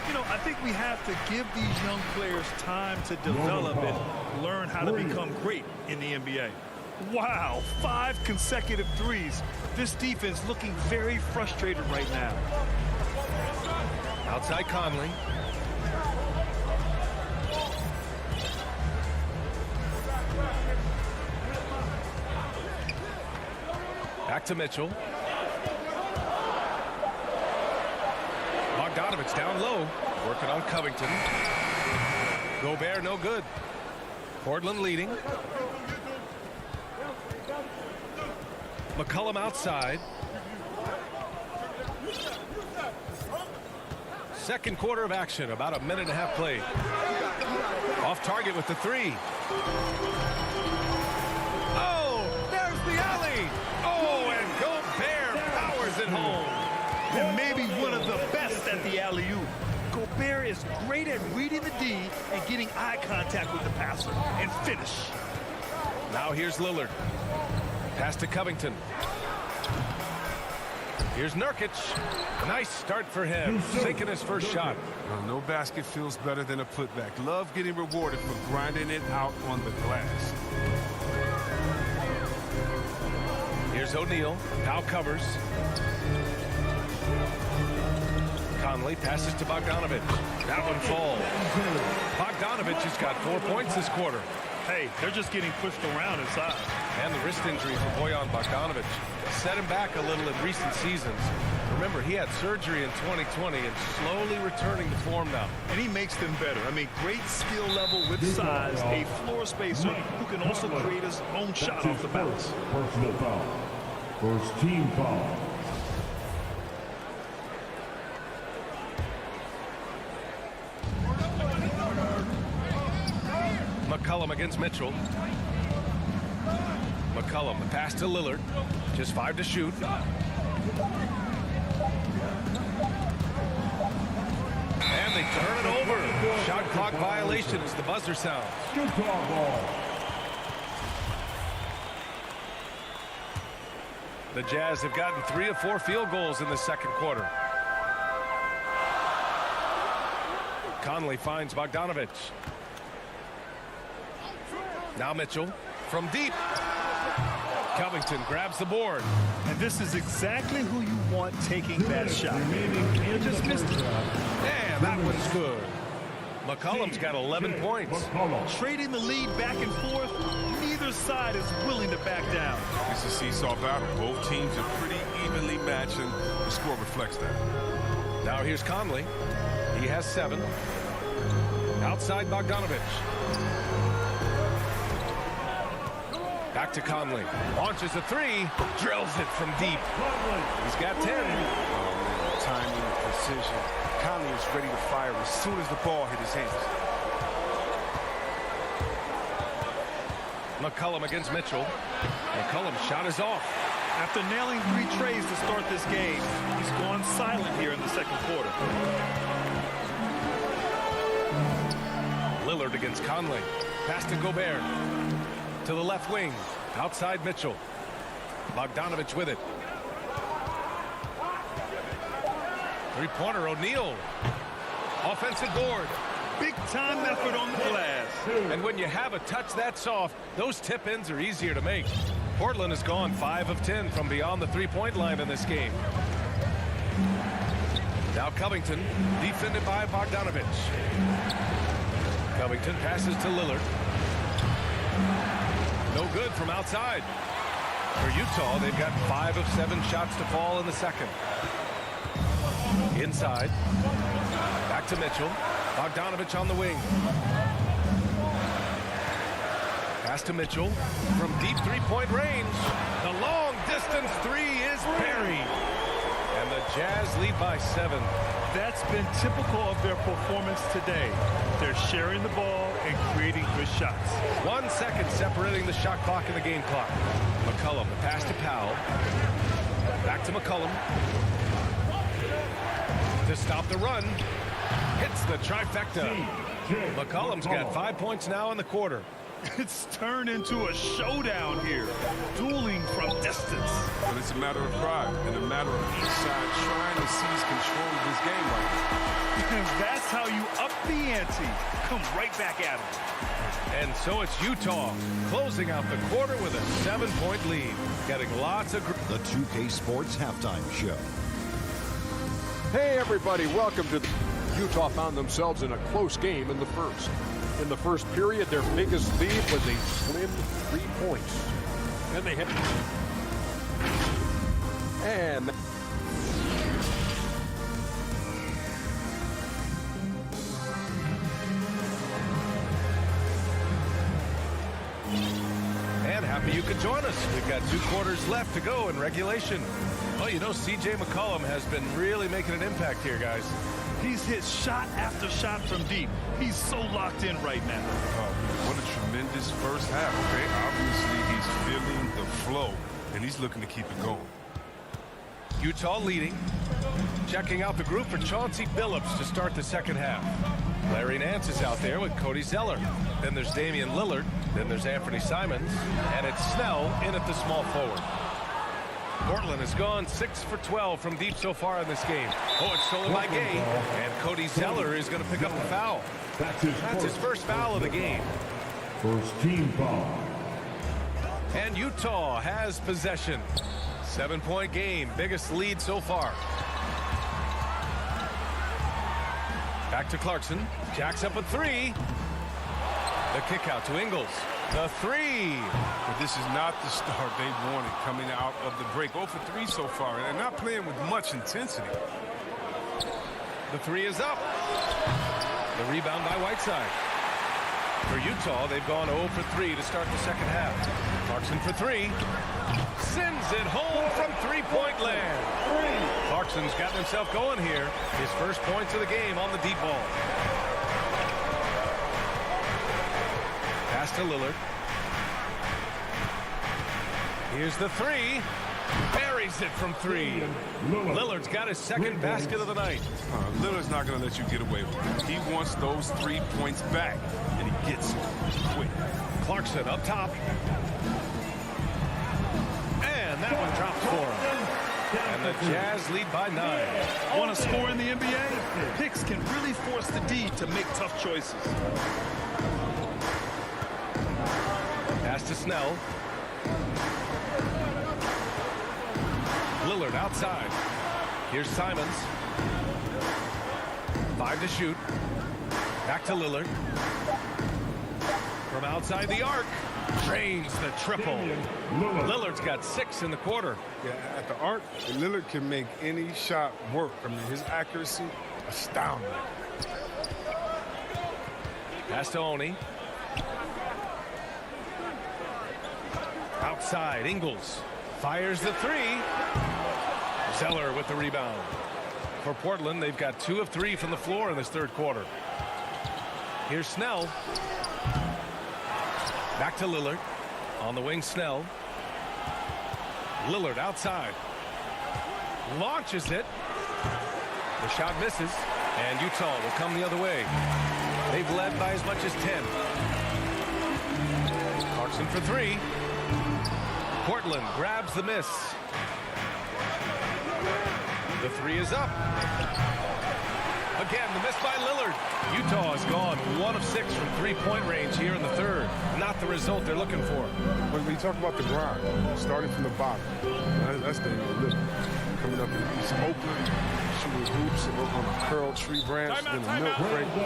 you know, I think we have to give these young players time to develop and learn how to become great in the NBA. Wow, 5 consecutive threes. This defense looking very frustrated right now. Outside Conley. Back to Mitchell. Bogdanovic down low. Working on Covington. Gobert no good. Portland leading. McCollum outside. Second quarter of action, about a minute and a half played. Off target with the three. Oh, there's the alley. Oh, and Gobert powers it home. And maybe one of the best at the alley-oop. Gobert is great at reading the D and getting eye contact with the passer and finish. Now here's Lillard. Pass to Covington. Here's Nurkic. Nice start for him. Sinking his first shot. Well, no basket feels better than a putback. Love getting rewarded for grinding it out on the glass. Here's O'Neal. Now covers. Conley passes to Bogdanovic. That one falls. Bogdanovic has got 4 points this quarter. Hey, they're just getting pushed around inside. And the wrist injury for Bojan Bogdanovic set him back a little in recent seasons. Remember, he had surgery in 2020 and slowly returning to form now. And he makes them better. I mean, great skill level with size, a floor spacer who can also create his own shot off the bounce. Personal foul. First team foul. McCollum against Mitchell. McCollum, the pass to Lillard. Just 5 to shoot. And they turn it over. Shot clock violation as the buzzer sounds. Utah ball. The Jazz have gotten 3 of 4 field goals in the second quarter. Conley finds Bogdanovic. Now Mitchell from deep. Covington grabs the board. And this is exactly who you want taking that shot. They just missed it. And that one's good. McCollum's got 11 points. Trading the lead back and forth, neither side is willing to back down. It's a seesaw battle. Both teams are pretty evenly matched, and the score reflects that. Now here's Conley. He has 7. Outside Bogdanovic. Back to Conley. Launches a three. Drills it from deep. He's got 10. Timing, precision. Conley is ready to fire as soon as the ball hit his hands. McCollum against Mitchell. McCollum's shot is off. After nailing 3 trays to start this game, he's gone silent here in the second quarter. Lillard against Conley. Pass to Gobert. To the left wing. Outside Mitchell. Bogdanovich with it. Three-pointer O'Neal. Offensive board. Big-time effort on the glass. And when you have a touch that soft, those tip-ins are easier to make. Portland has gone 5 of 10 from beyond the three-point line in this game. Now Covington, defended by Bogdanovich. Covington passes to Lillard. No good from outside. For Utah, they've got 5 of 7 shots to fall in the second. Inside. Back to Mitchell. Bogdanovich on the wing. Pass to Mitchell from deep three-point range. The long-distance three is buried. And the Jazz lead by 7. That's been typical of their performance today. They're sharing the ball and creating good shots. 1 second separating the shot clock and the game clock. McCollum, the pass to Powell. Back to McCollum. To stop the run. Hits the trifecta. McCollum's got 5 points now in the quarter. It's turned into a showdown here. Dueling from distance. But it's a matter of pride and a matter of each side trying to seize control of this game right now. That's how you up the ante. Come right back at them. And so it's Utah closing out the quarter with a 7-point lead. Getting lots of... The 2K Sports Halftime Show. Hey, everybody, welcome to the... Utah found themselves in a close game in the first. In the first period, their biggest lead was a slim 3 points. Then they hit... And... And happy you could join us. We've got 2 quarters left to go in regulation. Well, you know, C.J. McCollum has been really making an impact here, guys. He's hit shot after shot from deep. He's so locked in right now. Oh, what a tremendous first half, okay? Obviously, he's feeling the flow, and he's looking to keep it going. Utah leading. Checking out the group for Chauncey Billups to start the second half. Larry Nance is out there with Cody Zeller. Then there's Damian Lillard. Then there's Anthony Simons. And it's Snell in at the small forward. Portland has gone 6 for 12 from deep so far in this game. Oh, it's stolen by Gay. And Cody Zeller is going to pick up the foul. That's his first foul of the game. First team foul. And Utah has possession. 7-point game. Biggest lead so far. Back to Clarkson. Jacks up a 3. The kick out to Ingles. The 3. But this is not the start they wanted coming out of the break. 0 for 3 so far, and they're not playing with much intensity. The 3 is up. The rebound by Whiteside. For Utah, they've gone 0 for 3 to start the second half. Clarkson for 3. Sends it home from three-point land. Clarkson's gotten himself going here. His first points of the game on the deep ball. Pass to Lillard. Here's the 3. Buries it from 3. Lillard's got his second basket of the night. Lillard's not going to let you get away with it. He wants those 3 points back, and he gets it quick. Clarkson up top. And that one dropped for him. And the Jazz lead by 9. Want to score in the NBA? Picks can really force the D to make tough choices. Pass to Snell. Lillard outside. Here's Simons. 5 to shoot. Back to Lillard. From outside the arc. Drains the triple. Lillard's got 6 in the quarter. Yeah, at the arc, Lillard can make any shot work. I mean, his accuracy, astounding. Pass to Oni. Outside, Ingles fires the three. Zeller with the rebound. For Portland, they've got 2 of 3 from the floor in this third quarter. Here's Snell. Back to Lillard. On the wing, Snell. Lillard outside. Launches it. The shot misses. And Utah will come the other way. They've led by as much as 10. Clarkson for 3. Portland grabs the miss. The 3 is up. Again, the miss by Lillard. Utah has gone 1 of 6 from three-point range here in the third. Not the result they're looking for. When you talk about the grind, starting from the bottom, that's the Lillard. Coming up in East Oakland, shooting hoops and on a curled tree branch, then a milk break. Do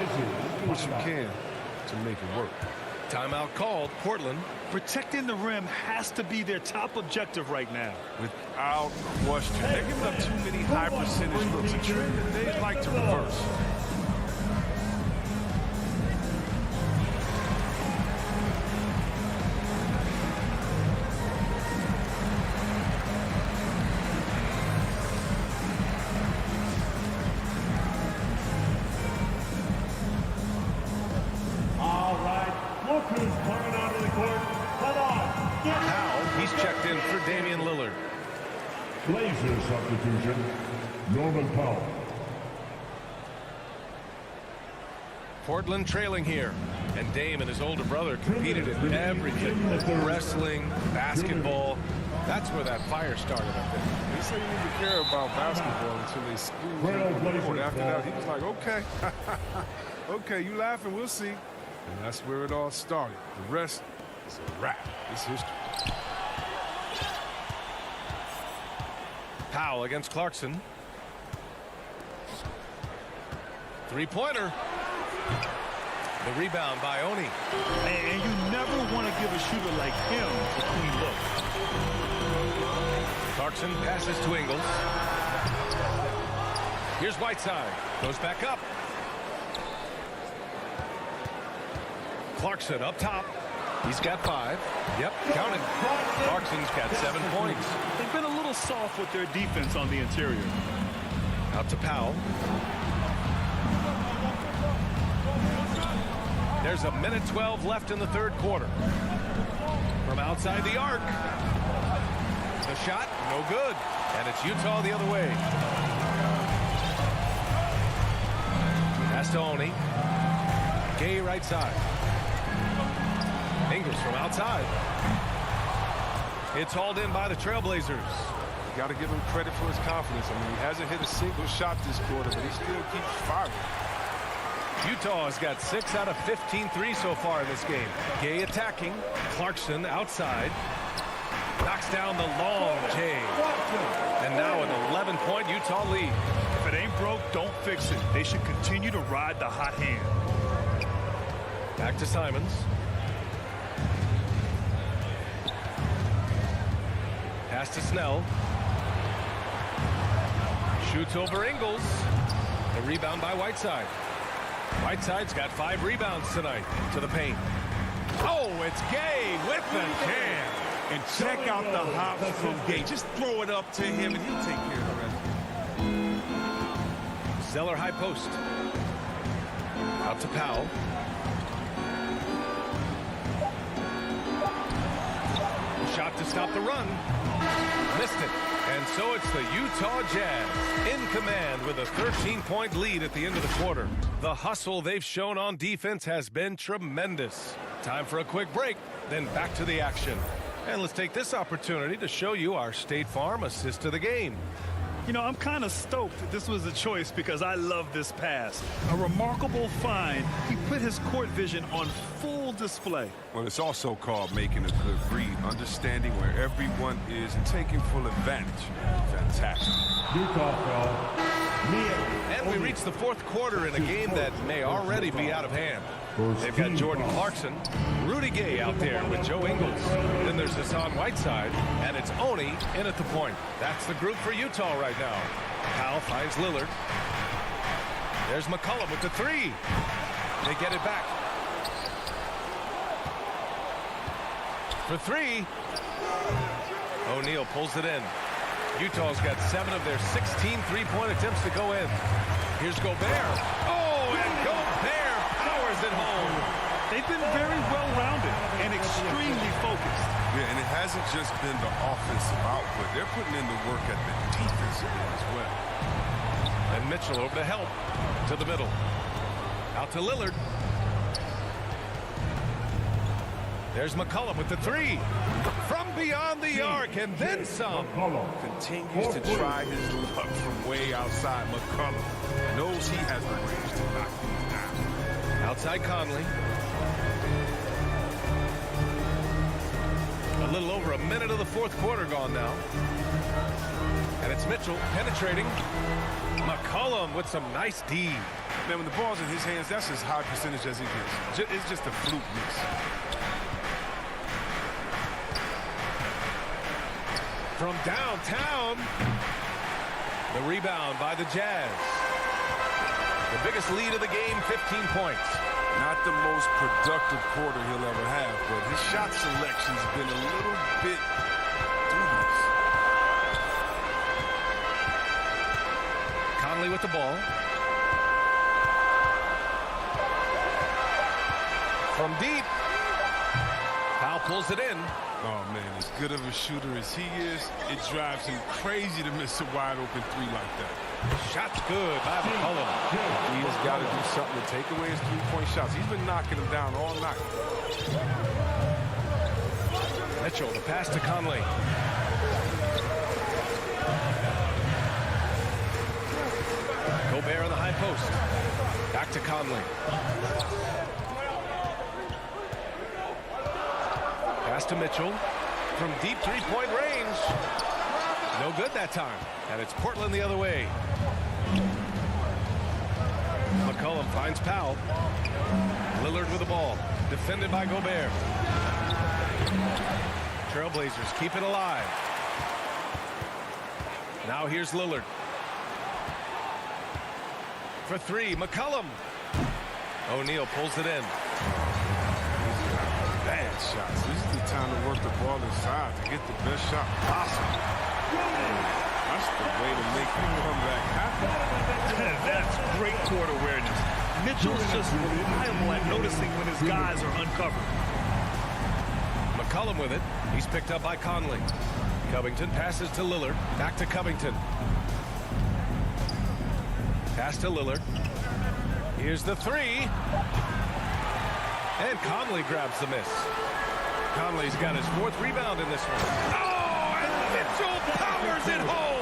what you can to make it work. Timeout called. Portland. Protecting the rim has to be their top objective right now. Without question. They're giving up too many high percentage looks. A trend that they'd like to reverse. Blazer substitution, Norman Powell. Portland trailing here. And Dame and his older brother competed in everything. Wrestling, basketball. That's where that fire started up there. They say you need to care about basketball until they squeeze it. After that, he was like, okay. Okay, you laughing, we'll see. And that's where it all started. The rest is a wrap. It's history. Powell against Clarkson. Three-pointer. The rebound by Oni. And you never want to give a shooter like him a clean look. Clarkson passes to Ingles. Here's Whiteside. Goes back up. Clarkson up top. He's got 5. Yep, counting. Clarkson's got 7 points. They've been a little soft with their defense on the interior. Out to Powell. There's a minute 12 left in the third quarter. From outside the arc. The shot, no good. And it's Utah the other way. Pass to Oni. Gay right side. Ingles from outside. It's hauled in by the Trailblazers. You got to give him credit for his confidence. I mean, he hasn't hit a single shot this quarter, but he still keeps firing. Utah has got 6 out of 15 threes so far in this game. Gay attacking. Clarkson outside. Knocks down the long J. And now an 11-point Utah lead. If it ain't broke, don't fix it. They should continue to ride the hot hand. Back to Simons. Pass to Snell. Shoots over Ingles. The rebound by Whiteside. Whiteside's got 5 rebounds tonight to the paint. Oh, it's Gay with the jam. And check out the hops from Gay. Just throw it up to him and he'll take care of the rest. Zeller high post. Out to Powell. Shot to stop the run. Missed it. And so it's the Utah Jazz in command with a 13-point lead at the end of the quarter. The hustle they've shown on defense has been tremendous. Time for a quick break, then back to the action. And let's take this opportunity to show you our State Farm assist to the game. You know, I'm kind of stoked that this was a choice because I love this pass. A remarkable find. He put his court vision on full display. Well, it's also called making a good read, understanding where everyone is and taking full advantage. Fantastic. And we reach the fourth quarter in a game that may already be out of hand. They've got Jordan Clarkson, Rudy Gay out there with Joe Ingles. Then there's Hassan Whiteside, and it's Oni in at the point. That's the group for Utah right now. Powell finds Lillard. There's McCollum with the 3. They get it back. For 3, O'Neal pulls it in. Utah's got 7 of their 16 three-point attempts to go in. Here's Gobert. Oh, and Gobert powers it home. They've been very well-rounded and extremely focused. Yeah, and it hasn't just been the offensive output. They're putting in the work at the defensive end as well. And Mitchell over to help. To the middle. Out to Lillard. There's McCollum with the 3. From beyond the arc, and then some. Continues to try his luck from way outside. McCollum knows he has the range to knock him down. Outside Conley. A little over a minute of the fourth quarter gone now. And it's Mitchell penetrating. McCollum with some nice D. Man, when the ball's in his hands, that's as high percentage as he gets. It's just a fluke miss. From downtown. The rebound by the Jazz. The biggest lead of the game, 15 points. Not the most productive quarter he'll ever have, but his shot selection's been a little bit dubious. Conley with the ball. From deep. Powell pulls it in. Oh, man, as good of a shooter as he is, it drives him crazy to miss a wide-open 3 like that. Shot's good by McCollum. He's got to do something to take away his 3-point shots. He's been knocking them down all night. Mitchell, the pass to Conley. Gobert on the high post. Back to Conley. Pass to Mitchell from deep 3-point range. No good that time. And it's Portland the other way. McCollum finds Powell. Lillard with the ball. Defended by Gobert. Trailblazers keep it alive. Now here's Lillard. For 3, McCollum. O'Neal pulls it in. Bad shots. This is the time to work the ball inside to get the best shot possible. That's the way to make the comeback happen. That's great court awareness. Mitchell's just reliable at noticing when his guys are uncovered. McCollum with it. He's picked up by Conley. Covington passes to Lillard. Back to Covington. Pass to Lillard. Here's the 3. And Conley grabs the miss. Conley's got his 4th rebound in this one. Oh, and Mitchell powers it home.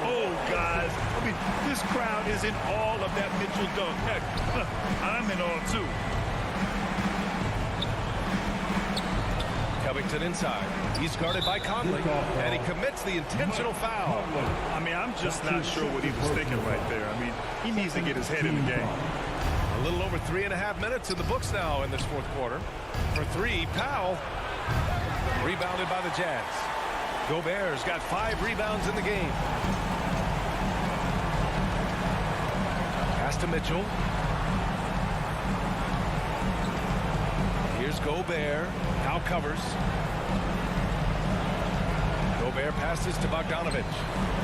Oh, guys. I mean, this crowd is in awe of that Mitchell dunk. Heck, I'm in awe, too. Covington inside. He's guarded by Conley, and he commits the intentional foul. I mean, I'm just not sure what he was thinking right there. I mean, he needs to get his head in the game. A little over 3.5 minutes in the books now in this fourth quarter. For 3, Powell. Rebounded by the Jazz. Gobert's got 5 rebounds in the game. Pass to Mitchell. Here's Gobert. Now covers. Gobert passes to Bogdanovich.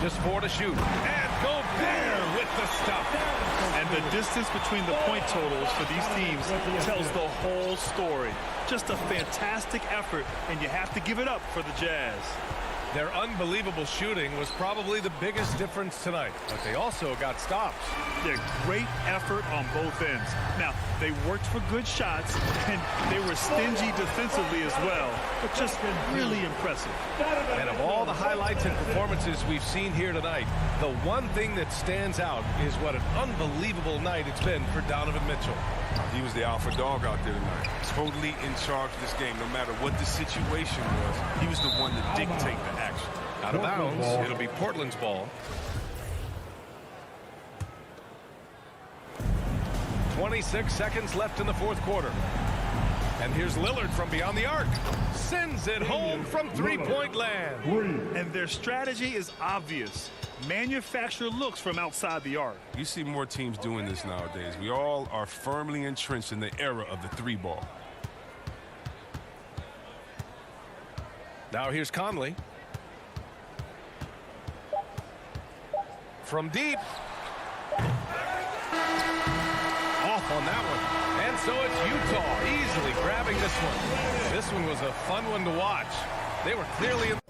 Just 4 to shoot. And Gobert with the stop. And the distance between the point totals for these teams tells the whole story. Just a fantastic effort, and you have to give it up for the Jazz. Their unbelievable shooting was probably the biggest difference tonight, but they also got stops. Yeah, great effort on both ends. Now, they worked for good shots, and they were stingy defensively as well, but just really impressive. And of all the highlights and performances we've seen here tonight, the one thing that stands out is what an unbelievable night it's been for Donovan Mitchell. He was the alpha dog out there tonight. Totally in charge of this game. No matter what the situation was, he was the one to dictate the action. Out of bounds, it'll be Portland's ball. 26 seconds left in the fourth quarter. And here's Lillard from beyond the arc. Sends it home from 3-point land. And their strategy is obvious. Manufacture looks from outside the arc. You see more teams doing this nowadays. We all are firmly entrenched in the era of the 3-ball. Now here's Conley. From deep. Off on that one. And so it's Utah easily grabbing this one. This one was a fun one to watch. They were clearly in.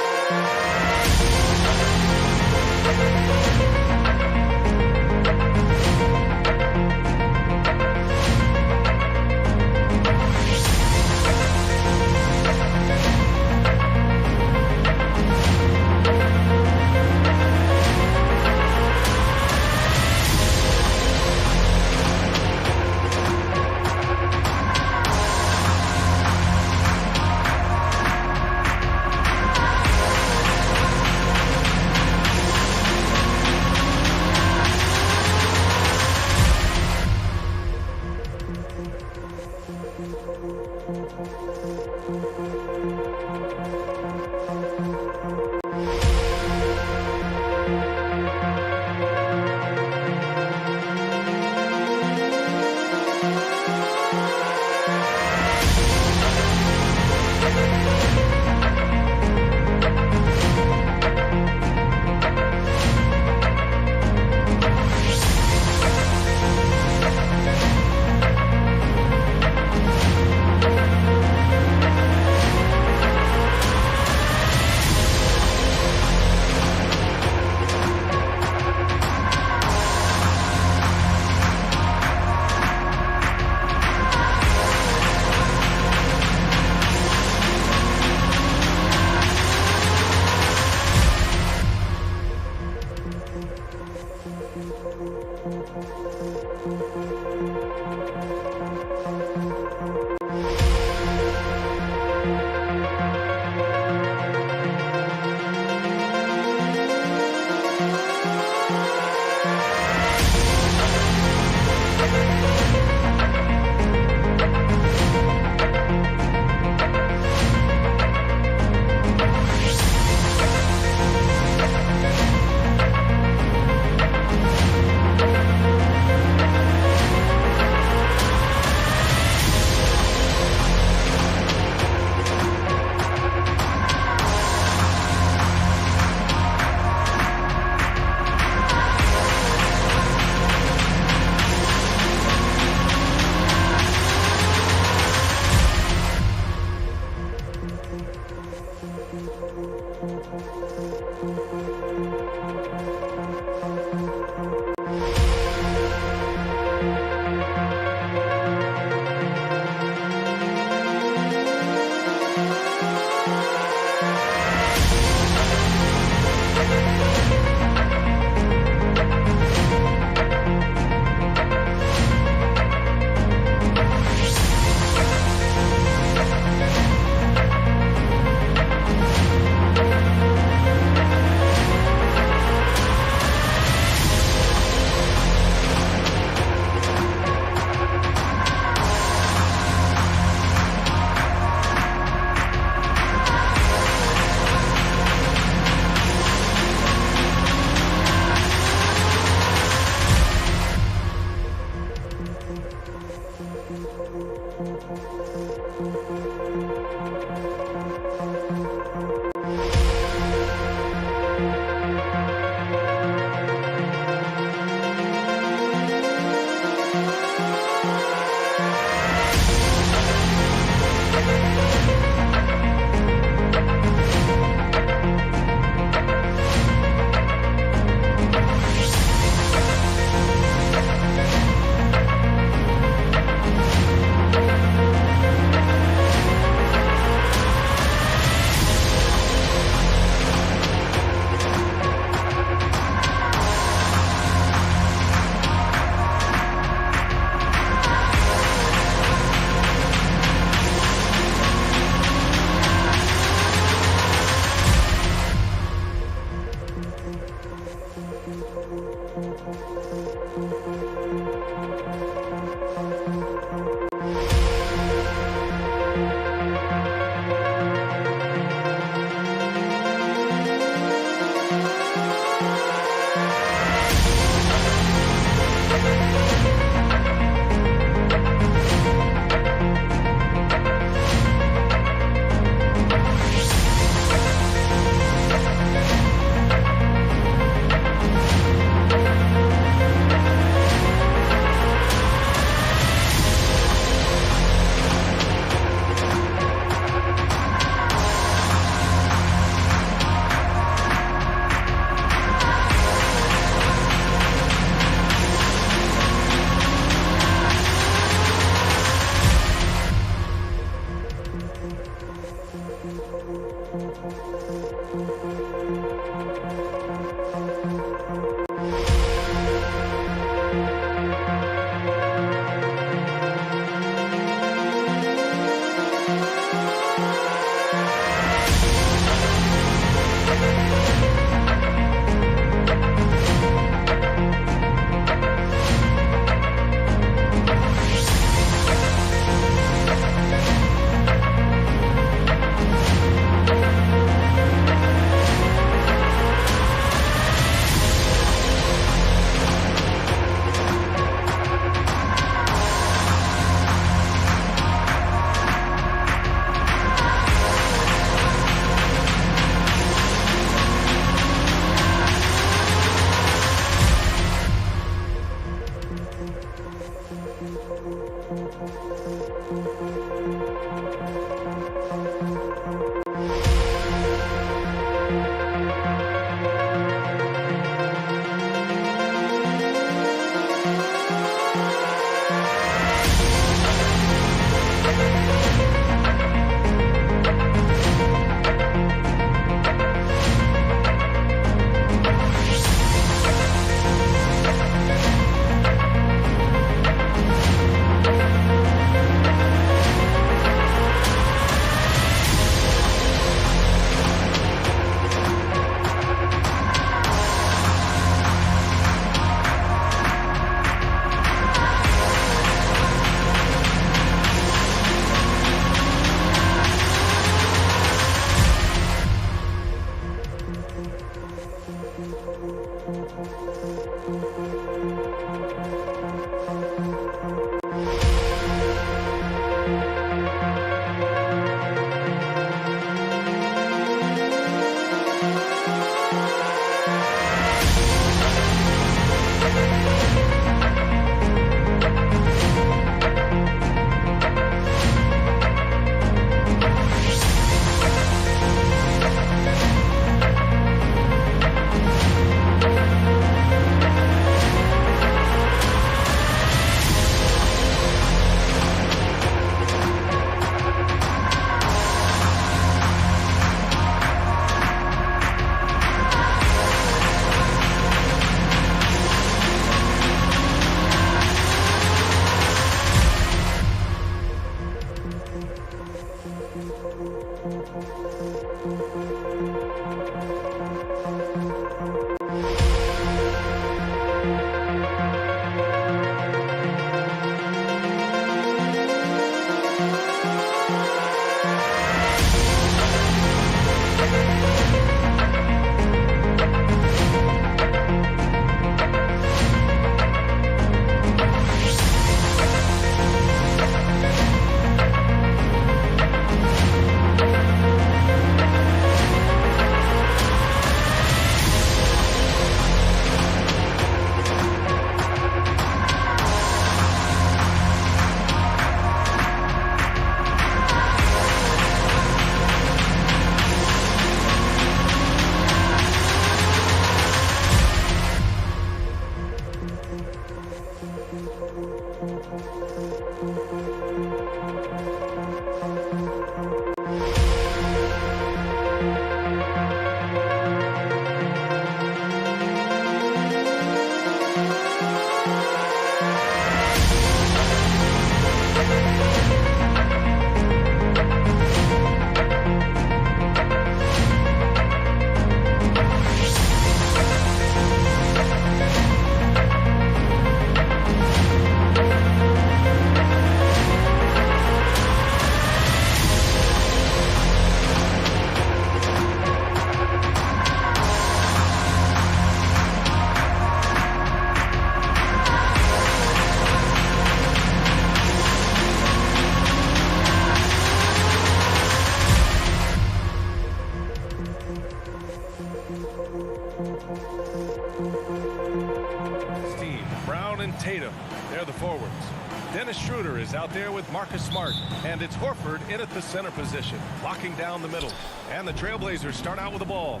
Out there with Marcus Smart, and it's Horford in at the center position, locking down the middle, and the Trailblazers start out with the ball.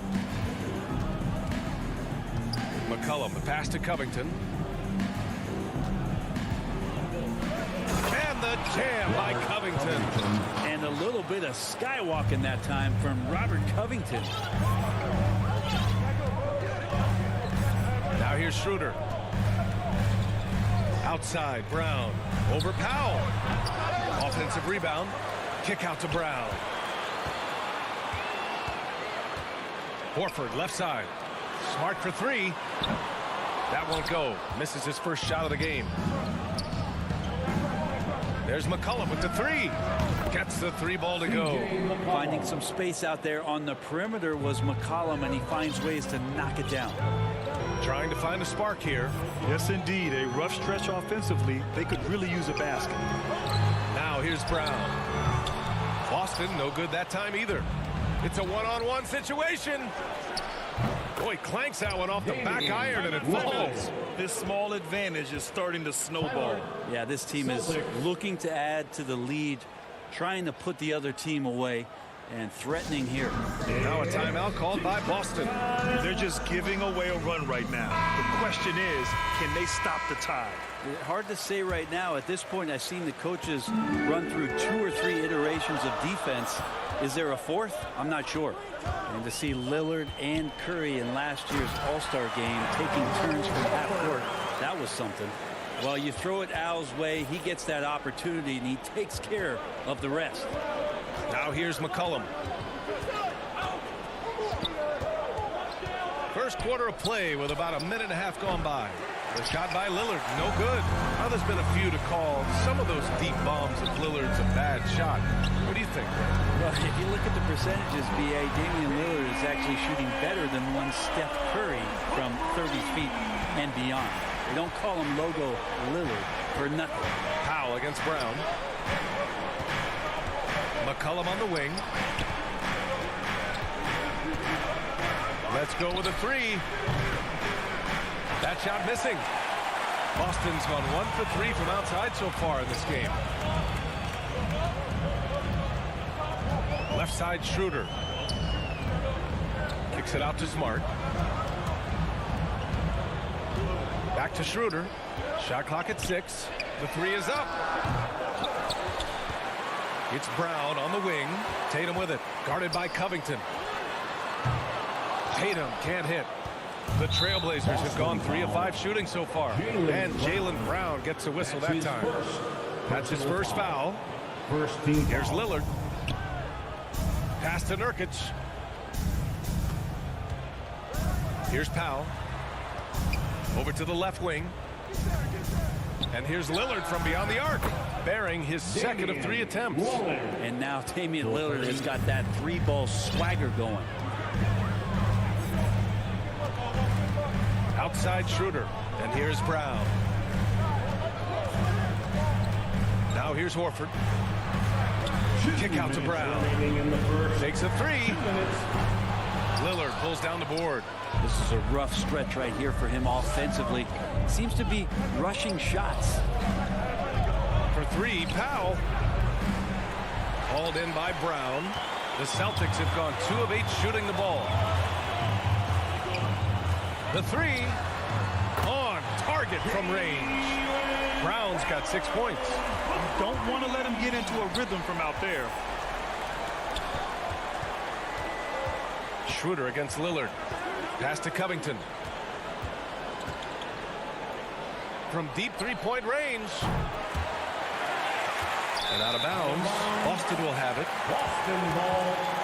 McCollum, the pass to Covington, and the jam by Covington, and a little bit of skywalking that time from Robert Covington. Now here's Schroeder. Outside, Brown. Over Powell. Offensive rebound. Kick out to Brown. Horford, left side. Smart for three. That won't go. Misses his first shot of the game. There's McCollum with the three. Gets the three ball to go. Finding some space out there on the perimeter was McCollum, and he finds ways to knock it down. Trying to find a spark here. Yes, indeed. A rough stretch offensively. They could really use a basket. Now here's Brown. Boston, no good that time either. It's a one-on-one situation. Boy, clanks that one off the back iron and it falls. This small advantage is starting to snowball. Yeah, this team is looking to add to the lead, trying to put the other team away, and threatening here. Now a timeout called by Boston. They're just giving away a run right now. The question is, can they stop the tide? Hard to say right now. At this point, I've seen the coaches run through 2 or 3 iterations of defense. Is there a fourth? I'm not sure. And to see Lillard and Curry in last year's All-Star game taking turns from half court, that was something. Well, you throw it Al's way, he gets that opportunity, and he takes care of the rest. Now here's McCollum. first quarter of play with about a minute and a half gone by. The shot by Lillard, no good. Now there's been a few to call some of those deep bombs of Lillard's a bad shot. What do you think, Ray? Well, if you look at the percentages, B.A., Damian Lillard is actually shooting better than one Steph Curry from 30 feet and beyond. They don't call him Logo Lillard for nothing. Powell against Brown. McCollum on the wing. Let's go with a three. That shot missing. Boston's gone 1 for 3 from outside so far in this game. Left side Schroeder. Kicks it out to Smart. Back to Schroeder. Shot clock at 6. The three is up. It's Brown on the wing. Tatum with it. Guarded by Covington. Tatum can't hit. The Trailblazers have gone 3 of 5 shooting so far. And Jaylen Brown gets a whistle that time. That's his first foul. Here's Lillard. Pass to Nurkic. Here's Powell. Over to the left wing. And here's Lillard from beyond the arc, bearing his second of 3 attempts. And now Damian Lillard has got that 3-ball swagger going. Outside Schroeder, and here's Brown. Now here's Horford. Kick out to Brown. Takes a 3. Lillard pulls down the board. This is a rough stretch right here for him offensively. Seems to be rushing shots. For 3, Powell. Called in by Brown. The Celtics have gone 2 of 8 shooting the ball. The 3 on target from range. Brown's got 6 points. You don't want to let him get into a rhythm from out there. Schroeder against Lillard. Pass to Covington. From deep 3-point range. And out of bounds. Boston will have it. Boston ball.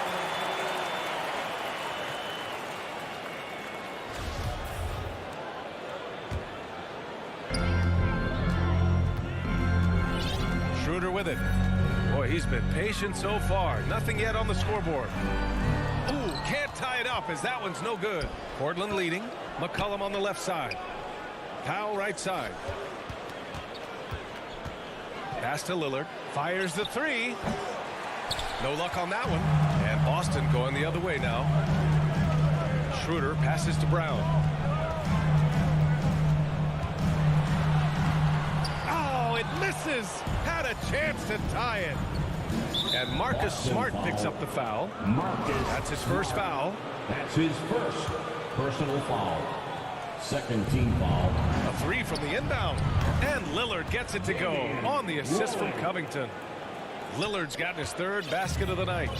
Schroeder with it. Boy, he's been patient so far. Nothing yet on the scoreboard. Ooh, can't tie it up as that one's no good. Portland leading. McCollum on the left side. Powell right side. Pass to Lillard. Fires the 3. No luck on that one. And Boston going the other way now. Schroeder passes to Brown. Oh, it misses. Had a chance to tie it. And Marcus Smart picks up the foul. That's his first foul. That's his first personal foul. Second team foul. A 3 from the inbound. And Lillard gets it to go on the assist from Covington. Lillard's gotten his 3rd basket of the night.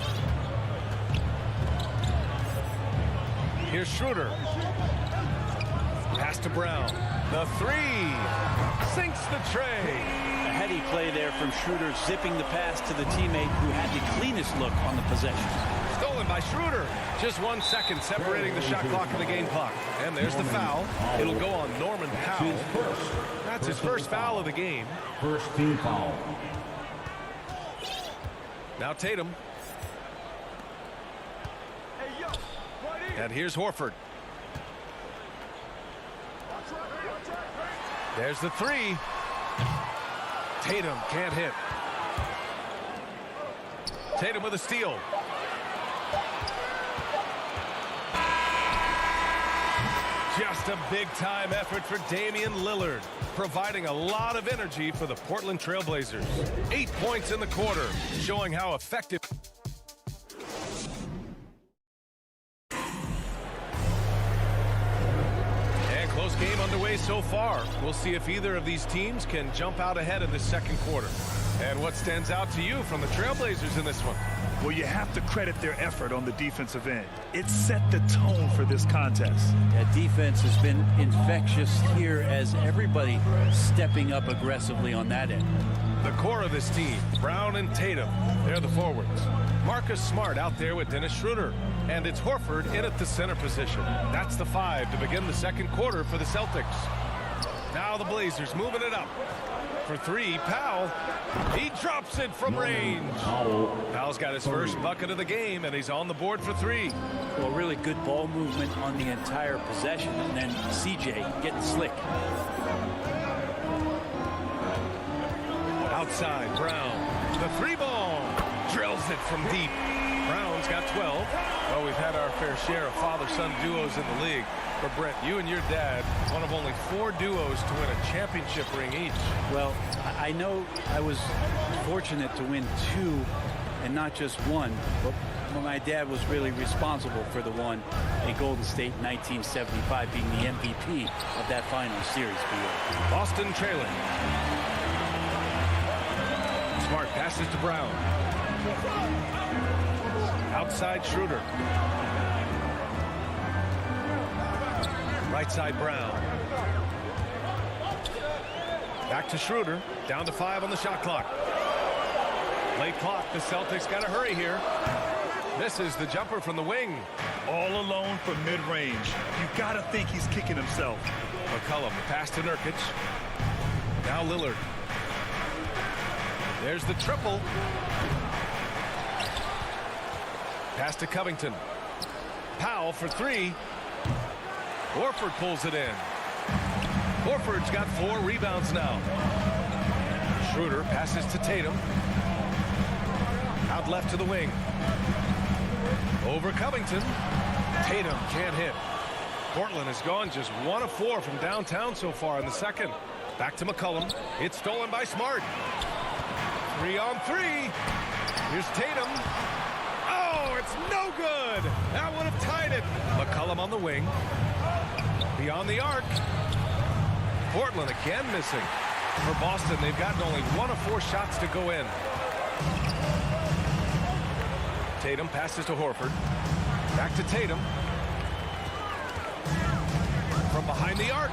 Here's Schroeder. Pass to Brown. The 3 sinks the tray. A heady play there from Schroeder, zipping the pass to the teammate who had the cleanest look on the possession. Stolen by Schroeder. Just 1 second separating the shot clock and the game clock. And there's the foul. It'll go on Norman Powell. That's his first foul of the game. First team foul. Now Tatum. And here's Horford. There's the 3. Tatum can't hit. Tatum with a steal. Just a big-time effort for Damian Lillard, providing a lot of energy for the Portland Trailblazers. 8 points in the quarter, showing how effective. And close game underway so far. We'll see if either of these teams can jump out ahead in the second quarter. And what stands out to you from the Trailblazers in this one? Well, you have to credit their effort on the defensive end. It set the tone for this contest. That defense has been infectious here as everybody stepping up aggressively on that end. The core of this team, Brown and Tatum, they're the forwards. Marcus Smart out there with Dennis Schroeder. And it's Horford in at the center position. That's the 5 to begin the second quarter for the Celtics. Now the Blazers moving it up. For 3, Powell. He drops it from range. Powell's got his first bucket of the game, and he's on the board for 3. Well, really good ball movement on the entire possession, and then CJ getting slick. Outside, Brown. The 3 ball. Drills it from deep. Brown's got 12. Well, we've had our fair share of father-son duos in the league. But, Brett, you and your dad, one of only 4 duos to win a championship ring each. Well, I know I was fortunate to win 2 and not just 1. But my dad was really responsible for the one in Golden State in 1975, being the MVP of that final series. Boston trailing. Smart passes to Brown. Outside Schroeder. Right side Brown. Back to Schroeder. Down to 5 on the shot clock. Late clock. The Celtics got to hurry here. Misses the jumper from the wing. All alone from mid-range. You got to think he's kicking himself. McCollum pass to Nurkic. Now Lillard. There's the triple. Pass to Covington. Powell for 3. Horford pulls it in. Horford's got 4 rebounds now. Schroeder passes to Tatum. Out left to the wing. Over Covington. Tatum can't hit. Portland has gone just 1 of 4 from downtown so far in the second. Back to McCollum. It's stolen by Smart. 3 on 3. Here's Tatum. Oh, it's no good. That would have tied it. McCollum on the wing. Beyond the arc. Portland again missing. For Boston, they've gotten only 1 of 4 shots to go in. Tatum passes to Horford. Back to Tatum. From behind the arc.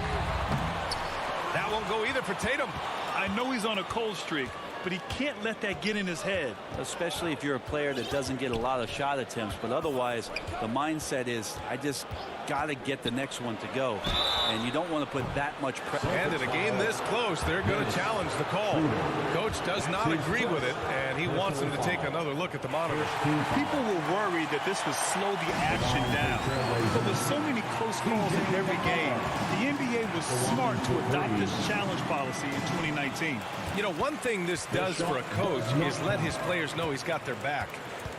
That won't go either for Tatum. I know he's on a cold streak, but he can't let that get in his head. Especially if you're a player that doesn't get a lot of shot attempts, but otherwise the mindset is, I just got to get the next one to go, and you don't want to put that much pressure. And in a game this close, they're going to challenge the call. Coach does not agree with it, and he wants them to take another look at the monitor. People were worried that this would slow the action down, but with so many close calls in every game, the NBA was smart to adopt this challenge policy in 2019. You know, one thing this does for a coach is let his players know he's got their back.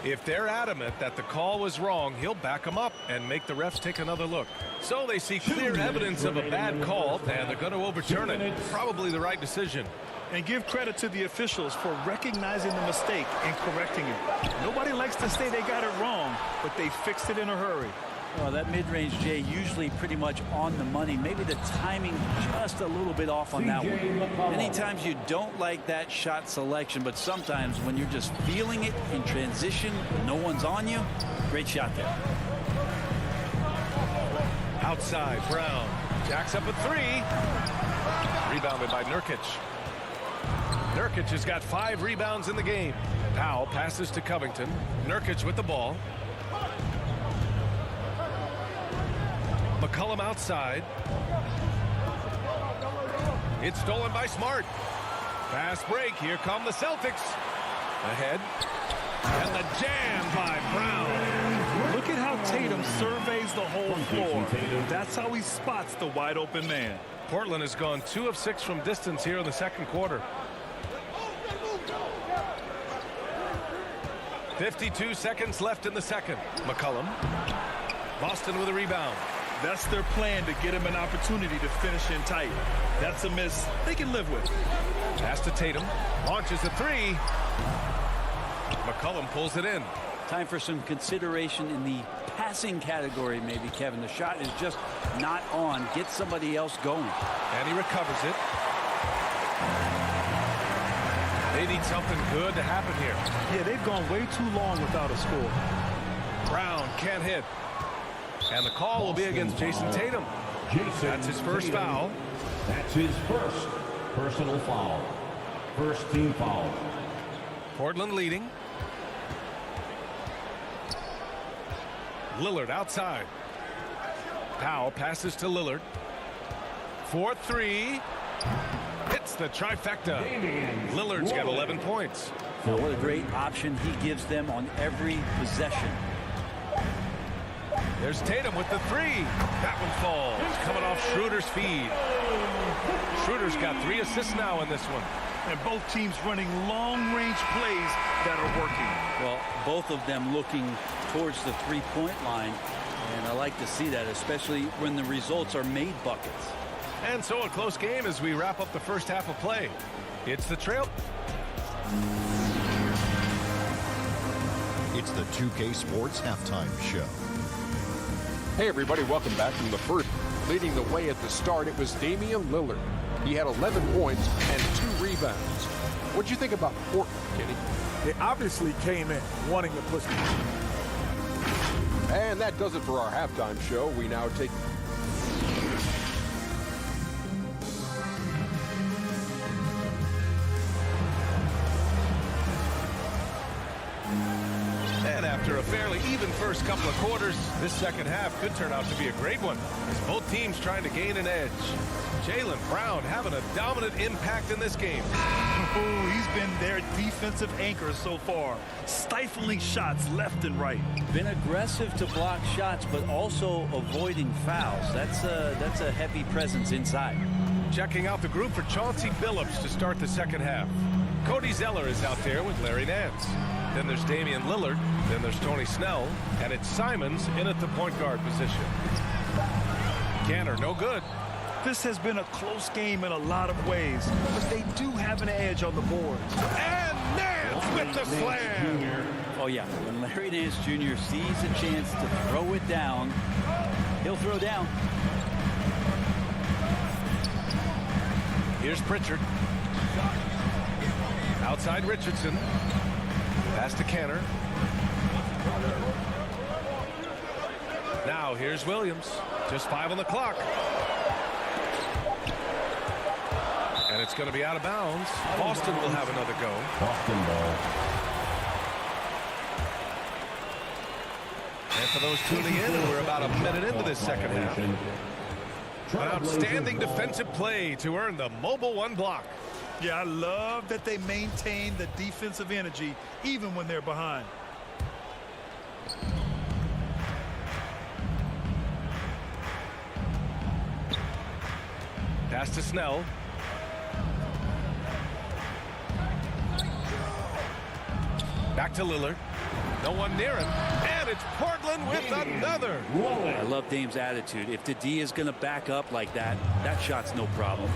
If they're adamant that the call was wrong, he'll back them up and make the refs take another look. So they see clear evidence of a bad call, and they're going to overturn it. Probably the right decision. And give credit to the officials for recognizing the mistake and correcting it. Nobody likes to say they got it wrong, but they fixed it in a hurry. Well, that mid-range, Jay, usually pretty much on the money. Maybe the timing just a little bit off on that one. Many times you don't like that shot selection, but sometimes when you're just feeling it in transition, no one's on you, great shot there. Outside, Brown. Jacks up a 3. Rebounded by Nurkic. Nurkic has got 5 rebounds in the game. Powell passes to Covington. Nurkic with the ball. McCollum outside. It's stolen by Smart. Fast break. Here come the Celtics. Ahead. And the jam by Brown. Look at how Tatum surveys the whole floor. That's how he spots the wide open man. Portland has gone 2 of 6 from distance here in the second quarter. 52 seconds left in the second. McCollum. Boston with a rebound. That's their plan, to get him an opportunity to finish in tight. That's a miss they can live with. Pass to Tatum. Launches a 3. McCollum pulls it in. Time for some consideration in the passing category, maybe, Kevin. The shot is just not on. Get somebody else going. And he recovers it. They need something good to happen here. Yeah, they've gone way too long without a score. Brown can't hit. And the call will be against Jason Tatum. That's his first foul. That's his first personal foul. First team foul. Portland leading. Lillard outside. Powell passes to Lillard. 4-3. Hits the trifecta. Lillard's got 11 points. Now, what a great option he gives them on every possession. There's Tatum with the three. That one falls. Coming off Schroeder's feed. Schroeder's got 3 assists now in this one. And both teams running long-range plays that are working. Well, both of them looking towards the three-point line. And I like to see that, especially when the results are made buckets. And so a close game as we wrap up the first half of play. It's the trail. It's the 2K Sports Halftime Show. Hey everybody, welcome back from the first. Leading the way at the start, it was Damian Lillard. He had 11 points and 2 rebounds. What'd you think about Portland, Kenny? They obviously came in wanting to push. And that does it for our halftime show. We now take... And after a fairly even first couple of quarters, this second half could turn out to be a great one as both teams trying to gain an edge. Jaylen Brown having a dominant impact in this game. Oh, he's been their defensive anchor so far, stifling shots left and right. Been aggressive to block shots, but also avoiding fouls. That's a heavy presence inside. Checking out the group for Chauncey Billups to start the second half. Cody Zeller is out there with Larry Nance. Then there's Damian Lillard. Then there's Tony Snell. And it's Simons in at the point guard position. Canner, no good. This has been a close game in a lot of ways, but they do have an edge on the boards. And Nance with the slam. Oh, yeah. When Larry Nance Jr. sees a chance to throw it down, he'll throw down. Here's Pritchard. Outside Richardson. Pass to Canner. Now here's Williams. Just 5 on the clock. And it's going to be out of bounds. Boston will have another go. Boston ball. And for those tuning in, we're about a minute into this second half. An outstanding defensive play to earn the Mobile One block. Yeah, I love that they maintain the defensive energy even when they're behind. Pass to Snell. Back to Lillard. No one near him. And it's Portland with another. I love Dame's attitude. If the D is going to back up like that, that shot's no problem.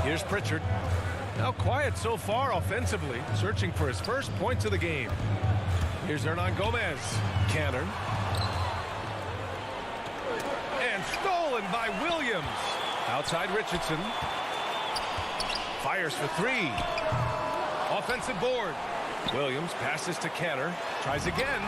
Here's Pritchard. Now quiet so far offensively, searching for his first points of the game. Here's Hernan Gomez. Canner. And stolen by Williams. Outside Richardson. Fires for 3. Offensive board. Williams passes to Canner. Tries again.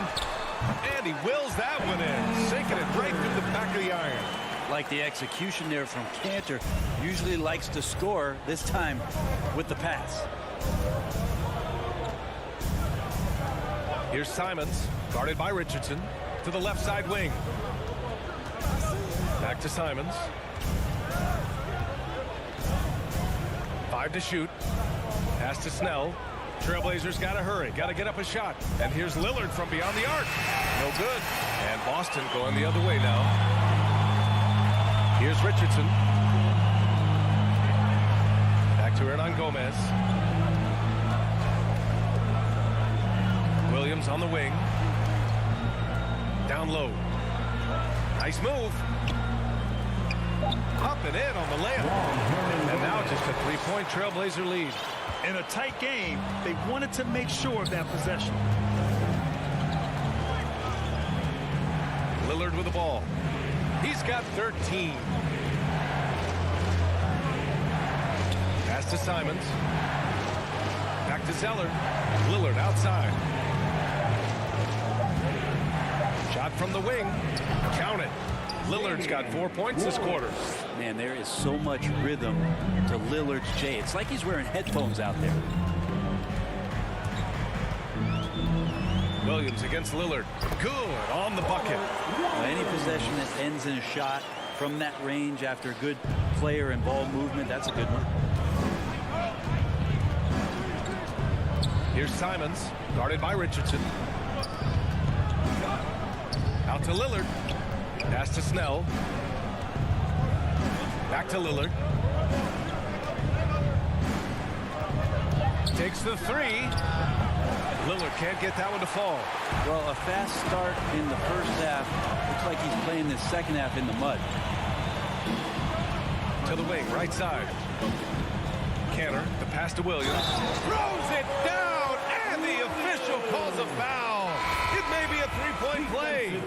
And he wills that one in. Sinking it right through the back of the iron. Like the execution there from Cantor. Usually likes to score, this time with the pass. Here's Simons, guarded by Richardson, to the left side wing. Back to Simons. 5 to shoot. Pass to Snell. Trailblazers got to hurry, got to get up a shot. And here's Lillard from beyond the arc. No good. And Boston going the other way now. Here's Richardson. Back to Hernan Gomez. Williams on the wing. Down low. Nice move. Up and in on the layup. And now just a 3-point Trailblazer lead. In a tight game, they wanted to make sure of that possession. Lillard with the ball. He's got 13. Pass to Simons. Back to Zeller. Lillard outside. Shot from the wing. Count it. Lillard's got 4 points this quarter. Man, there is so much rhythm to Lillard's J. It's like he's wearing headphones out there. Williams against Lillard. Good on the bucket. Well, any possession that ends in a shot from that range after good player and ball movement, that's a good one. Here's Simons, guarded by Richardson. Out to Lillard. Pass to Snell. Back to Lillard. Takes the three. Lillard can't get that one to fall. Well, a fast start in the first half. Looks like he's playing the second half in the mud. To the wing, right side. Cantor, the pass to Williams. Throws it down, and the official calls a foul. It may be a three-point play.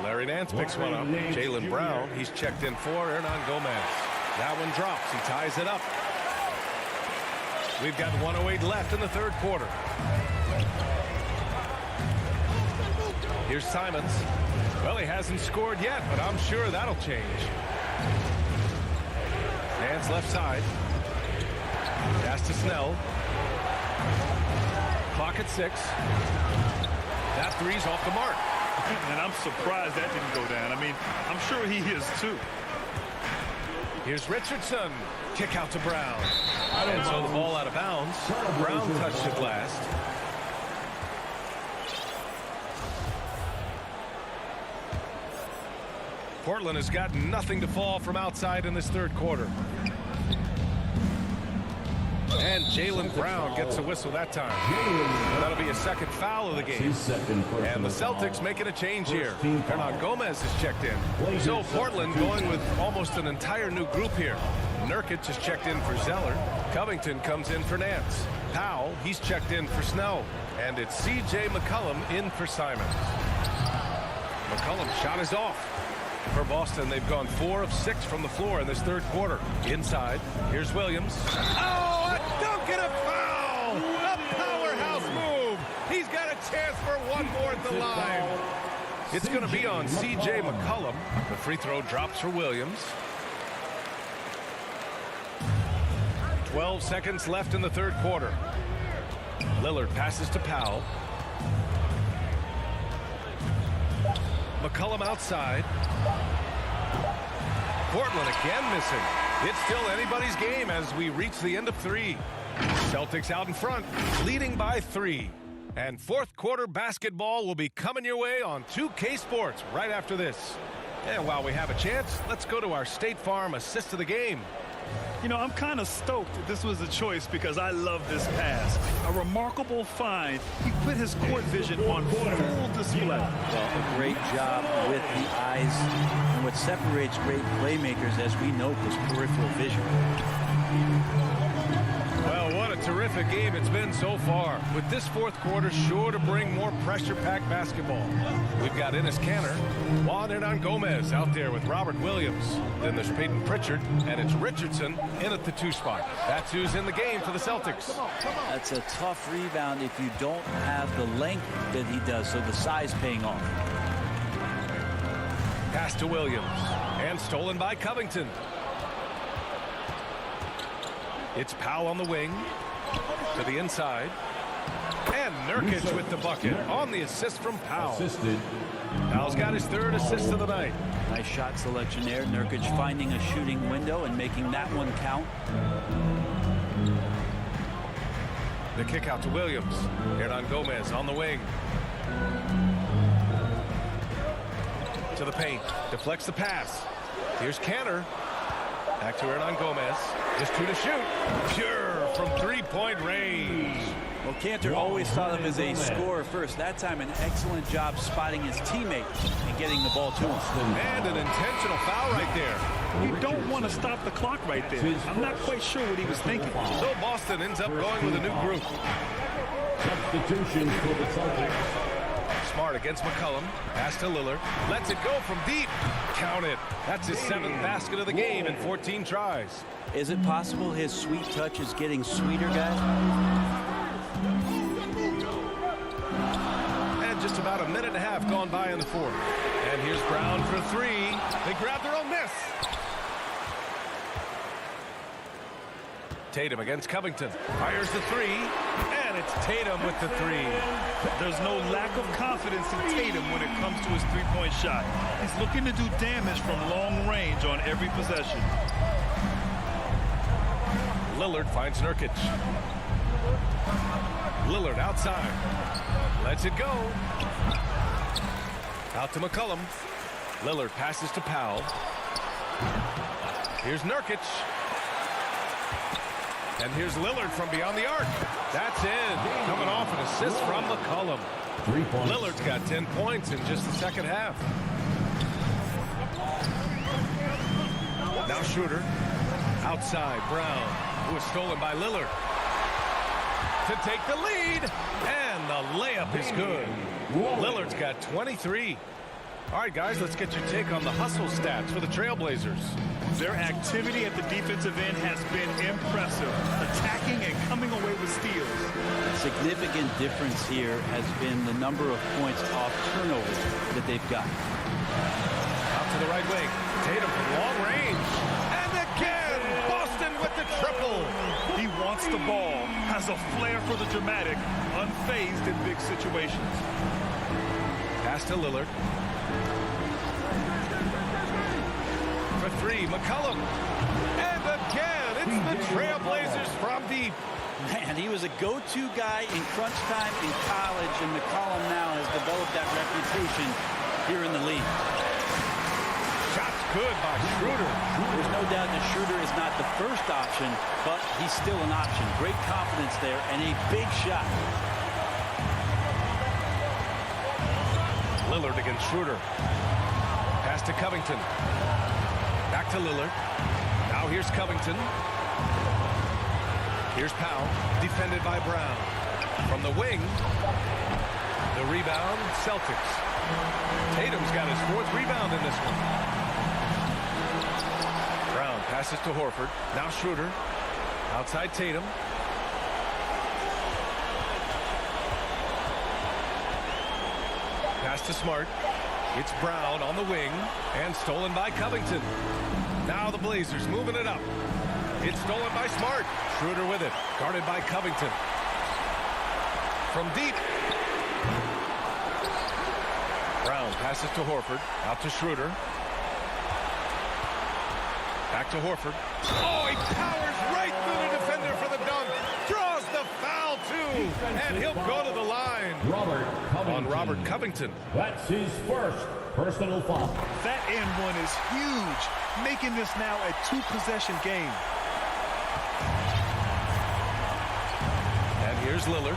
Larry Nance picks one up. Jaylen Brown, he's checked in for Hernan Gomez. That one drops. He ties it up. We've got 1:08 left in the third quarter. Here's Simons. Well, he hasn't scored yet, but I'm sure that'll change. Nance left side. Pass to Snell. Clock at 6. That three's off the mark. And I'm surprised that didn't go down. I mean, I'm sure he is too. Here's Richardson. Kick out to Brown. And so the ball out of bounds. Brown touched it last. Portland has got nothing to fall from outside in this third quarter. And Jaylen Brown gets a whistle that time. That'll be a second foul of the game. And the Celtics making a change here. Hernan Gomez is checked in. So Portland going with almost an entire new group here. Nurkic is checked in for Zeller. Covington comes in for Nance. Powell, he's checked in for Snell. And it's C.J. McCollum in for Simons. McCollum's shot is off. For Boston, they've gone 4 of 6 from the floor in this third quarter. Inside, here's Williams. Oh, a dunk and a foul! A powerhouse move! He's got a chance for one more at the line. It's going to be on C.J. McCollum. The free throw drops for Williams. 12 seconds left in the third quarter. Lillard passes to Powell. McCollum outside. Portland again missing. It's still anybody's game as we reach the end of 3. Celtics out in front, leading by 3. And fourth quarter basketball will be coming your way on 2K Sports right after this. And while we have a chance, let's go to our State Farm assist of the game. You know, I'm kind of stoked that this was a choice because I love this pass. A remarkable find. He put his court vision on full display. Well, a great job with the eyes. And what separates great playmakers, as we note, is peripheral vision. Well, what a terrific game it's been so far. With this fourth quarter sure to bring more pressure-packed basketball. We've got Enes Kanter, Juan Hernan Gomez out there with Robert Williams. Then there's Peyton Pritchard, and it's Richardson in at the 2 spot. That's who's in the game for the Celtics. That's a tough rebound if you don't have the length that he does, so the size paying off. Pass to Williams, and stolen by Covington. It's Powell on the wing, to the inside. And Nurkic with the bucket on the assist from Powell. Powell's got his 3rd assist of the night. Nice shot selection there. Nurkic finding a shooting window and making that one count. The kick out to Williams. Hernan Gomez on the wing. To the paint. Deflects the pass. Here's Kanter. Back to Hernan Gomez. Just 2 to shoot. Pure from 3-point range. Well, Kanter always thought of as a scorer first. That time, an excellent job spotting his teammate and getting the ball to him. And an intentional foul right there. You don't want to stop the clock right there. I'm not quite sure what he was thinking. So Boston ends up going with a new group. Substitutions for the Celtics. Smart against McCollum. Pass to Lillard. Lets it go from deep. Count it. That's his 7th basket of the game in 14 tries. Is it possible his sweet touch is getting sweeter, guys? And just about a minute and a half gone by in the fourth. And here's Brown for 3. They grab their own miss. Tatum against Covington. Fires the three, and it's Tatum with the three. There's no lack of confidence in Tatum when it comes to his three-point shot. He's looking to do damage from long range on every possession. Lillard finds Nurkic. Lillard outside. Lets it go. Out to McCollum. Lillard passes to Powell. Here's Nurkic. And here's Lillard from beyond the arc. That's in. Coming off an assist from McCollum. Lillard's got 10 points in just the second half. Now Schroeder. Outside, Brown, who is stolen by Lillard. To take the lead, and the layup is good. Lillard's got 23. All right, guys, let's get your take on the hustle stats for the Trailblazers. Their activity at the defensive end has been impressive, attacking and coming away with steals. A significant difference here has been the number of points off turnovers that they've got. Out to the right wing. Tatum from long range. And again, Boston with the triple. He wants the ball, has a flair for the dramatic, unfazed in big situations. Pass to Lillard. For three, McCollum. And again, it's the Trailblazers from deep. Man, he was a go-to guy in crunch time in college, and McCollum now has developed that reputation here in the league. Shots good by Schroeder. There's no doubt that Schroeder is not the first option, but he's still an option. Great confidence there, and a big shot. Lillard against Schroeder. Pass to Covington. Back to Lillard. Now here's Covington. Here's Powell, defended by Brown. From the wing, the rebound, Celtics. Tatum's got his fourth rebound in this one. Brown passes to Horford. Now Schroeder. Outside Tatum. Pass to Smart. It's Brown on the wing and stolen by Covington. Now the Blazers moving it up. It's stolen by Smart. Schroeder with it. Guarded by Covington. From deep. Brown passes to Horford. Out to Schroeder. Back to Horford. Oh, he powers right through the defender for the dunk. Draws the foul, too. And he'll go to the line. On Robert Covington. That's his first personal foul. That end one is huge, making this now a two-possession game. And here's Lillard.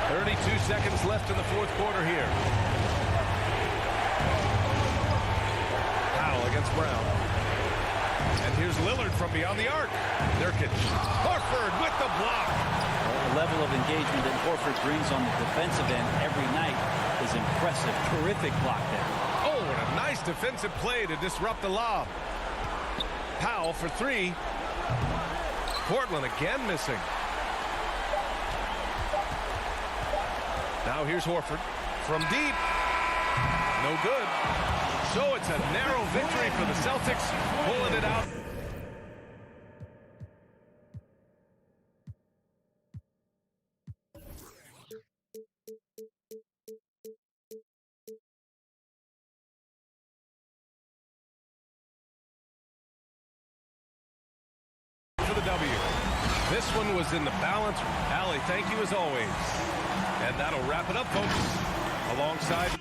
32 seconds left in the fourth quarter here. Powell against Brown. And here's Lillard from beyond the arc. Nurkic. Horford with the block. Well, the level of engagement that Horford brings on the defensive end every night is impressive. Terrific block there. Oh, and a nice defensive play to disrupt the lob. Powell for three. Portland again missing. Now here's Horford from deep. No good. So it's a narrow victory for the Celtics, pulling it out. For the W. This one was in the balance. Allie, thank you as always. And that'll wrap it up, folks. Alongside